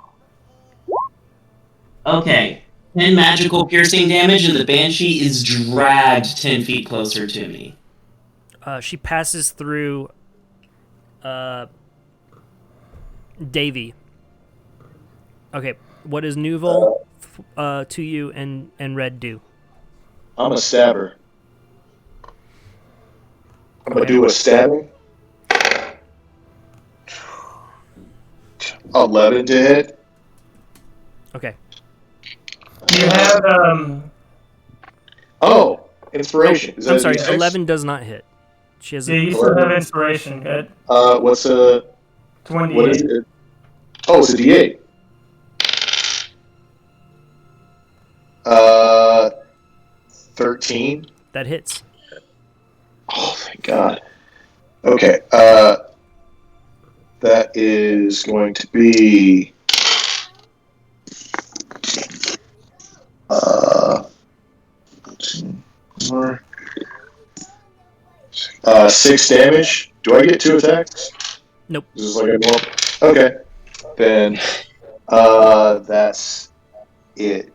Okay. 10 magical piercing damage, and the Banshee is dragged 10 feet closer to me. She passes through Davy. Okay, what does Nuval to you and Red do? I'm a stabber. I'm gonna do a stabbing. 11 to hit. Okay. You have Oh, inspiration. Is that I'm sorry, a D6? 11 does not hit. She has yeah, a, you still have inspiration. Good. What's a 28. what is it? Oh, it's a D8. 13. that hits. Oh, thank God. Okay. That is going to be 6 damage. Do I get 2 attacks? Nope. This is like a normal. Okay. Then that's it.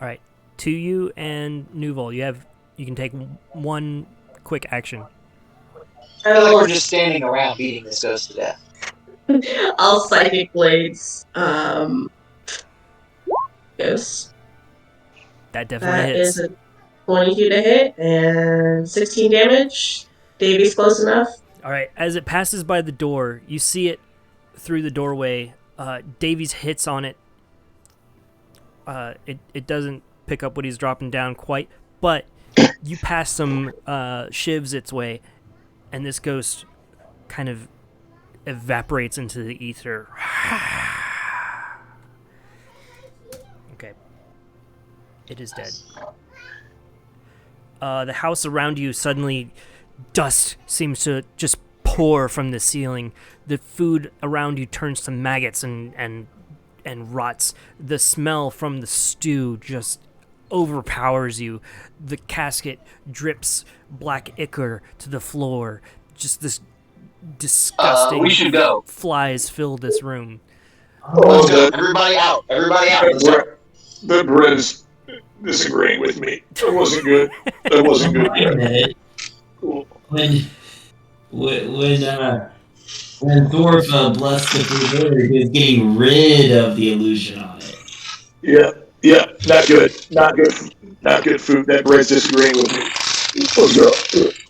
All right. To you and Nuval, you can take one quick action. I feel like we're just standing around beating this ghost to death. I'll psychic blades. Yes. That definitely That hits. is a 22 to hit and 16 damage. Davy's close enough. All right. As it passes by the door, you see it through the doorway. Davies hits on it. It doesn't pick up what he's dropping down quite, but you pass some shivs its way, and this ghost kind of evaporates into the ether. Okay. It is dead. The house around you suddenly Dust seems to just pour from the ceiling. The food around you turns to maggots and rots. The smell from the stew just overpowers you. The casket drips black ichor to the floor. Just this disgusting We should go. flies fill this room. Let's go. Everybody out. Everybody out. Let's go. The bread is disagreeing with me. That wasn't good. That wasn't good. Wait a minute. Cool. When Thorpe blessed the food, he was getting rid of the illusion on it. Yeah, not good. Not good food. That bread's disagreeing with me. Let's go.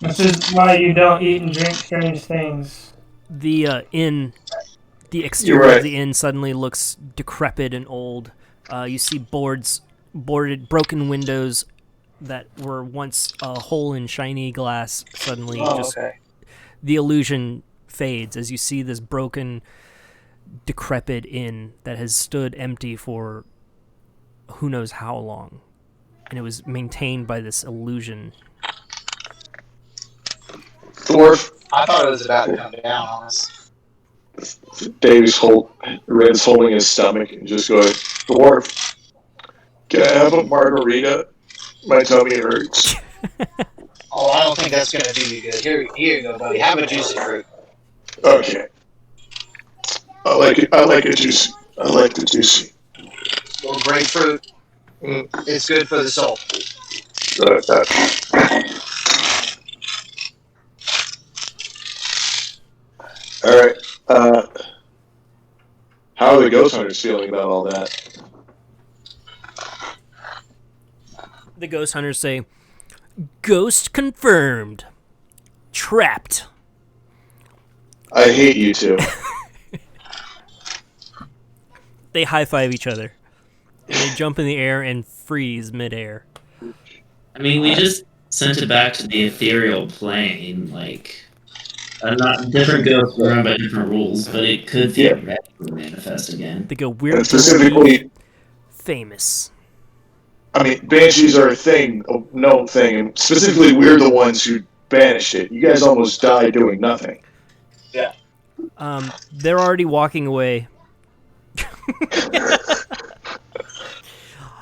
This is why you don't eat and drink strange things. The the You're exterior right. of the inn suddenly looks decrepit and old. You see broken windows that were once a hole in shiny glass. Suddenly, the illusion fades as you see this broken, decrepit inn that has stood empty for who knows how long, and it was maintained by this illusion. Thorpe, I thought it was about to come down on us. Red's holding his stomach and just going, Thorpe, can I have a margarita? My tummy hurts. Oh, I don't think that's going to do you good. Here you go, buddy. Have a juicy fruit. Okay. I like it. I like the juicy. Little grapefruit. It's good for the soul. All right. How are the ghost hunters feeling about all that? The ghost hunters say, "Ghost confirmed. Trapped." I hate you two. They high-five each other. And they jump in the air and freeze midair. I mean, we just sent it back to the ethereal plane, like... not different ghosts run by different rules, but it could theoretically manifest again. They go, "We're Specifically, famous." I mean, banshees are a known thing, and specifically, we're the ones who banished it. You guys almost died doing nothing. Yeah. They're already walking away.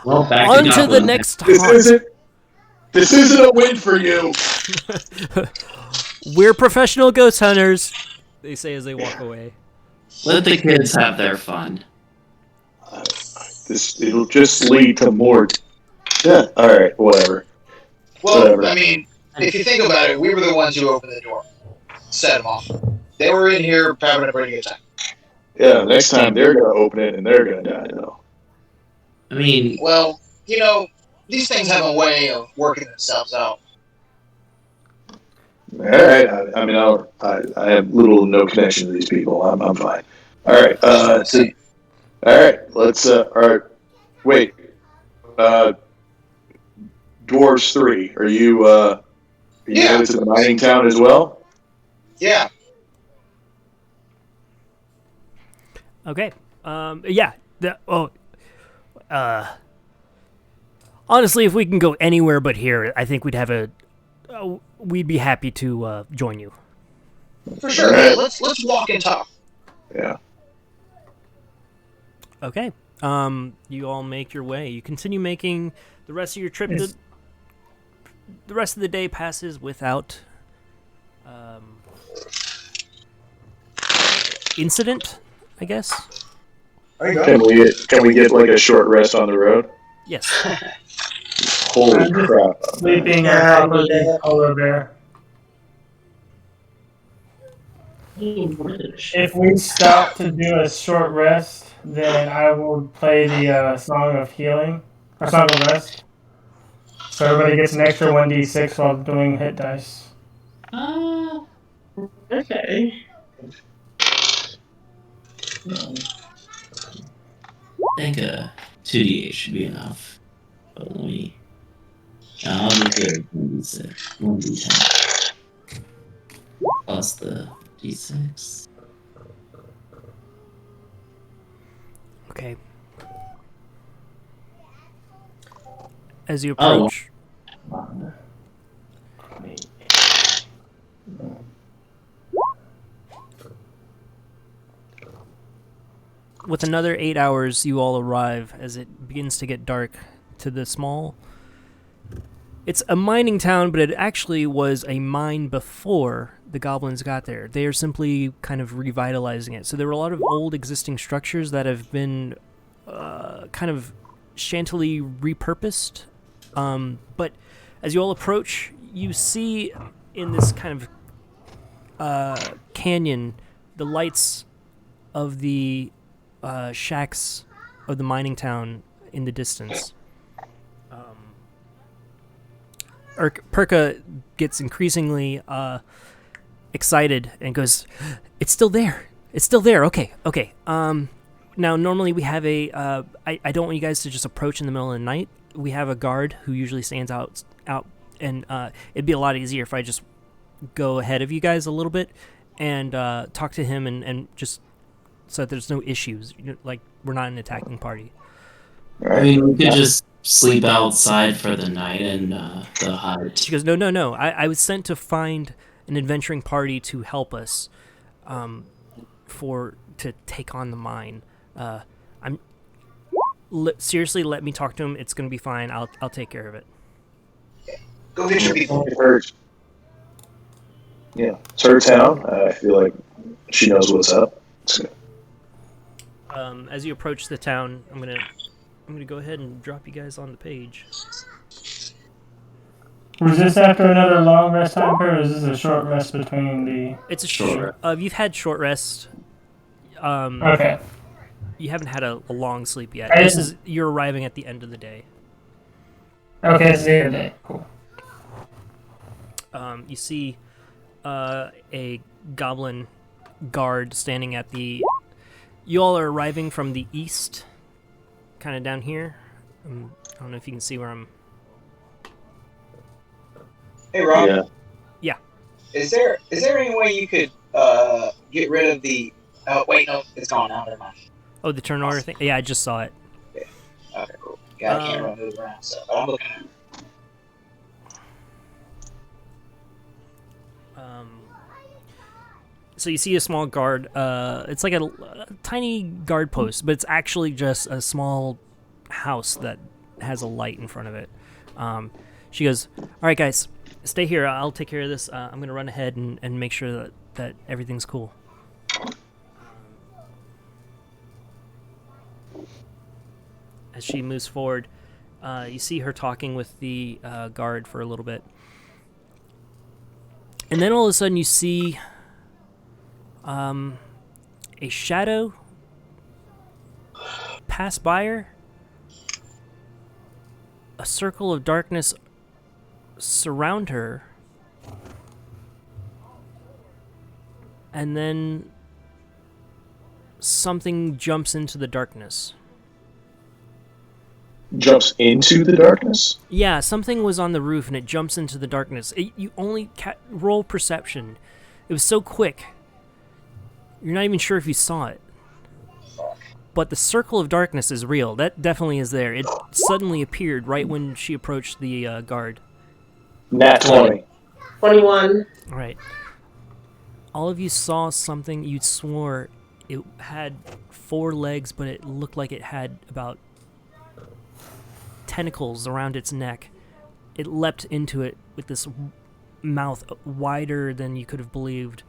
Well, back On to to the Goblin. next haunt. This isn't a win for you. We're professional ghost hunters, they say as they walk away. Let the kids have their fun. It'll just lead to more. Yeah. All right. Whatever. Well, Whatever. I mean, if you think about it, we were the ones who opened the door. Set them off. They were in here having a pretty good time. Yeah. Next time they're gonna open it and they're gonna die. Though. I mean, Well, these things have a way of working themselves out. All right. I mean, I have little to no connection to these people. I'm fine. All right. All right. Let's. All right. Wait. Dwarves 3. Are you? Headed to the mining town as well? Yeah. Okay. Yeah. Honestly, if we can go anywhere but here, I think we'd be happy to join you. For sure. Right. Hey, let's walk and talk. Yeah. Okay. You all make your way. You continue making the rest of your trip. The rest of the day passes without incident, I guess. Can we get like a short rest on the road? Yes. Holy I'm just crap! sleeping on top of the polar bear. If we stop to do a short rest, then I will play the Song of Healing, or Song of Rest. So everybody gets an extra 1d6 while doing hit dice. Okay. I think 2d8 should be enough. But let me... I'll just do 1d6. 1d10. Plus the d6. Okay. As you approach, with another 8 hours, you all arrive as it begins to get dark to the small. It's a mining town, but it actually was a mine before the goblins got there. They are simply kind of revitalizing it. So there were a lot of old existing structures that have been kind of shantily repurposed. But as you all approach, you see in this kind of canyon the lights of the shacks of the mining town in the distance. Perka gets increasingly excited and goes, "It's still there. It's still there. Okay. Now, normally we have a... I don't want you guys to just approach in the middle of the night. We have a guard who usually stands out, and it'd be a lot easier if I just go ahead of you guys a little bit and talk to him and just so that there's no issues. Like, we're not an attacking party." I mean, we could just sleep outside for the night in the hut. She goes, No. I was sent to find an adventuring party to help us to take on the mine. Seriously, let me talk to him. It's going to be fine. I'll take care of it. Go get your people. Yeah, it's her town. I feel like she knows what's up. As you approach the town, I'm gonna go ahead and drop you guys on the page. Was this after another long rest time, or is this a short rest between the... It's a short. You've had short rest. Okay. You haven't had a long sleep yet. You're arriving at the end of the day. Okay, it's the end of the day. Cool. You see a goblin guard standing at the... You all are arriving from the east, kind of down here. I don't know if you can see where I'm... Hey, Rob. Yeah. Is there any way you could get rid of the... Oh, wait, no, it's gone now. Never mind. Oh, the turn order thing? Yeah, I just saw it. Yeah. Okay, cool. Yeah, I can't really move around, so I'm looking at it. So you see a small guard. It's like a tiny guard post, but it's actually just a small house that has a light in front of it. She goes, "All right, guys, stay here. I'll take care of this. I'm going to run ahead and make sure that everything's cool." As she moves forward, you see her talking with the guard for a little bit. And then all of a sudden you see a shadow pass by her. A circle of darkness surround her. And then something jumps into the darkness. Jumps into the darkness? Yeah, something was on the roof and it jumps into the darkness. You only roll perception. It was so quick. You're not even sure if you saw it. But the circle of darkness is real. That definitely is there. It suddenly appeared right when she approached the guard. Nat 20. 21. All right. All of you saw something. You swore it had 4 legs, but it looked like it had about tentacles around its neck. It leapt into it with this mouth wider than you could have believed.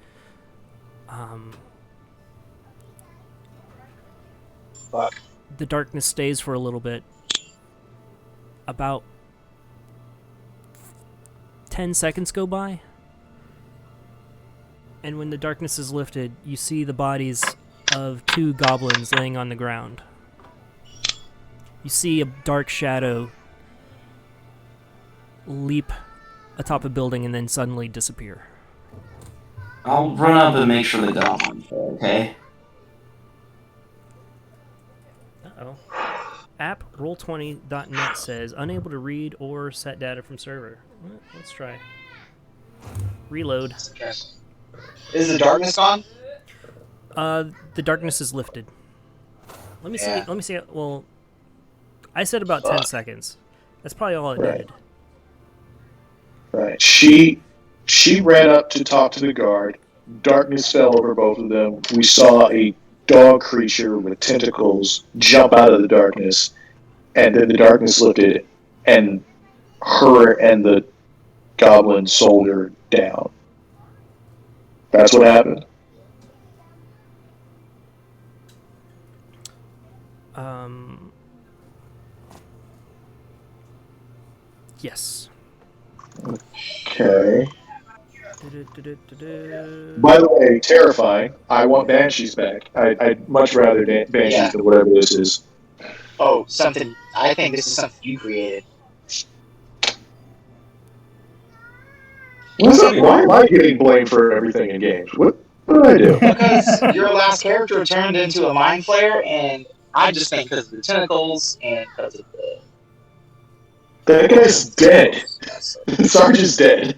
Fuck. The darkness stays for a little bit. About 10 seconds go by. And when the darkness is lifted, you see the bodies of 2 goblins laying on the ground. You see a dark shadow leap atop a building and then suddenly disappear. I'll run up and make sure the goblins are okay. Uh-oh. App roll20.net says unable to read or set data from server. Let's try. Reload. Is the darkness gone? The darkness is lifted. Let me see. Yeah. Let me see. Well, I said about 10 seconds. That's probably all it Right. did. Right. She ran up to talk to the guard. Darkness fell over both of them. We saw a dog creature with tentacles jump out of the darkness, and then the darkness lifted, and her and the goblin soldier down. That's what happened. Yes. Okay. Du-du-du-du-du-du. By the way, terrifying. I want banshees back. I'd much rather banshees Yeah. than whatever this is. Oh, something. I think this is something you created. Why am I getting blamed for everything in games? What did I do? Because your last character turned into a mind flayer, and I just think because of the tentacles and because of the. That guy's dead. Sarge is dead.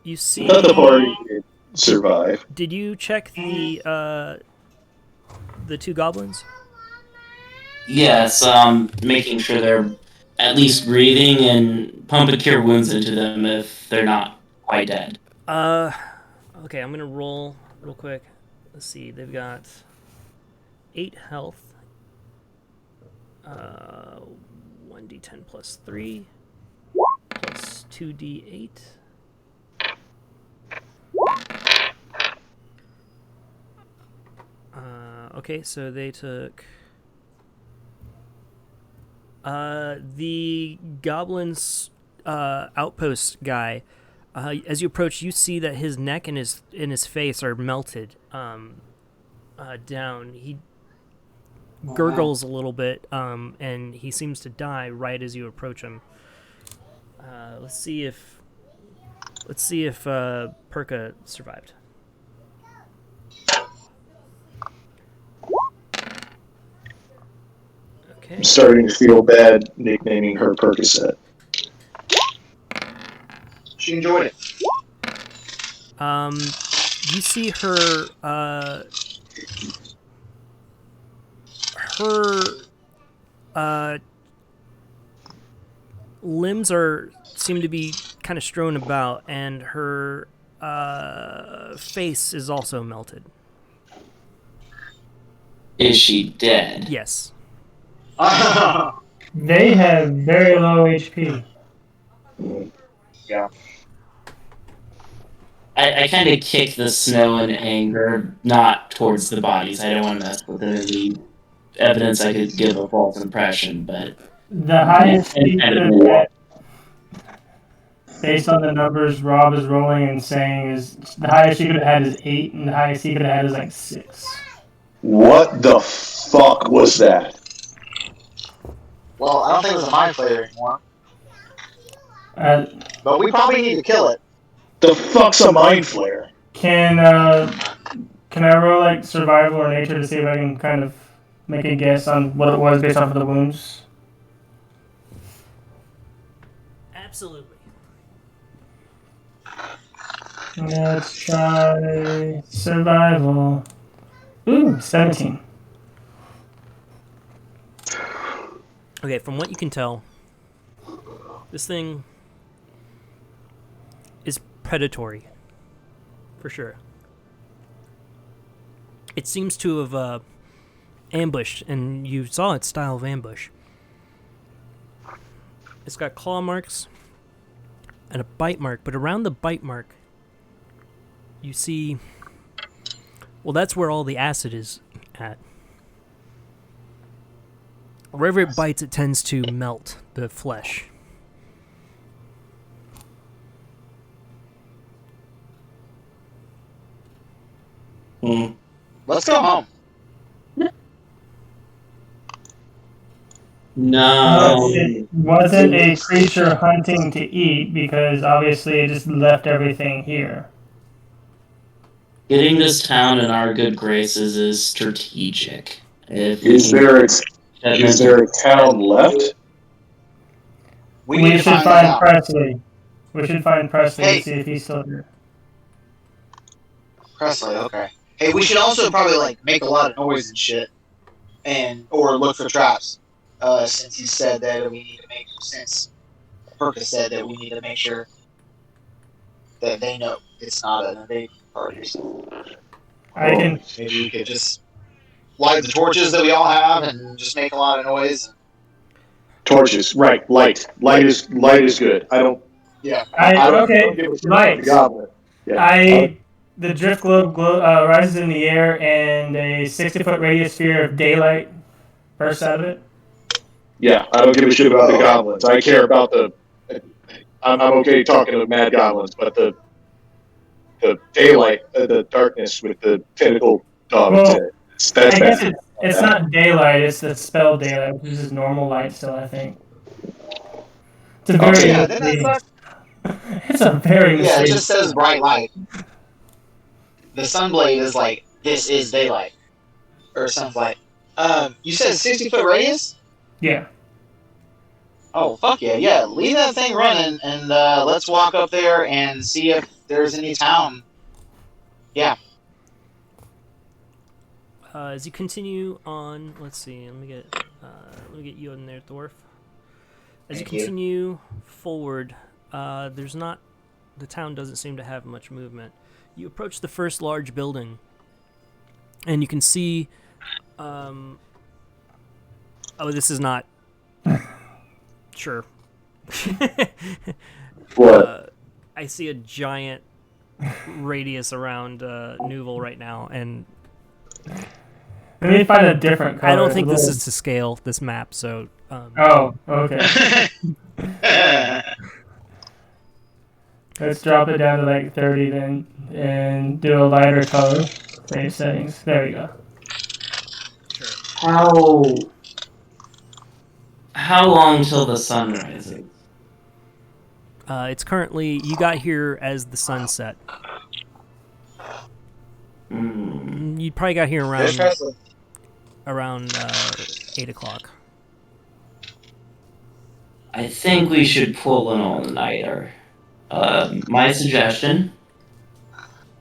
You see. Not the party did survive. Did you check the two goblins? Yes, making sure they're at least breathing and pumping cure wounds into them if they're not quite dead. Okay, I'm gonna roll real quick. Let's see, they've got 8 health. 1d10 plus 3 plus 2d8. Okay, so they took. The goblin's outpost guy. As you approach, you see that his neck and his face are melted down. He gurgles a little bit, and he seems to die right as you approach him. Let's see if Perka survived. Okay. I'm starting to feel bad nicknaming her Percocet. She enjoyed it. You see her limbs seem to be kind of strewn about, and her face is also melted. Is she dead? Yes. They have very low HP. Yeah. I kind of kick the snow in anger, not towards the bodies. I don't want to mess with any evidence I could give a false impression, but The highest he could have had, based on the numbers Rob is rolling and saying, is the highest he could have had is 8, and the highest he could have had is like 6. What the fuck was that? Well, I don't think it was a mind flayer anymore. Uh, But we probably need to kill it. The fuck's a mind flare? can I roll like survival or nature to see if I can kind of make a guess on what it was based off of the wounds? Absolutely. Let's try survival. Ooh, 17. Okay, from what you can tell, this thing is predatory, for sure. It seems to have ambushed, and you saw its style of ambush. It's got claw marks and a bite mark, but around the bite mark, you see... Well, that's where all the acid is at. Wherever it bites, it tends to melt the flesh. Let's go home. no. It wasn't a creature hunting to eat because obviously it just left everything here. Getting this town in our good graces is strategic. Is there a town left? We need to should find find out. Presley. We should find Presley Hey. to see if he's still here. Presley, okay. Hey, we should also probably like make a lot of noise and shit, or look for traps. Since you said that we need to make since Perka said that we need to make sure that they know it's not an invading party or something. I can. Maybe we could just light the torches that we all have and just make a lot of noise. Torches, right? Light is good. I don't Okay. give a shit about the Light. goblin. Yeah. The drift globe rises in the air, and a 60-foot radius sphere of daylight bursts out of it. Yeah, I don't give a shit about the goblins. I care about the. I'm okay talking to mad goblins, but the daylight, the darkness with the tentacle dogs Well, in it. That's I guess bad. it's not daylight; it's the spell daylight, which is normal light still. I think it's a very. Yeah, then that sucks. It's a very Yeah, it mysterious. just says bright light. The sunblade is like, this is daylight. Or something like. You said 60-foot radius? Yeah. Oh, fuck yeah. Yeah, leave that thing running and let's walk up there and see if there's any town. Yeah. As you continue on, let's see. Let me get you in there, Thorf. As Thank you you. continue forward, the town doesn't seem to have much movement. You approach the first large building, and you can see. Oh, this is not. Sure. What? I see a giant radius around Newville right now, and Let me find a different color. I don't think this is to scale, this map, so... Oh, okay. Let's drop it down to like 30 then, and do a lighter color. Save settings. There we go. How long till the sun rises? it's currently... You got here as the sunset. You probably got here around 8 o'clock. I think we should pull an all-nighter. My suggestion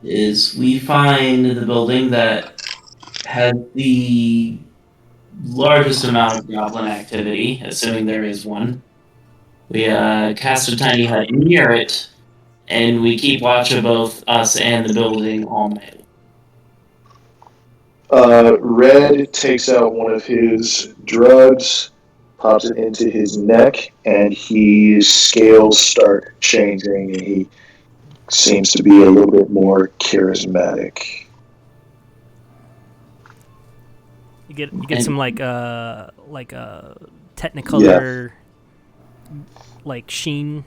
is we find the building that has the largest amount of goblin activity, assuming there is one. We cast a tiny hut near it, and we keep watch of both us and the building all night. Red takes out one of his drugs, pops it into his neck, and his scales start changing, and he seems to be a little bit more charismatic. You get some Technicolor like sheen.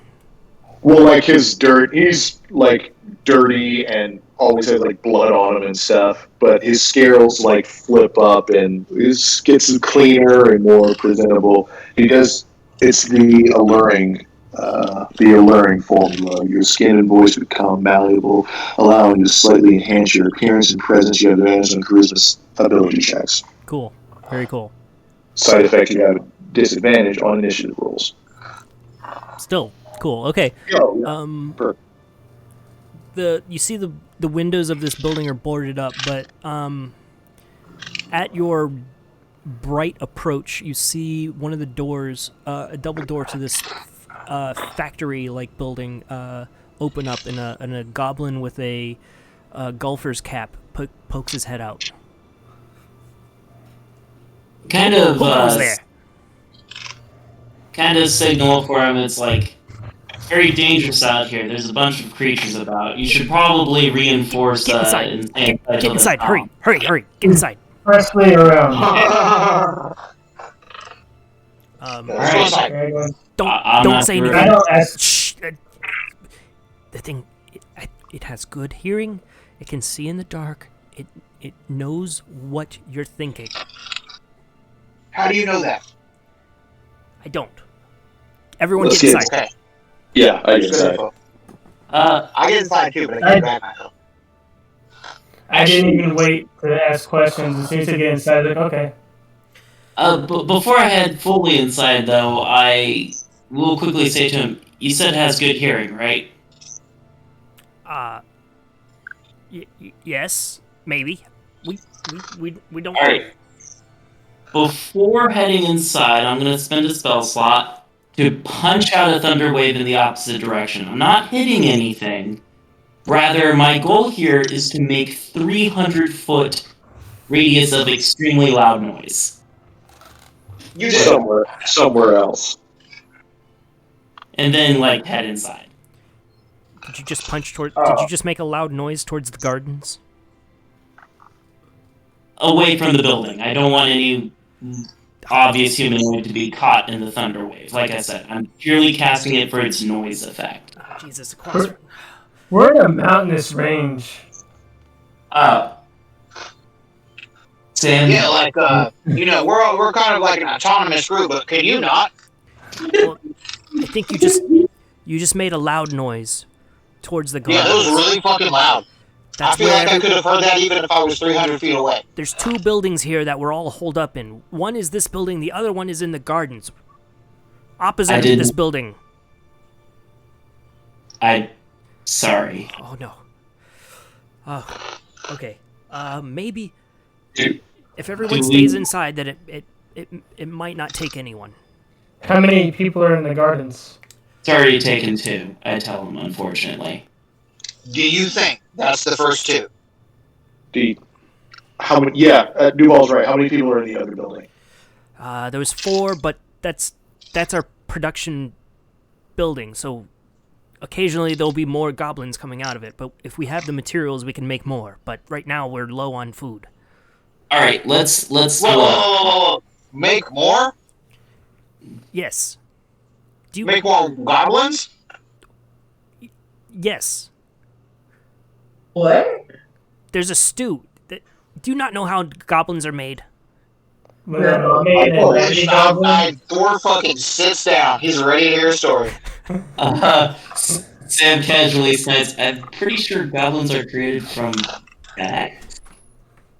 Well, like his dirt, he's like dirty and always has like blood on him and stuff. But his scales like flip up and it gets cleaner and more presentable. He does. It's the alluring formula. Your skin and voice become malleable, allowing you to slightly enhance your appearance and presence. You have advantage on charisma ability checks. Cool. Very cool. Side effect: you have disadvantage on initiative rolls. Still cool. Okay. Oh, yeah. You see the windows of this building are boarded up, but at your bright approach, you see one of the doors, a double door to this factory-like building, open up, and a goblin with a golfer's cap pokes his head out. Kind of Who goes there? Kind of signal for him. It's like very dangerous out here. There's a bunch of creatures about. You should probably reinforce. Get inside. Get to inside. the Hurry. Get inside. Firstly around. Alright. Don't say anything. I don't ask. Shh. The thing, it has good hearing. It can see in the dark. It knows what you're thinking. How do you know that? I don't. Everyone Let's get get inside. Okay. Yeah, I get inside. I get inside too, but I can't grab myself. I didn't even wait to ask questions. As soon as I get inside, like, okay. Before I head fully inside, though, I will quickly say to him, "You said it has good hearing, right?" Yes, maybe. We don't. All right. Before heading inside, I'm going to spend a spell slot to punch out a thunder wave in the opposite direction. I'm not hitting anything, Rather, my goal here is to make 300-foot radius of extremely loud noise. You did. Somewhere else. And then, like, head inside. Did you just punch toward? Did you just make a loud noise towards the gardens? Away from the building. I don't want any obvious humanoid to be caught in the thunder wave. Like I said, I'm purely casting it for its noise effect. Oh, Jesus, across. We're in a mountainous range. Sam. Yeah, like we're kind of like an autonomous group, but can you not? Well, I think you just made a loud noise towards the gardens. Yeah, that was really fucking loud. That's I feel like I could have heard that even if I was 300 feet away. There's 2 buildings here that we're all holed up in. One is this building, the other one is in the gardens. Opposite of this building. Sorry. Oh, no. Okay. Maybe if everyone stays inside, that it might not take anyone. How many people are in the gardens? It's already taken 2, I tell him, unfortunately. Do you think that's the first 2? How many? Yeah, Duval's right. How many people are in the other building? There was 4, but that's our production building, so occasionally there'll be more goblins coming out of it, but if we have the materials, we can make more. But right now, we're low on food. All right, let's. Whoa. Make more? Yes. Do you make more goblins? Yes. What? There's a stew. Do you not know how goblins are made? Thor fucking sits down. He's ready to hear a story. Sam casually says, I'm pretty sure goblins are created from back.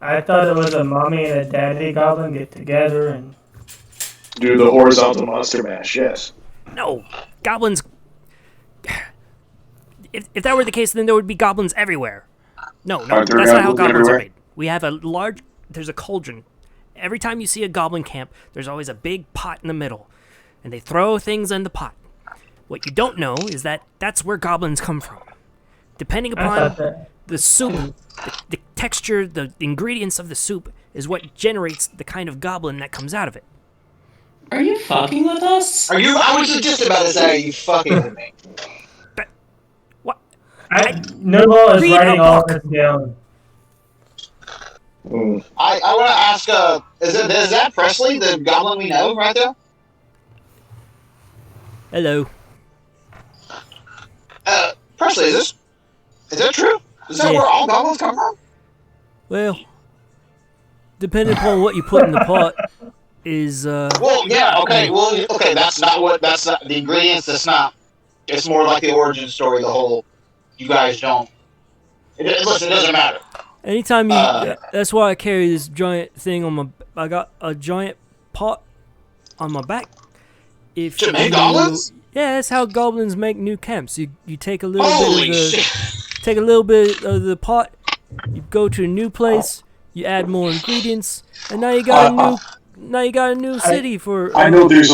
I thought it was a mommy and a daddy goblin get together and do the horizontal monster mash, yes. No, goblins... If that were the case, then there would be goblins everywhere. No, that's not how goblins are made. We have there's a cauldron. Every time you see a goblin camp, there's always a big pot in the middle, and they throw things in the pot. What you don't know is that that's where goblins come from. Depending upon the soup, the texture, the ingredients of the soup is what generates the kind of goblin that comes out of it. Are you fucking with us? I was just about to say, are you fucking with me? What? Noble is writing all this down. I want to ask, is that Presley, the goblin we know, right there? Hello. Presley, is that true? Is that where all goblins come from? Well, depending upon what you put in the pot is, Well, yeah, okay, that's not the ingredients, it's more like the origin story, the whole, you guys don't, listen, it doesn't matter. Anytime you, that's why I carry this giant thing I got a giant pot on my back. To make goblins? Yeah, that's how goblins make new camps. You take a little Holy bit of the pot, you go to a new place, you add more ingredients, and now you got a new city for. I know there's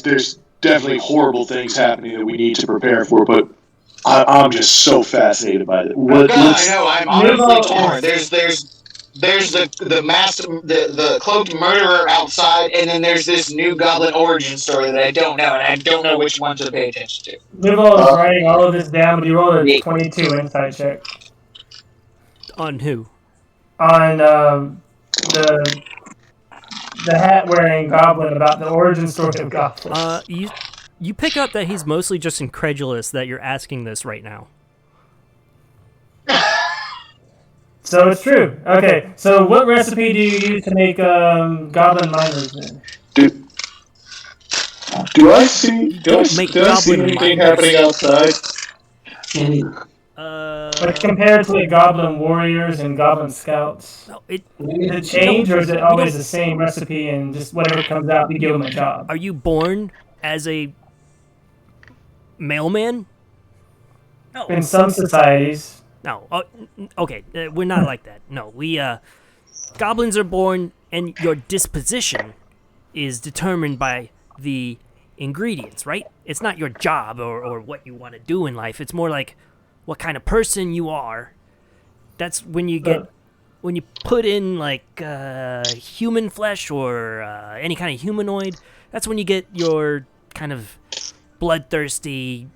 there's definitely horrible things happening that we need to prepare for, but I'm just so fascinated by it. I know, I'm honestly torn. There's the cloaked murderer outside, and then there's this new goblin origin story that I don't know, and I don't know which one to pay attention to. Noble is writing all of this down, but you rolled a 22 insight check. On who? On the hat-wearing goblin about the origin story of goblins. You pick up that he's mostly just incredulous that you're asking this right now. So it's true. Okay, so what recipe do you use to make goblin miners then? Do I see anything happening outside? Like compared to the goblin warriors and goblin scouts? No, does it change, or is it always the same recipe and just whatever comes out, we give them a job? Are you born as a mailman? No. In some societies. No. Okay, we're not like that. No, goblins are born, and your disposition is determined by the ingredients, right? It's not your job or what you want to do in life. It's more like what kind of person you are. That's when you get when you put in like human flesh or any kind of humanoid. That's when you get your kind of bloodthirsty,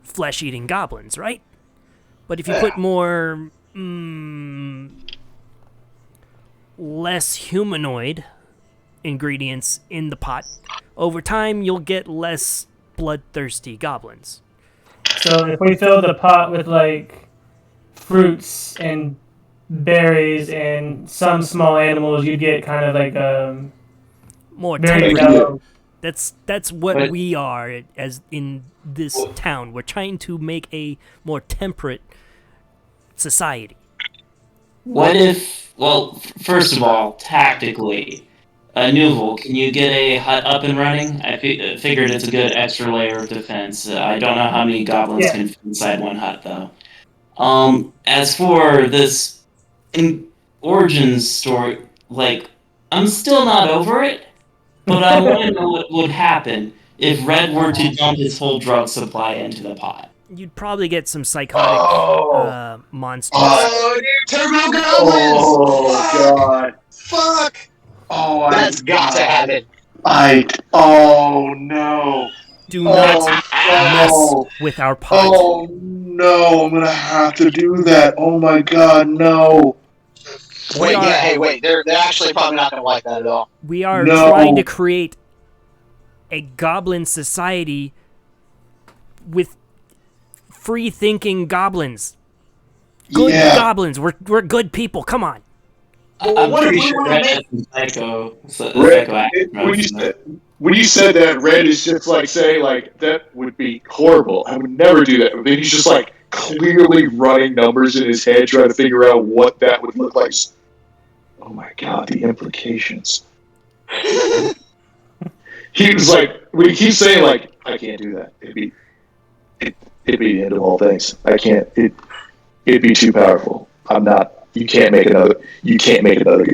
flesh-eating goblins, right? But if you put more less humanoid ingredients in the pot, over time you'll get less bloodthirsty goblins. So if we fill the pot with like fruits and berries and some small animals, you'd get kind of like More very temperate. mellow. That's what But- we are as in this town. We're trying to make a more temperate society. What if? Well, first of all, tactically, Nouveau, can you get a hut up and running? I figured it's a good extra layer of defense. I don't know how many goblins Yeah. can fit inside one hut, though. As for this origin story, like, I'm still not over it, but I want to know what would happen if Red were to dump his whole drug supply into the pot. You'd probably get some psychotic monsters. Oh, Turbo goblins! oh God! Fuck! Oh, That's got to happen. Oh no! Do not mess Oh, with our pot. oh no! I'm gonna have to do that. Oh my God, no! Wait, are- yeah, hey, wait. They're actually probably not gonna like that at all. We are No. trying to create a goblin society with free-thinking goblins. Good Yeah. goblins. We're good people. Come on. I'm what if pretty we sure wanna Red make- has some Red, psychoactive when you said that, Red is just like saying like that would be horrible. I would never do that. But then he's just like clearly running numbers in his head, trying to figure out what that would look like. Oh my God, the implications. He was like, when he keeps saying like, I can't do that. It'd be the end of all things. I can't. It'd be too powerful. I'm not. You can't make another. You can't make another.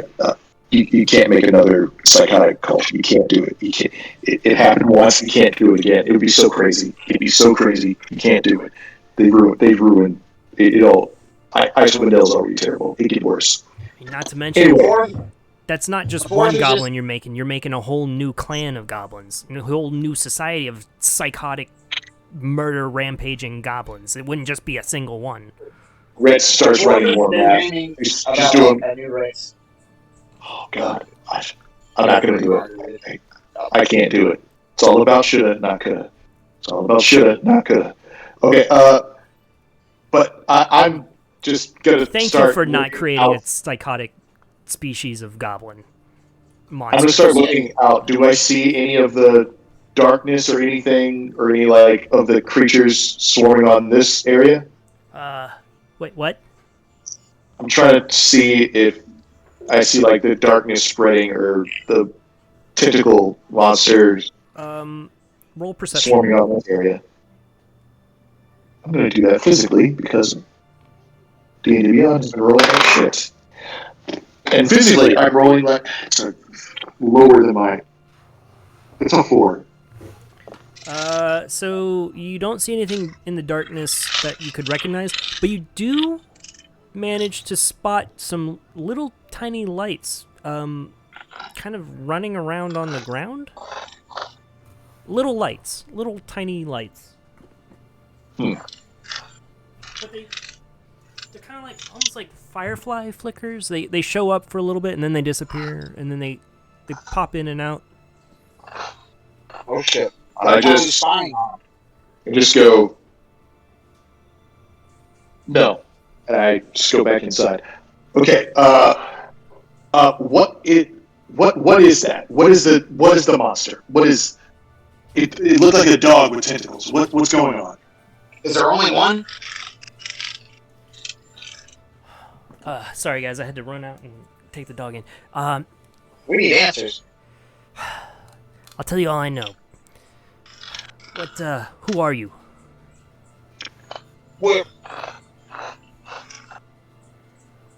You can't make another psychotic cult. You can't do it. You can't. It happened once. You can't do it again. It would be so crazy. It'd be so crazy. You can't do it. They've ruined it all. Icewind Dale's already terrible. It get worse. Not to mention, Anyway, that's not just Before one he goblin you're making. You're making a whole new clan of goblins, a whole new society of psychotic, murder, rampaging goblins. It wouldn't just be a single one. Red starts writing more math. He's just doing. a new race. Oh God, I'm not gonna do it. I can't do it. It's all about shoulda, not coulda. It's all about shoulda, not coulda. Okay, but I'm just gonna Thank start you for not looking creating out. a psychotic species of goblin I'm gonna monster. start looking out. Do I see any of the darkness or anything, or any like of the creatures swarming on this area? Wait, what? I'm trying to see if I see like the darkness spreading or the tentacle monsters Roll perception. swarming on this area. I'm gonna do that physically because D&D Beyond has been rolling like shit. And physically, I'm rolling like it's lower than my. It's a 4. So you don't see anything in the darkness that you could recognize, but you do manage to spot some little tiny lights, kind of running around on the ground. Little lights, little tiny lights. But they're kind of like almost like firefly flickers. They show up for a little bit and then they disappear and then they pop in and out. Oh shit! I just go no, and I just go back inside. Okay. What is that? What is the monster? What is it? It looked like a dog with tentacles. What's going on? Is there only one? Sorry guys, I had to run out and take the dog in. We need answers. I'll tell you all I know. What, who are you? We're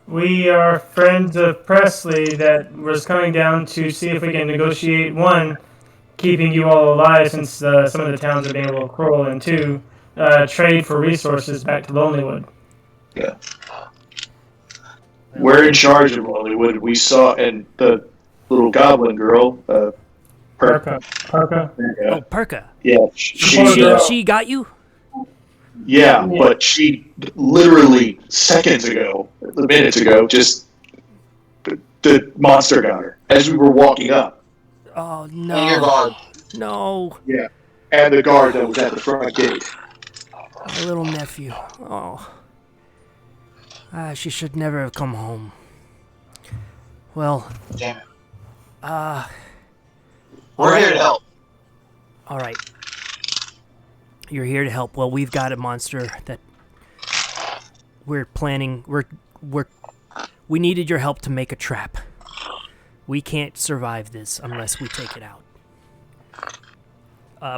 We are friends of Presley that was coming down to see if we can negotiate, one, keeping you all alive since some of the towns are being a little cruel, and two, trade for resources back to Lonelywood. Yeah. We're in charge of Hollywood. We saw, and the little goblin girl, Perka. Oh, Perka. Yeah, Poor girl. She got you? yeah, but she literally seconds ago, minutes ago, just the monster got her as we were walking up. Oh, And your no. guard. No. Yeah, and the guard that was at the front gate. My little nephew. Oh. She should never have come home. Well, Damn it. We're here to help. All right. You're here to help. Well, we've got a monster that we're planning. We needed your help to make a trap. We can't survive this unless we take it out.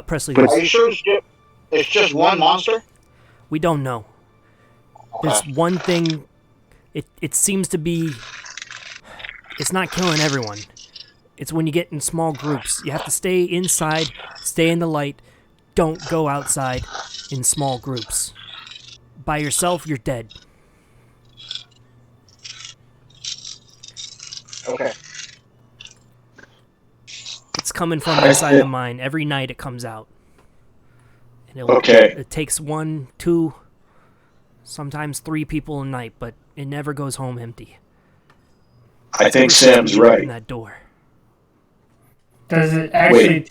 Presley, Are you sure it's just one monster? we don't know. There's one thing. It seems to be. It's not killing everyone. It's when you get in small groups. You have to stay inside, stay in the light. Don't go outside in small groups. By yourself, you're dead. Okay. It's coming from inside the mine. Every night it comes out. And it takes 1, 2, sometimes 3 people a night, but it never goes home empty. I think Sam's Open right. that door. Does it actually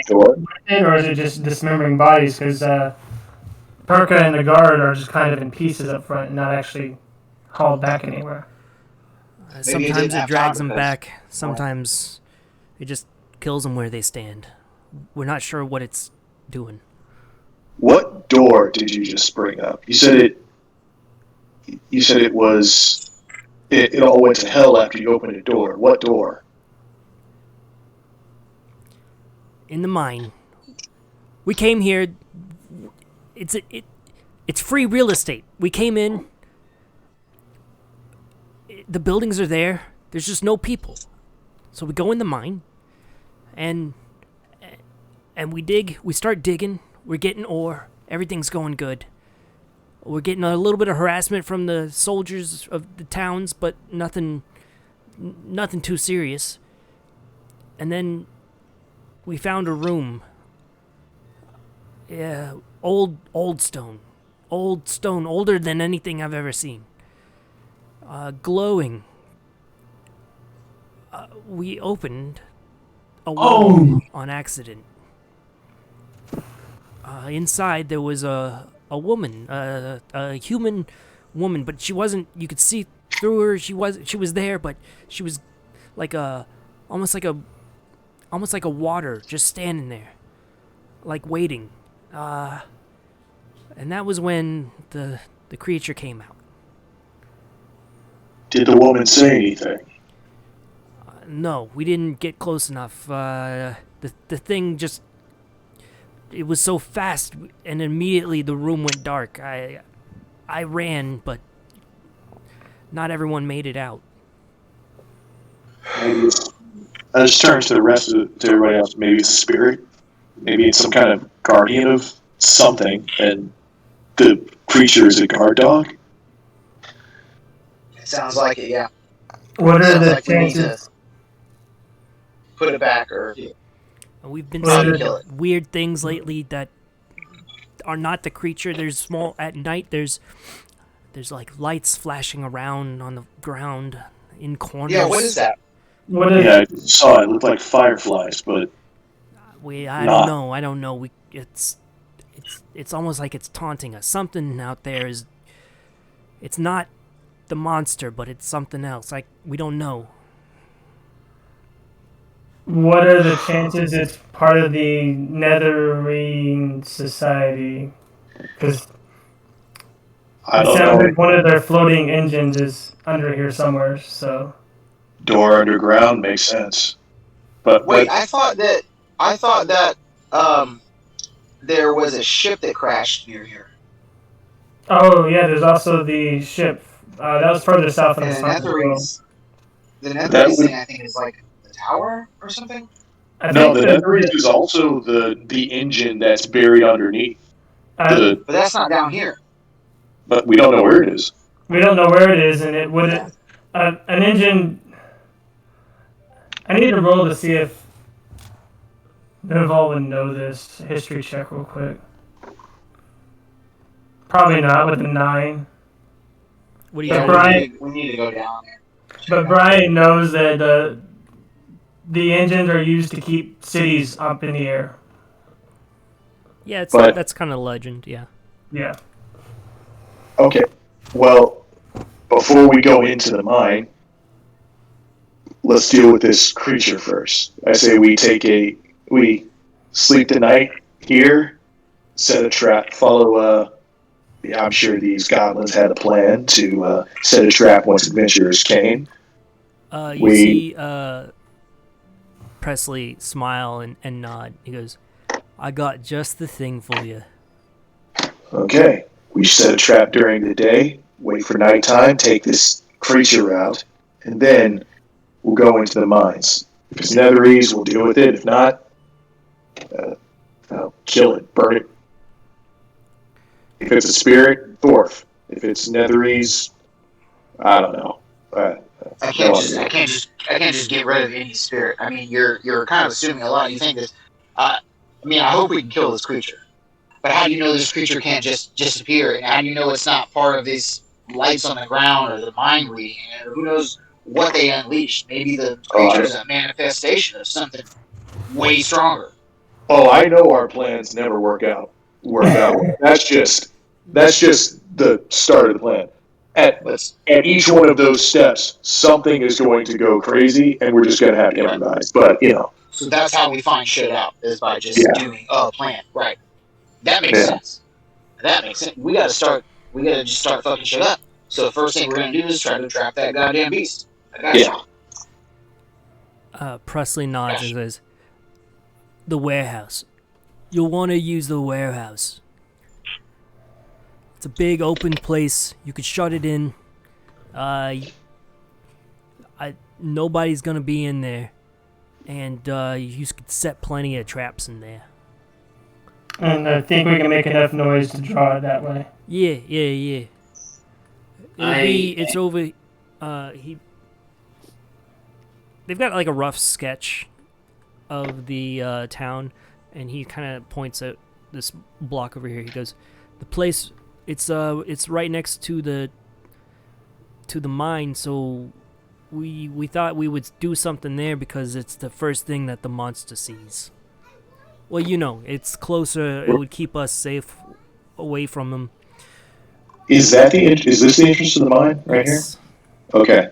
Door? or is it just dismembering bodies? Because Perka and the guard are just kind of in pieces up front and not actually hauled back anywhere. Sometimes it drags them back. Sometimes it just kills them where they stand. We're not sure what it's doing. What door did you just bring up? You said it. You said it was. It all went to hell after you opened a door. What door? In the mine. We came here. It's free real estate. We came in. The buildings are there. There's just no people. So we go in the mine, and we dig. We start digging. We're getting ore. Everything's going good. We're getting a little bit of harassment from the soldiers of the towns, but nothing too serious. And then we found a room. Yeah, old stone. Old stone, older than anything I've ever seen. Glowing. We opened a wall on accident. Inside there was a woman, a human woman, but she wasn't. You could see through her. She was there, but she was like almost like a water, just standing there, like waiting. And that was when the creature came out. Did the woman say anything? No, we didn't get close enough. The thing just. It was so fast, and immediately the room went dark. I ran, but not everyone made it out. Maybe I just turned to the rest of to everybody else. Maybe it's a spirit. Maybe it's some kind of guardian of something, and the creature is a guard dog. It sounds like it, yeah. What are Sounds the like we need to chances? put it back or We've been Well, seeing kill it. weird things lately that are not the creature. There's small at night. There's like lights flashing around on the ground in corners. Yeah, what is that? What is Yeah, I saw it. It looked like fireflies, but I don't know. It's almost like it's taunting us. Something out there is. It's not the monster, but it's something else. Like we don't know. What are the chances it's part of the Netherine Society? Because I it don't sounds know. like one of their floating engines is under here somewhere. So Door underground makes sense. But Wait, I thought that there was a ship that crashed near here. oh yeah, there's also the ship that was further south on And the the side of the world. Netherese thing I think is like the tower or something. I no, think the Netherese is also the engine that's buried underneath. The, But that's not down here. but we don't know where it is. We don't know where it is, and it would an engine. I need to roll to see if Noval would know this. History check real quick. Probably not with a 9. What do you Yeah, got? Brian- we need to go down there. But Brian knows that the engines are used to keep cities up in the air. Yeah, But- that's kind of legend. Yeah. Yeah. Okay. Well, before we go into the mine, let's deal with this creature first. I say we sleep the night here, set a trap, follow. I'm sure these goblins had a plan to set a trap once adventurers came. You see Presley smile and nod. He goes, "I got just the thing for you." Okay. We set a trap during the day, wait for nighttime, take this creature out, and then we'll go into the mines. If it's netherese, we'll deal with it. If not, kill it, burn it. If it's a spirit, Thorf. If it's netherese, I don't know. I can't just get rid of any spirit. I mean, you're kind of assuming a lot. You think that. I hope we can kill this creature. But how do you know this creature can't just disappear? And how do you know it's not part of these lights on the ground or the mind reading? And who knows what they unleashed? Maybe the creature is a manifestation of something way stronger. Oh, I know our plans never work out. That's just the start of the plan. At each one of those steps, something is going to go crazy, and we're just going to have to improvise. But So that's how we find shit out, is by just doing a plan. Right. That makes sense. We gotta just start fucking shit up. So the first thing we're gonna do is try to trap that goddamn beast. I got you. Presley nods and says, "The warehouse. You'll want to use the warehouse. It's a big open place. You could shut it in. Nobody's gonna be in there, and you could set plenty of traps in there." And I think we can make enough noise to draw it that way. Yeah. It's over. They've got like a rough sketch of the town, and he kind of points at this block over here. He goes, "The place, it's right next to the mine, so we thought we would do something there because it's the first thing that the monster sees. Well, it's closer. It would keep us safe away from him." is this the entrance to the mine right Yes. here? Okay.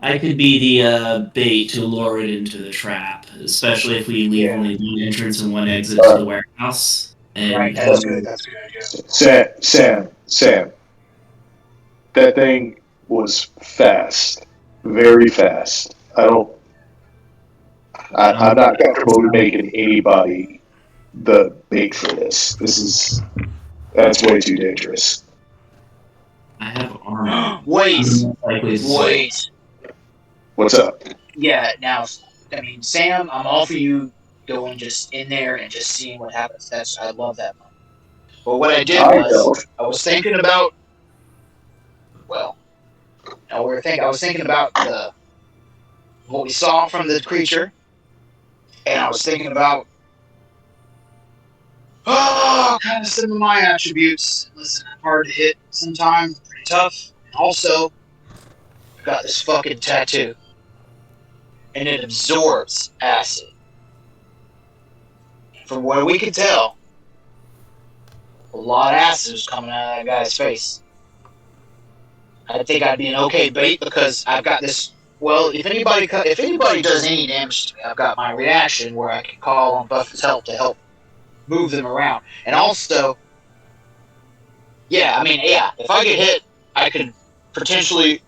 I could be the bait to lure it into the trap, especially if we leave only one entrance and one exit to the warehouse. And That's good. That's a good idea. Sam. That thing was fast. Very fast. I'm not comfortable with making anybody the bait for this. That's way too dangerous. I have armor. Wait. What's up? Yeah, now, Sam, I'm all for you going just in there and just seeing what happens. I love that. But what I did was, I was thinking about, I was thinking about what we saw from the creature, and I was thinking about, kind of some of my attributes. Listen, I'm hard to hit sometimes, pretty tough. And also, I've got this fucking tattoo, and it absorbs acid. From what we could tell, a lot of acid was coming out of that guy's face. I think I'd be an okay bait because I've got this. Well, if anybody does any damage to me, I've got my reaction where I can call on Buffett's help to help move them around. And also, if I get hit, I can potentially.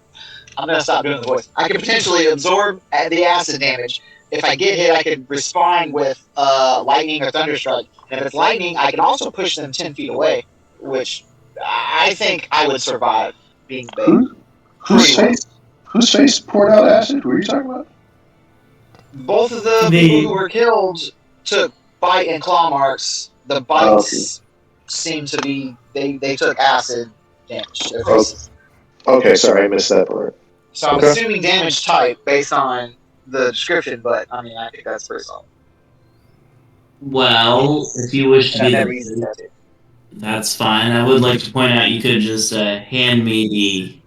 I'm gonna stop doing the voice. I can potentially absorb the acid damage. If I get hit, I can respond with lightning or thunderstrike. And if it's lightning, I can also push them 10 feet away, which I think I would survive being bait. Whose face poured out acid? What are you talking about? Both of the people who were killed took bite and claw marks. The bites seem to be they took acid damage to their Oh, faces. okay, sorry, I missed that part. So I'm Okay. assuming damage type based on the description, but I mean I think that's pretty solid. Well, if you wish to And I've be never used the that. that's fine. I would like to point out you could just hand me the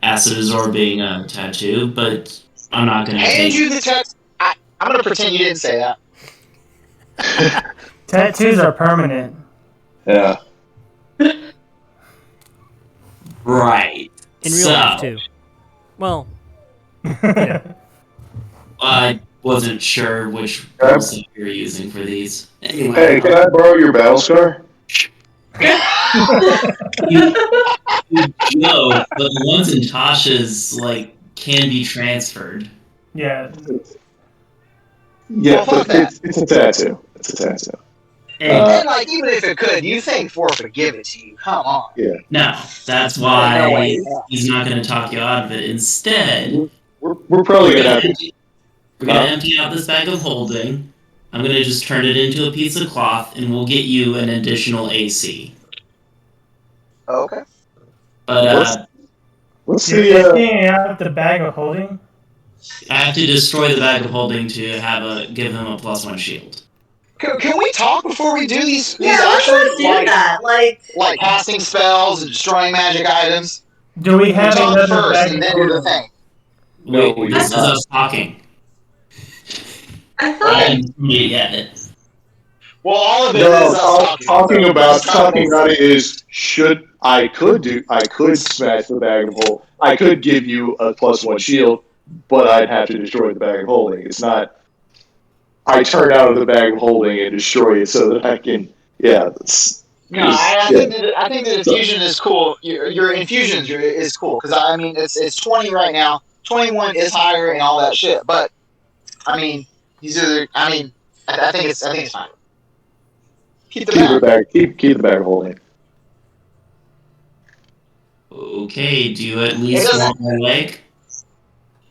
acid absorbing tattoo, but I'm not going to Hand take you the text. I'm gonna pretend you didn't say that. Tattoos are permanent. Yeah. Right. In real life too. Well, I wasn't sure which Okay. person you were using for these. Anyway, Hey, can I borrow your battle scar? you joke, but the ones in Tasha's can be transferred. Yeah. Yeah, Well, fuck but it's a tattoo. It's a tattoo. Hey, And like, even if it could, you think Force would give it to you? Come on. Yeah. no, that's No way. why he's not going to talk you out of it. Instead, We're probably we're gonna going have to empty out this bag of holding. I'm going to just turn it into a piece of cloth, and we'll get you an additional AC. Okay. But What's You're the emptying out the bag of holding? I have to destroy the bag of holding to give him a +1 shield. Can we talk before we do these? Yeah, These let's actually not do that. like casting spells and destroying magic items. Do we We have talk another first bag and of then do the holding? thing. No, we This do is not. us talking. I I thought haven't seen it yet. Well, all of it No, is us talking so about that's kind of talking about it is I could smash the bag of holding. I could give you a +1 shield, but I'd have to destroy the bag of holding. It's not. I turn out of the bag of holding and destroy it so that I can. Yeah. No, I think the infusion is cool. Your infusions is cool because I mean it's 20 right now. 21 is higher and all that shit. But I mean these are. I mean I think it's fine. Keep the bag. Keep the bag of holding. Okay, do you at It least doesn't. want my leg?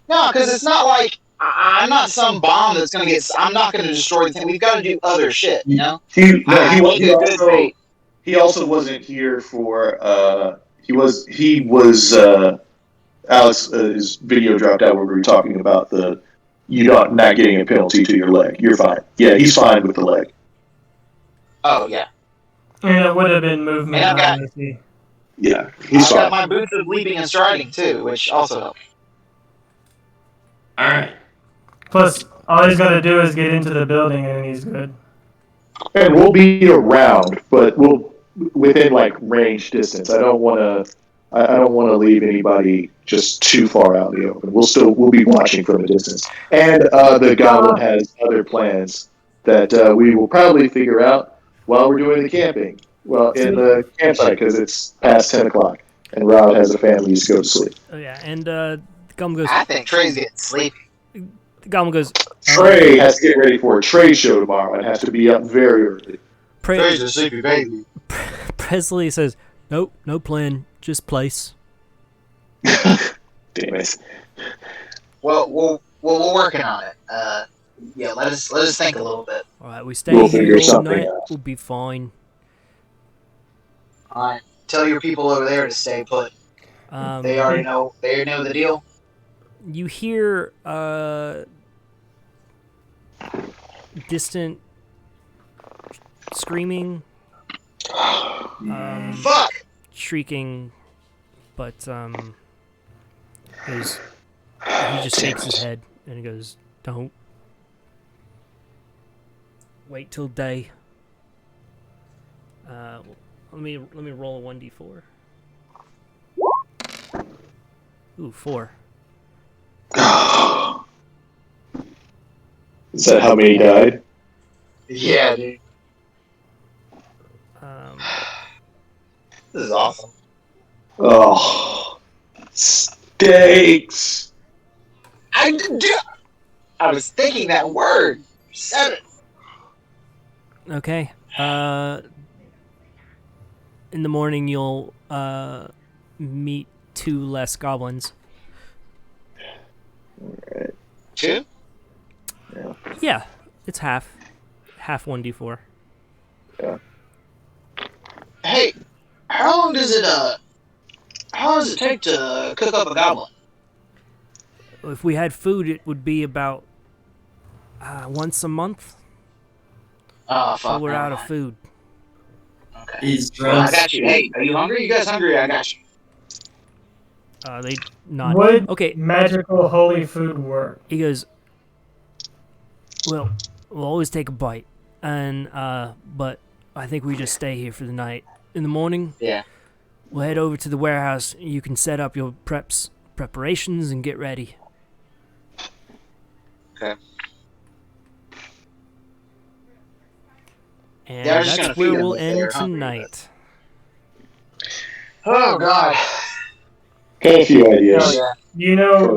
No, because it's not like I'm not some bomb that's gonna get. I'm not gonna destroy the thing. We've got to do other shit. You know. I want a good fate. He also wasn't here for. He was. Alex, his video dropped out where we were talking about not getting a penalty to your leg. You're fine. Yeah, he's fine with the leg. Oh yeah. And it would have been movement. And I've got- obviously. Yeah, he's I've fine. got my boots of leaping and striding too, which also helps. Alright. Plus, all he's got to do is get into the building and he's good. And we'll be around, but we'll within range distance. I don't want to leave anybody just too far out in the open. We'll be watching from a distance. And the goblin has other plans that we will probably figure out while we're doing the camping. Well, in the campsite because it's past 10 o'clock, and Rob has a family to go to sleep. Oh yeah, and the Goblin goes. I think Trey's getting sleepy. The Goblin goes. Trey has to get ready for a trade show tomorrow and has to be up very early. Trey's a sleepy baby. Presley says, "Nope, no plan, just place." Damn it. Well, we're working on it. Yeah, let us think a little bit. All right, we stay We'll here figure all something night. out. We'll be fine. All right, tell your people over there to stay put. They already know. They know the deal. You hear distant screaming, Fuck. shrieking, but he just shakes his head and he goes, "Don't wait till day." Let me roll a 1d4. Ooh, 4. Is that how many died? Yeah, dude. This is awesome. Oh, steaks. I was thinking that word. Said it. Okay. In the morning, you'll meet 2 less goblins. Alright. 2? Yeah, it's half 1d4. Yeah. How long does it take to cook up a goblin? If we had food, it would be about once a month. Oh, fuck. But we're never out of mind. food. Okay. Is Well, I drugs? got you. Hey, are you hungry? You guys hungry? I got you. They nod. Would Okay. magical holy food work? He goes, well, we'll always take a bite, and but I think we just stay here for the night. In the morning, Yeah. we'll head over to the warehouse. You can set up your preparations, and get ready. Okay. And Yeah, we're just that's gonna where feed 'em we'll if end they're hungry, tonight. Oh, God. Got a few Oh, ideas. yeah. You know,